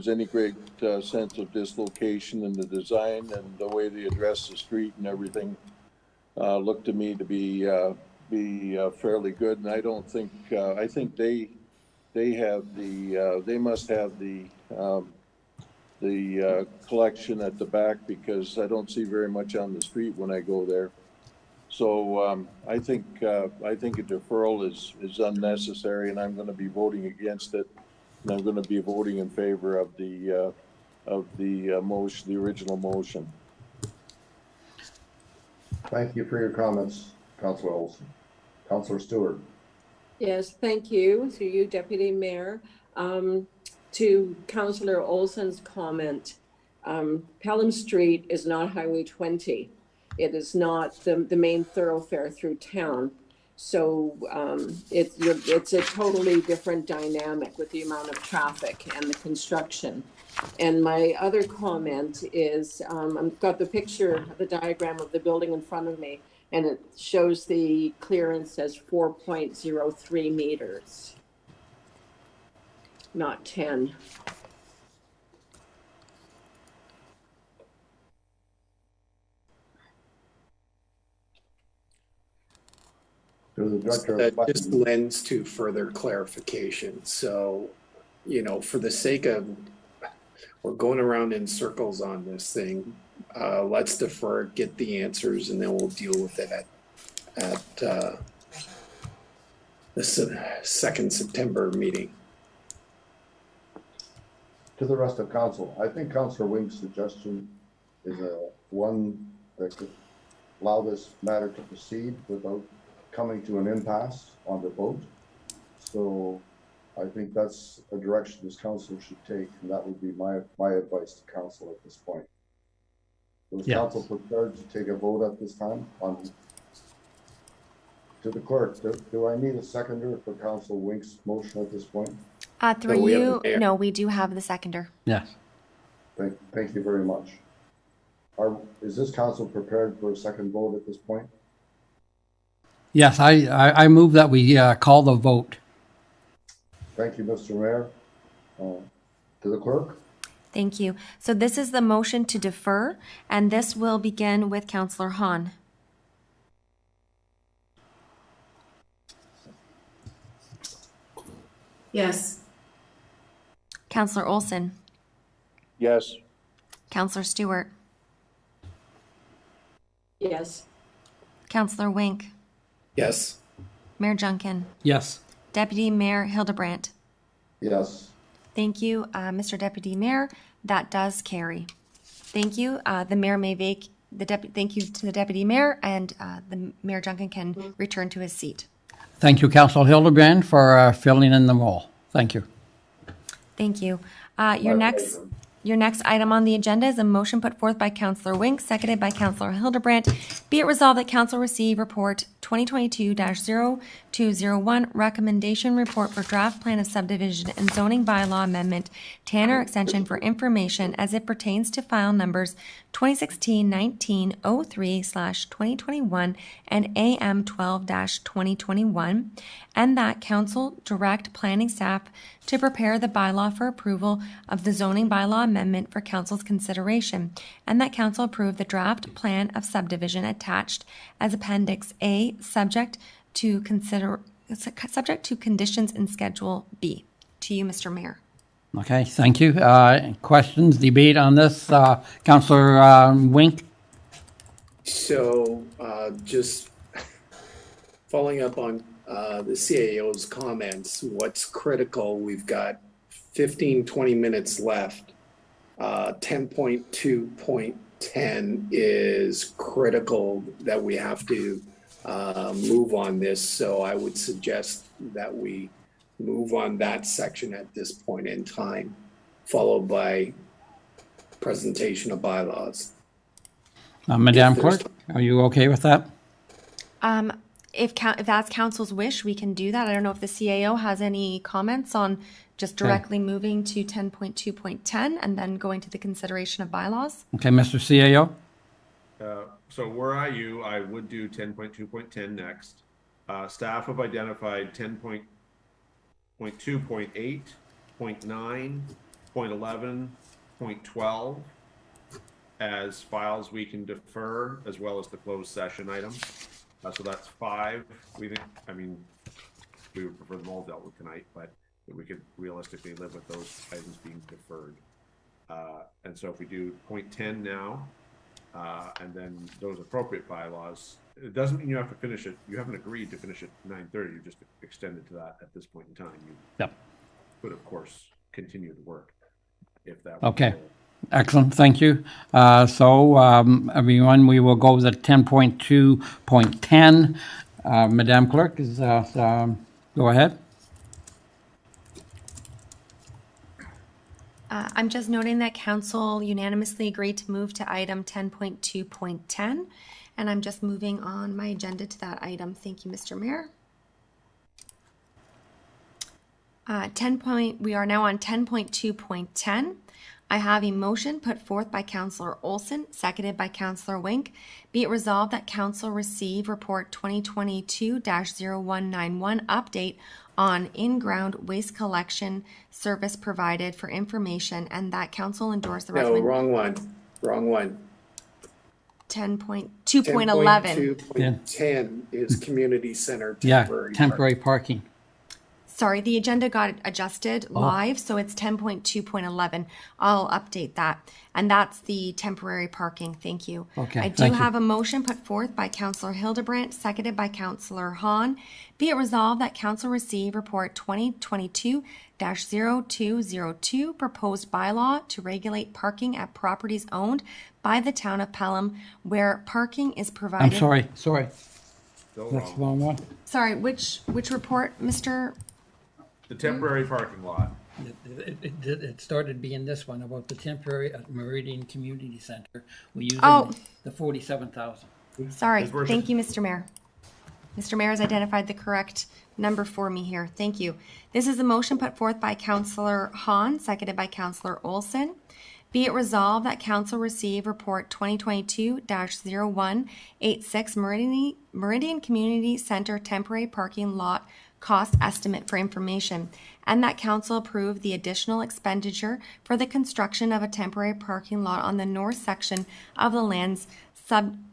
any great sense of dislocation in the design, and the way they addressed the street and everything looked to me to be fairly good. And I don't think I think they must have the collection at the back, because I don't see very much on the street when I go there. So I think a deferral is unnecessary, and I'm going to be voting against it, and I'm going to be voting in favor of the motion, the original motion. Thank you for your comments, Councillor Olson. Councillor Stewart. Yes, thank you. Through you, Deputy Mayor. To Councillor Olson's comment, Pelham Street is not Highway 20. It is not the main thoroughfare through town. So it's a totally different dynamic with the amount of traffic and the construction. And my other comment is, I've got the picture, the diagram of the building in front of me, and it shows the clearance as 4.03 meters, not 10. That just lends to further clarification. So, you know, for the sake of, we're going around in circles on this thing, let's defer, get the answers, and then we'll deal with it at the 2nd September meeting. To the rest of council, I think Councillor Wink's suggestion is one that could allow this matter to proceed without coming to an impasse on the vote. So I think that's a direction this council should take, and that would be my advice to council at this point. Was council prepared to take a vote at this time on? To the clerk, do I need a seconder for Council Wink's motion at this point? Through you, no, we do have the seconder. Yes. Thank you very much. Is this council prepared for a second vote at this point? Yes, I move that we call the vote. Thank you, Mr. Mayor. To the clerk? Thank you. So this is the motion to defer, and this will begin with Councillor Hahn. Yes. Councillor Olson. Yes. Councillor Stewart. Yes. Councillor Wink. Yes. Mayor Junkin. Yes. Deputy Mayor Hildebrandt. Yes. Thank you, Mr. Deputy Mayor. That does carry. Thank you. The mayor may thank you to the Deputy Mayor, and the Mayor Junkin can return to his seat. Thank you, Councillor Hildebrand, for filling in the role. Thank you. Thank you. Your next item on the agenda is a motion put forth by Councillor Wink, seconded by Councillor Hildebrandt. Be it resolved that Council receive Report 2022-0201, Recommendation Report for Draft Plan of Subdivision and Zoning Bylaw Amendment, Tanner Extension for information as it pertains to file numbers 2016-1903/2021 and AM 12-2021, and that Council direct planning staff to prepare the bylaw for approval of the zoning bylaw amendment for Council's consideration, and that Council approve the draft plan of subdivision attached as Appendix A, subject to conditions in Schedule B. To you, Mr. Mayor. Okay, thank you. Questions, debate on this? Councillor Wink? So just following up on the CAO's comments, what's critical, we've got 15-20 minutes left. 10.2.10 is critical that we have to move on this. So I would suggest that we move on that section at this point in time, followed by presentation of bylaws. Madam Clerk, are you okay with that? If that's council's wish, we can do that. I don't know if the CAO has any comments on just directly moving to 10.2.10 and then going to the consideration of bylaws. Okay, Mr. CAO? So were I you, I would do 10.2.10 next. Staff have identified 10.2.8, 0.9, 0.11, 0.12 as files we can defer, as well as the closed session items. So that's 5. We think, I mean, we would prefer them all dealt with tonight, but we could realistically live with those items being deferred. And so if we do 0.10 now, and then those appropriate bylaws, it doesn't mean you have to finish it. You haven't agreed to finish at 9:30. You just extended to that at this point in time. You could, of course, continue to work if that. Okay. Excellent, thank you. Everyone, we will go with 10.2.10. Madam Clerk, go ahead. I'm just noting that council unanimously agreed to move to item 10.2.10, and I'm just moving on my agenda to that item. Thank you, Mr. Mayor. We are now on 10.2.10. I have a motion put forth by Councillor Olson, seconded by Councillor Wink. Be it resolved that council receive report 2022-0191 update on in-ground waste collection service provided for information, and that council endorse the No, wrong one. 10.2.11. 10.2.10 is community center temporary. Yeah, temporary parking. Sorry, the agenda got adjusted live, so it's 10.2.11. I'll update that. And that's the temporary parking. Thank you. Okay, I do have a motion put forth by Councillor Hildebrandt, seconded by Councillor Hahn. Be it resolved that council receive report 2022-0202, proposed bylaw to regulate parking at properties owned by the town of Pelham where parking is provided. I'm sorry. That's the wrong one. Sorry, which report, Mr.? The temporary parking lot. It started being this one about the temporary at Meridian Community Center. We use the 47,000. Sorry. Thank you, Mr. Mayor. Mr. Mayor has identified the correct number for me here. Thank you. This is a motion put forth by Councillor Hahn, seconded by Councillor Olson. Be it resolved that council receive report 2022-0186 Meridian Community Center temporary parking lot cost estimate for information, and that council approve the additional expenditure for the construction of a temporary parking lot on the north section of the lands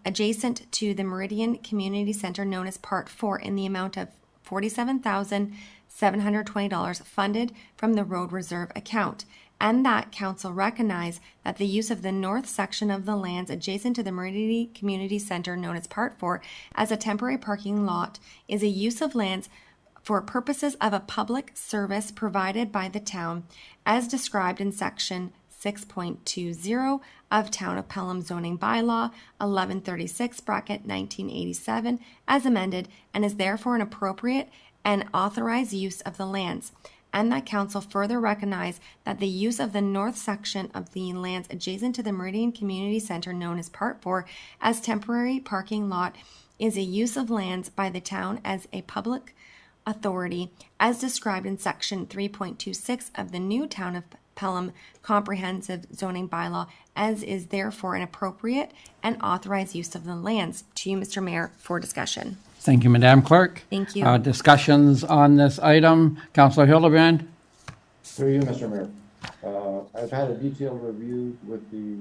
adjacent to the Meridian Community Center known as Part 4 in the amount of $47,720 funded from the road reserve account, and that council recognize that the use of the north section of the lands adjacent to the Meridian Community Center known as Part 4 as a temporary parking lot is a use of lands for purposes of a public service provided by the town as described in section 6.20 of Town of Pelham zoning bylaw 1136 1987 as amended, and is therefore an appropriate and authorized use of the lands, and that council further recognize that the use of the north section of the lands adjacent to the Meridian Community Center known as Part 4 as temporary parking lot is a use of lands by the town as a public authority as described in section 3.26 of the new Town of Pelham comprehensive zoning bylaw, as is therefore an appropriate and authorized use of the lands. To you, Mr. Mayor, for discussion. Thank you, Madam Clerk. Thank you. Discussions on this item. Councillor Hildebrand. Through you, Mr. Mayor. I've had a detailed review with the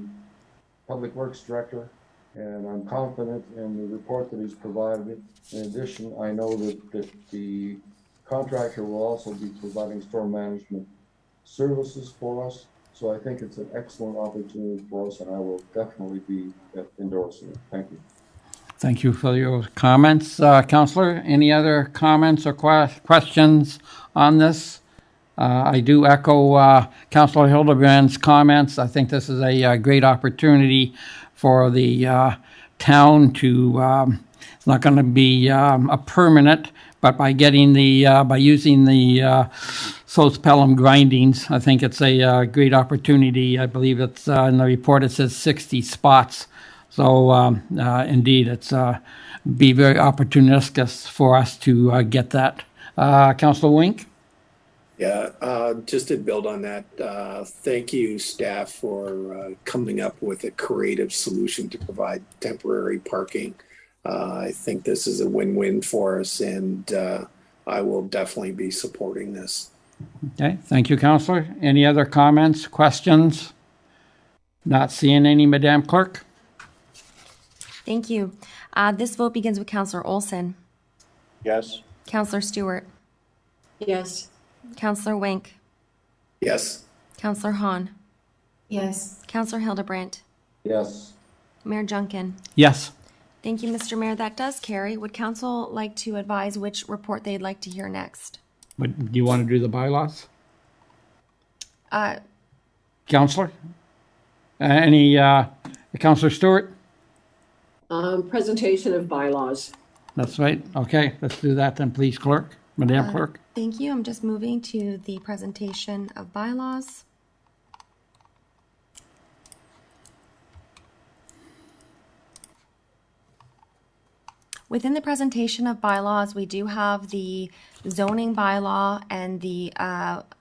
Public Works Director, and I'm confident in the report that he's provided. In addition, I know that the contractor will also be providing storm management services for us. So I think it's an excellent opportunity for us, and I will definitely be endorsing it. Thank you. Thank you for your comments. Councillor, any other comments or questions on this? I do echo Councillor Hildebrand's comments. I think this is a great opportunity for the town to, it's not going to be a permanent, but by getting by using the South Pelham grindings, I think it's a great opportunity. I believe it's in the report it says 60 spots. So indeed, it's be very opportunistic for us to get that. Councillor Wink? Yeah, just to build on that, thank you, staff, for coming up with a creative solution to provide temporary parking. I think this is a win-win for us, and I will definitely be supporting this. Okay, thank you, Councillor. Any other comments, questions? Not seeing any, Madam Clerk? Thank you. This vote begins with Councillor Olson. Yes. Councillor Stewart. Yes. Councillor Wink. Yes. Councillor Hahn. Yes. Councillor Hildebrandt. Yes. Mayor Junkin. Yes. Thank you, Mr. Mayor. That does carry. Would council like to advise which report they'd like to hear next? But do you want to do the bylaws? Councillor? Councillor Stewart? Presentation of bylaws. That's right. Okay, let's do that then, please, Clerk. Madam Clerk. Thank you. I'm just moving to the presentation of bylaws. Within the presentation of bylaws, we do have the zoning bylaw and the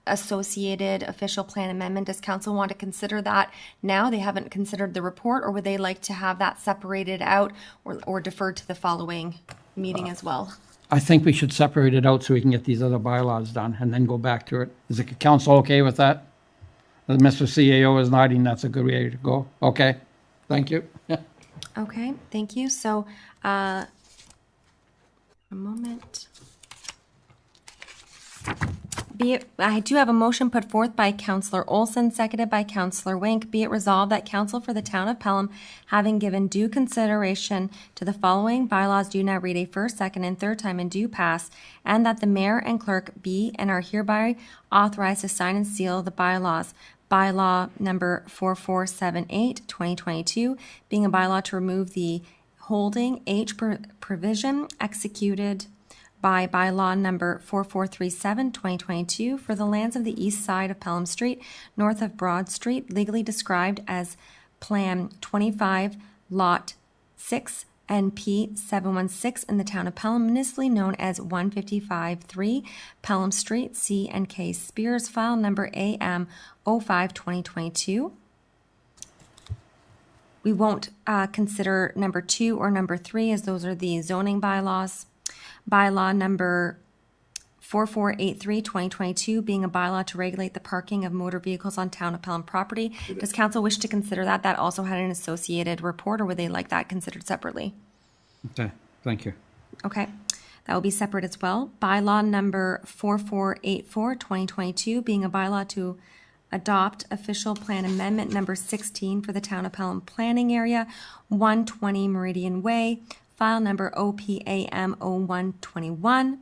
associated official plan amendment. Does council want to consider that now? They haven't considered the report, or would they like to have that separated out or deferred to the following meeting as well? I think we should separate it out so we can get these other bylaws done and then go back to it. Is the council okay with that? Mr. CAO is nodding, that's a good way to go. Okay, thank you. Okay, thank you. So, a moment. I do have a motion put forth by Councillor Olson, seconded by Councillor Wink. Be it resolved that council for the town of Pelham, having given due consideration to the following bylaws, do now read a first, second, and third time and do pass, and that the mayor and clerk be and are hereby authorized to sign and seal the bylaws. Bylaw number 4478, 2022, being a bylaw to remove the holding age provision executed by bylaw number 4437, 2022, for the lands of the east side of Pelham Street, north of Broad Street, legally described as Plan 25, Lot 6, NP 716 in the town of Pelham, municipally known as 155-3 Pelham Street, C and K Spears, file number AM 05, 2022. We won't consider number 2 or number 3, as those are the zoning bylaws. Bylaw number 4483, 2022, being a bylaw to regulate the parking of motor vehicles on town of Pelham property. Does council wish to consider that? That also had an associated report, or would they like that considered separately? Okay, thank you. Okay, that will be separate as well. Bylaw number 4484, 2022, being a bylaw to adopt official plan amendment number 16 for the town of Pelham planning area, 120 Meridian Way, file number OPAM 0121.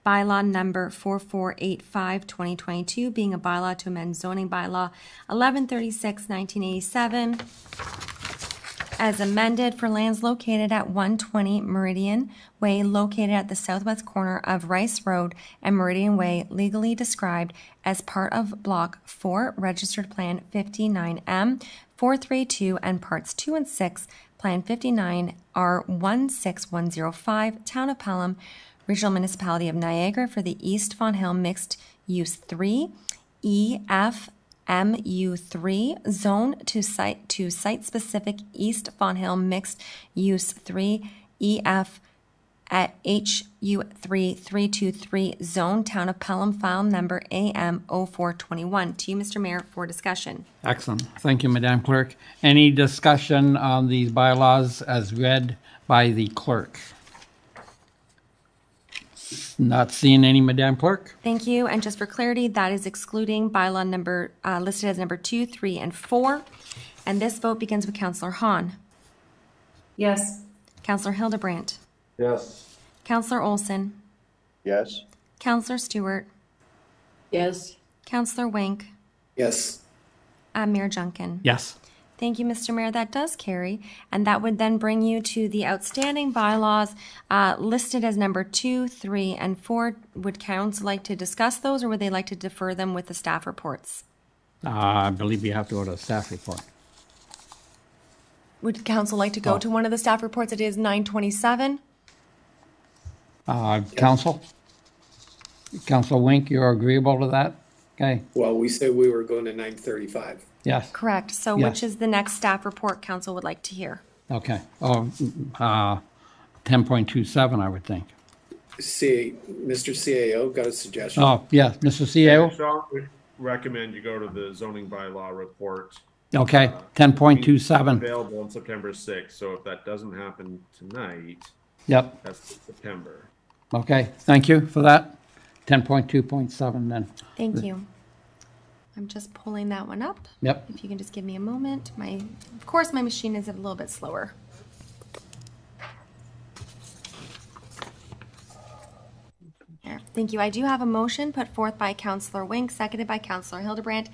Bylaw number 4485, 2022, being a bylaw to amend zoning bylaw 1136, 1987, as amended for lands located at 120 Meridian Way, located at the southwest corner of Rice Road and Meridian Way, legally described as part of Block 4, Registered Plan 59M, 432, and Parts 2 and 6, Plan 59 R16105, Town of Pelham, Regional Municipality of Niagara, for the East Fawn Hill Mixed Use 3, EFMU3, Zone to Site-Specific East Fawn Hill Mixed Use 3, EF at HU3323 Zone, Town of Pelham, file number AM 0421. To you, Mr. Mayor, for discussion. Excellent. Thank you, Madam Clerk. Any discussion on these bylaws as read by the clerk? Not seeing any, Madam Clerk. Thank you. And just for clarity, that is excluding bylaw number listed as number 2, 3, and 4. And this vote begins with Councillor Hahn. Yes. Councillor Hildebrandt. Yes. Councillor Olson. Yes. Councillor Stewart. Yes. Councillor Wink. Yes. Mayor Junkin. Yes. Thank you, Mr. Mayor. That does carry. And that would then bring you to the outstanding bylaws listed as number 2, 3, and 4. Would council like to discuss those, or would they like to defer them with the staff reports? I believe you have to go to the staff report. Would council like to go to one of the staff reports? It is 9:27. Council? Council Wink, you're agreeable to that? Okay. Well, we said we were going to 9:35. Yes. Correct. So Yes. which is the next staff report council would like to hear? Okay. 10.27, I would think. Mr. CAO, got a suggestion? Oh, yes, Mr. CAO? So we recommend you go to the zoning bylaw report. Okay, 10.27. Available on September 6th, so if that doesn't happen tonight, Yep. that's September. Okay, thank you for that. 10.2.7 then. Thank you. I'm just pulling that one up. Yep. If you can just give me a moment. Of course, my machine is a little bit slower. There. Thank you. I do have a motion put forth by Councillor Wink, seconded by Councillor Hildebrandt.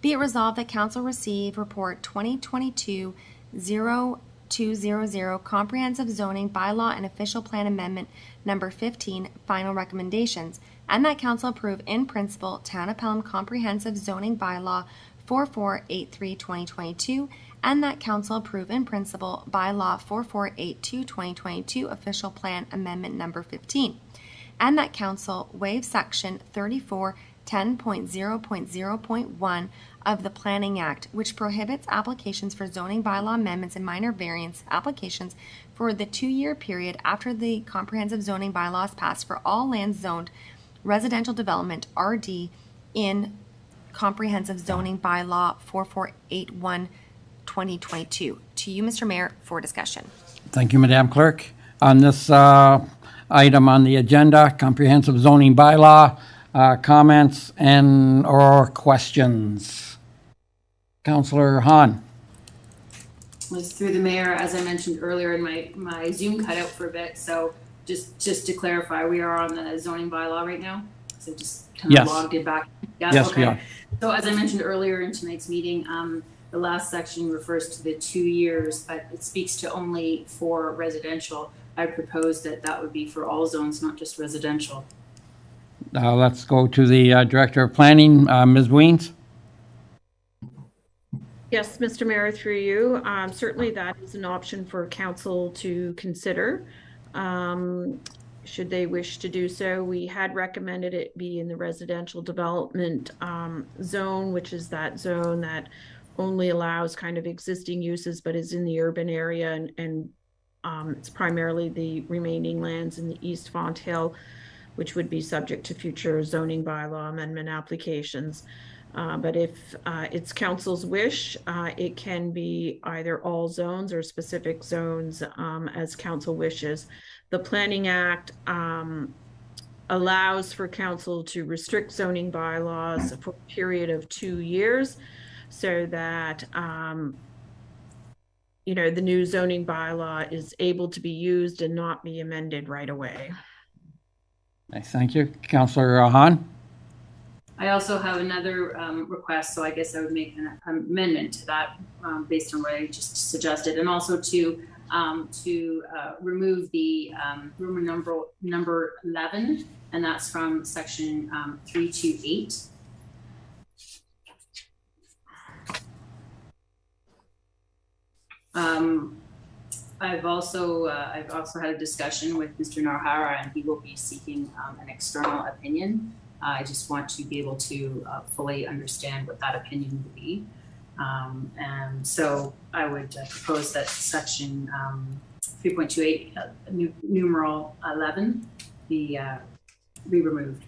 Be it resolved that council receive report 2022-0200, comprehensive zoning bylaw and official plan amendment number 15, final recommendations, and that council approve in principle Town of Pelham comprehensive zoning bylaw 4483-2022, and that council approve in principle bylaw 4482-2022 official plan amendment number 15, and that council waive section 3410.0.0.1 of the Planning Act, which prohibits applications for zoning bylaw amendments and minor variance applications for the 2-year period after the comprehensive zoning bylaws passed for all lands zoned residential development RD in comprehensive zoning bylaw 4481-2022. To you, Mr. Mayor, for discussion. Thank you, Madam Clerk. On this item on the agenda, comprehensive zoning bylaw, comments and or questions? Councillor Hahn. Was through the mayor, as I mentioned earlier, and my Zoom cut out for a bit. So just to clarify, we are on the zoning bylaw right now. So just kind of logged it back. Yeah, yes, okay. we are. So as I mentioned earlier in tonight's meeting, the last section refers to the 2 years, but it speaks to only for residential. I propose that would be for all zones, not just residential. Let's go to the Director of Planning, Ms. Weens. Yes, Mr. Mayor, through you. Certainly that is an option for council to consider. Should they wish to do so. We had recommended it be in the residential development zone, which is that zone that only allows kind of existing uses, but is in the urban area, and it's primarily the remaining lands in the East Fonthill, which would be subject to future zoning bylaw amendment applications. But if it's council's wish, it can be either all zones or specific zones as council wishes. The Planning Act allows for council to restrict zoning bylaws for a period of 2 years so that the new zoning bylaw is able to be used and not be amended right away. Thank you. Councillor Hahn. I also have another request, so I guess I would make an amendment to that based on what I just suggested, and also to remove the Roman number 11, and that's from section 328. I've also had a discussion with Mr. Narhara, and he will be seeking an external opinion. I just want to be able to fully understand what that opinion would be. And so I would propose that section 3.28 numeral 11 be removed.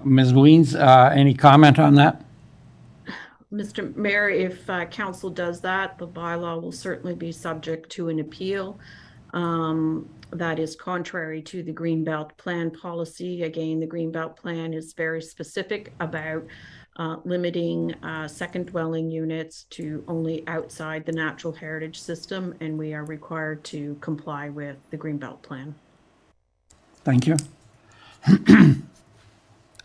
Ms. Weens, any comment on that? Mr. Mayor, if council does that, the bylaw will certainly be subject to an appeal. That is contrary to the Greenbelt Plan policy. Again, the Greenbelt Plan is very specific about limiting second dwelling units to only outside the natural heritage system, and we are required to comply with the Greenbelt Plan. Thank you.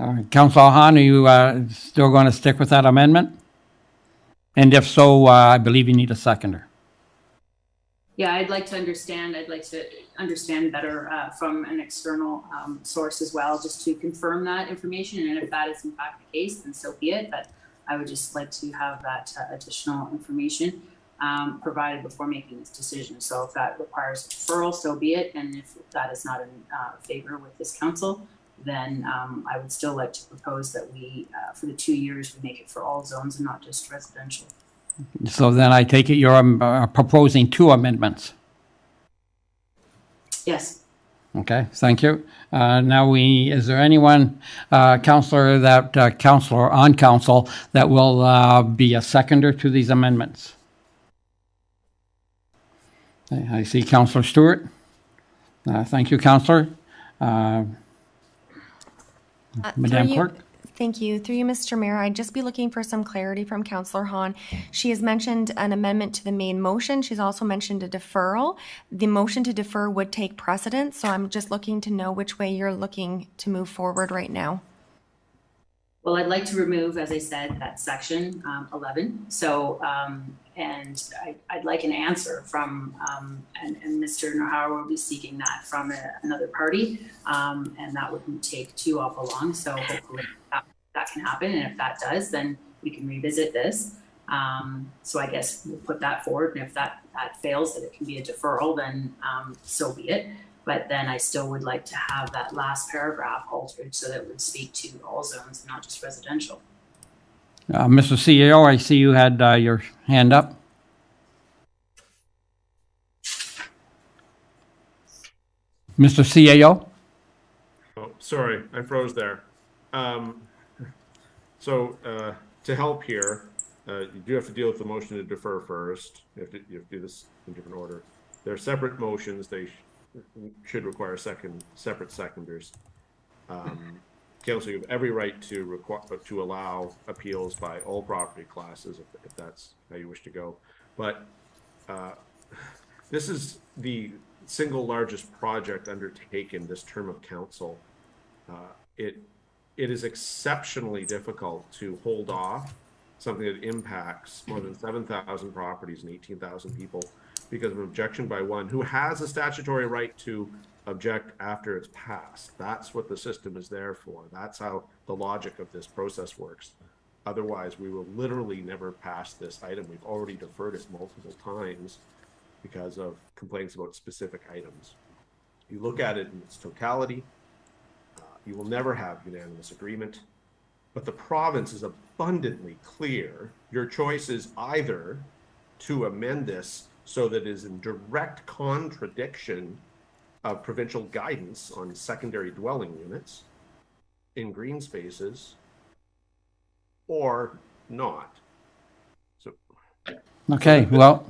All right, Councillor Hahn, are you still going to stick with that amendment? And if so, I believe you need a seconder. Yeah, I'd like to understand better from an external source as well, just to confirm that information. And if that is in fact the case, then so be it. But I would just like to have that additional information provided before making this decision. So if that requires deferral, so be it. And if that is not in favor with this council, then I would still like to propose that we, for the 2 years, we make it for all zones and not just residential. So then I take it you're proposing 2 amendments. Yes. Okay, thank you. Now is there anyone, councillor on council that will be a seconder to these amendments? Okay, I see Councillor Stewart. Thank you, councillor. Madam Clerk. Thank you. Through you, Mr. Mayor, I'd just be looking for some clarity from Councillor Hahn. She has mentioned an amendment to the main motion. She's also mentioned a deferral. The motion to defer would take precedence, so I'm just looking to know which way you're looking to move forward right now. Well, I'd like to remove, as I said, that section 11. So, and I'd like an answer from, and Mr. Narhara will be seeking that from another party, and that wouldn't take too awful long. So hopefully that that can happen. And if that does, then we can revisit this. So I guess we'll put that forward. And if that fails, that it can be a deferral, then so be it. But then I still would like to have that last paragraph altered so that it would speak to all zones and not just residential. Mr. CAO, I see you had your hand up. Mr. CAO? Oh, sorry, I froze there. So to help here, you do have to deal with the motion to defer first. You have to do this in different order. They're separate motions. They should require separate seconders. Council, you have every right to allow appeals by all property classes if that's how you wish to go. But this is the single largest project undertaken this term of council. It is exceptionally difficult to hold off something that impacts more than 7,000 properties and 18,000 people because of an objection by one who has a statutory right to object after it's passed. That's what the system is there for. That's how the logic of this process works. Otherwise, we will literally never pass this item. We've already deferred it multiple times because of complaints about specific items. You look at it in its totality, you will never have unanimous agreement, but the province is abundantly clear. Your choice is either to amend this so that it is in direct contradiction of provincial guidance on secondary dwelling units in green spaces, or not. So, okay, well,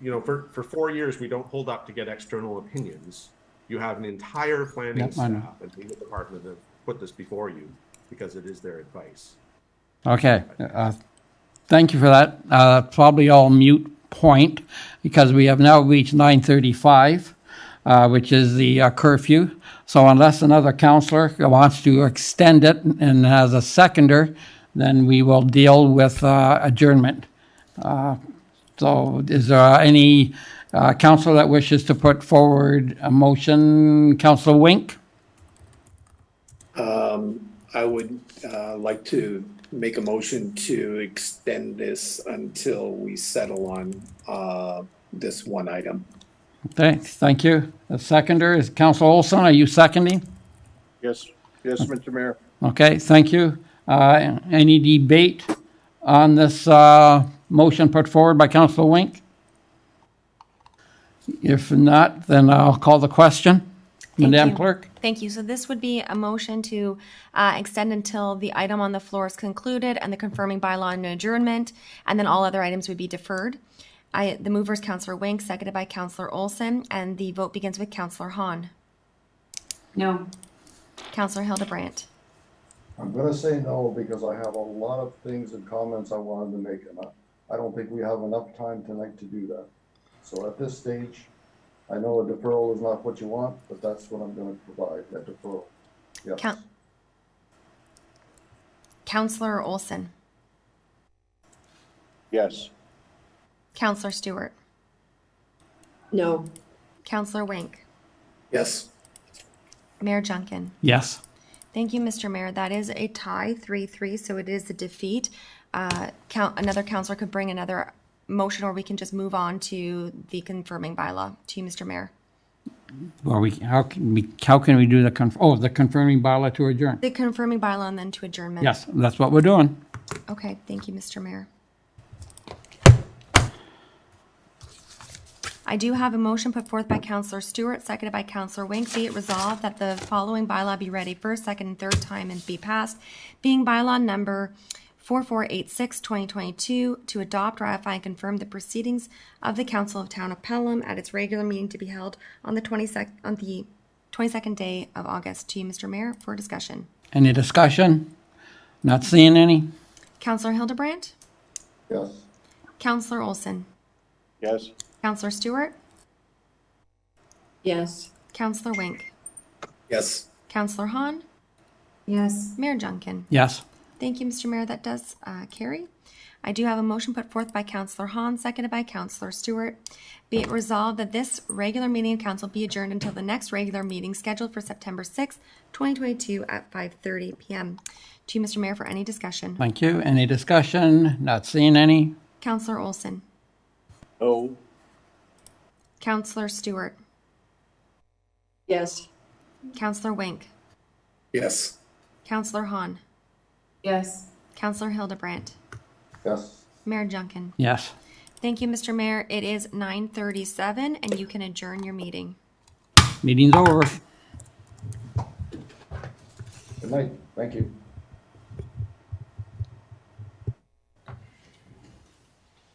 you know, for 4 years, we don't hold up to get external opinions. You have an entire planning staff and legal department that put this before you because it is their advice. okay. Thank you for that. Probably all mute point because we have now reached 9:35, which is the curfew. So unless another councillor wants to extend it and has a seconder, then we will deal with adjournment. So is there any councillor that wishes to put forward a motion? Councillor Wink? I would like to make a motion to extend this until we settle on this one item. Okay, thank you. The seconder is Councillor Olson. Are you seconding? Yes, Mr. Mayor. Okay, thank you. Any debate on this motion put forward by Councillor Wink? If not, then I'll call the question. Madam Clerk? Thank you. So this would be a motion to extend until the item on the floor is concluded and the confirming bylaw and adjournment, and then all other items would be deferred. The mover is Councillor Wink, seconded by Councillor Olson, and the vote begins with Councillor Hahn. No. Councillor Hildebrandt. I'm going to say no because I have a lot of things and comments I wanted to make, and I don't think we have enough time tonight to do that. So at this stage, I know a deferral is not what you want, but that's what I'm going to provide, a deferral. Yes. Councillor Olson. Yes. Councillor Stewart. No. Councillor Wink. Yes. Mayor Junkin. Yes. Thank you, Mr. Mayor. That is a tie, 3-3, so it is a defeat. Another councillor could bring another motion, or we can just move on to the confirming bylaw. To you, Mr. Mayor. Well, how can we do the confirming bylaw to adjourn? The confirming bylaw and then to adjournment. Yes, that's what we're doing. Okay, thank you, Mr. Mayor. I do have a motion put forth by Councillor Stewart, seconded by Councillor Wink. Be it resolved that the following bylaw be read a first, second, and third time and be passed, being bylaw number 4486/2022 to adopt, ratify, and confirm the proceedings of the Council of Town of Pelham at its regular meeting to be held on the 22nd day of August. To you, Mr. Mayor, for discussion. Any discussion? Not seeing any? Councillor Hildebrandt? Yes. Councillor Olson? Yes. Councillor Stewart? Yes. Councillor Wink? Yes. Councillor Hahn? Yes. Mayor Junkin? Yes. Thank you, Mr. Mayor. That does carry. I do have a motion put forth by Councillor Hahn, seconded by Councillor Stewart. Be it resolved that this regular meeting of council be adjourned until the next regular meeting scheduled for September 6th, 2022 at 5:30 p.m. To you, Mr. Mayor, for any discussion. Thank you. Any discussion? Not seeing any. Councillor Olson. No. Councillor Stewart. Yes. Councillor Wink. Yes. Councillor Hahn. Yes. Councillor Hildebrandt. Yes. Mayor Junkin. Yes. Thank you, Mr. Mayor. It is 9:37 and you can adjourn your meeting. Meeting's over. Good night. Thank you.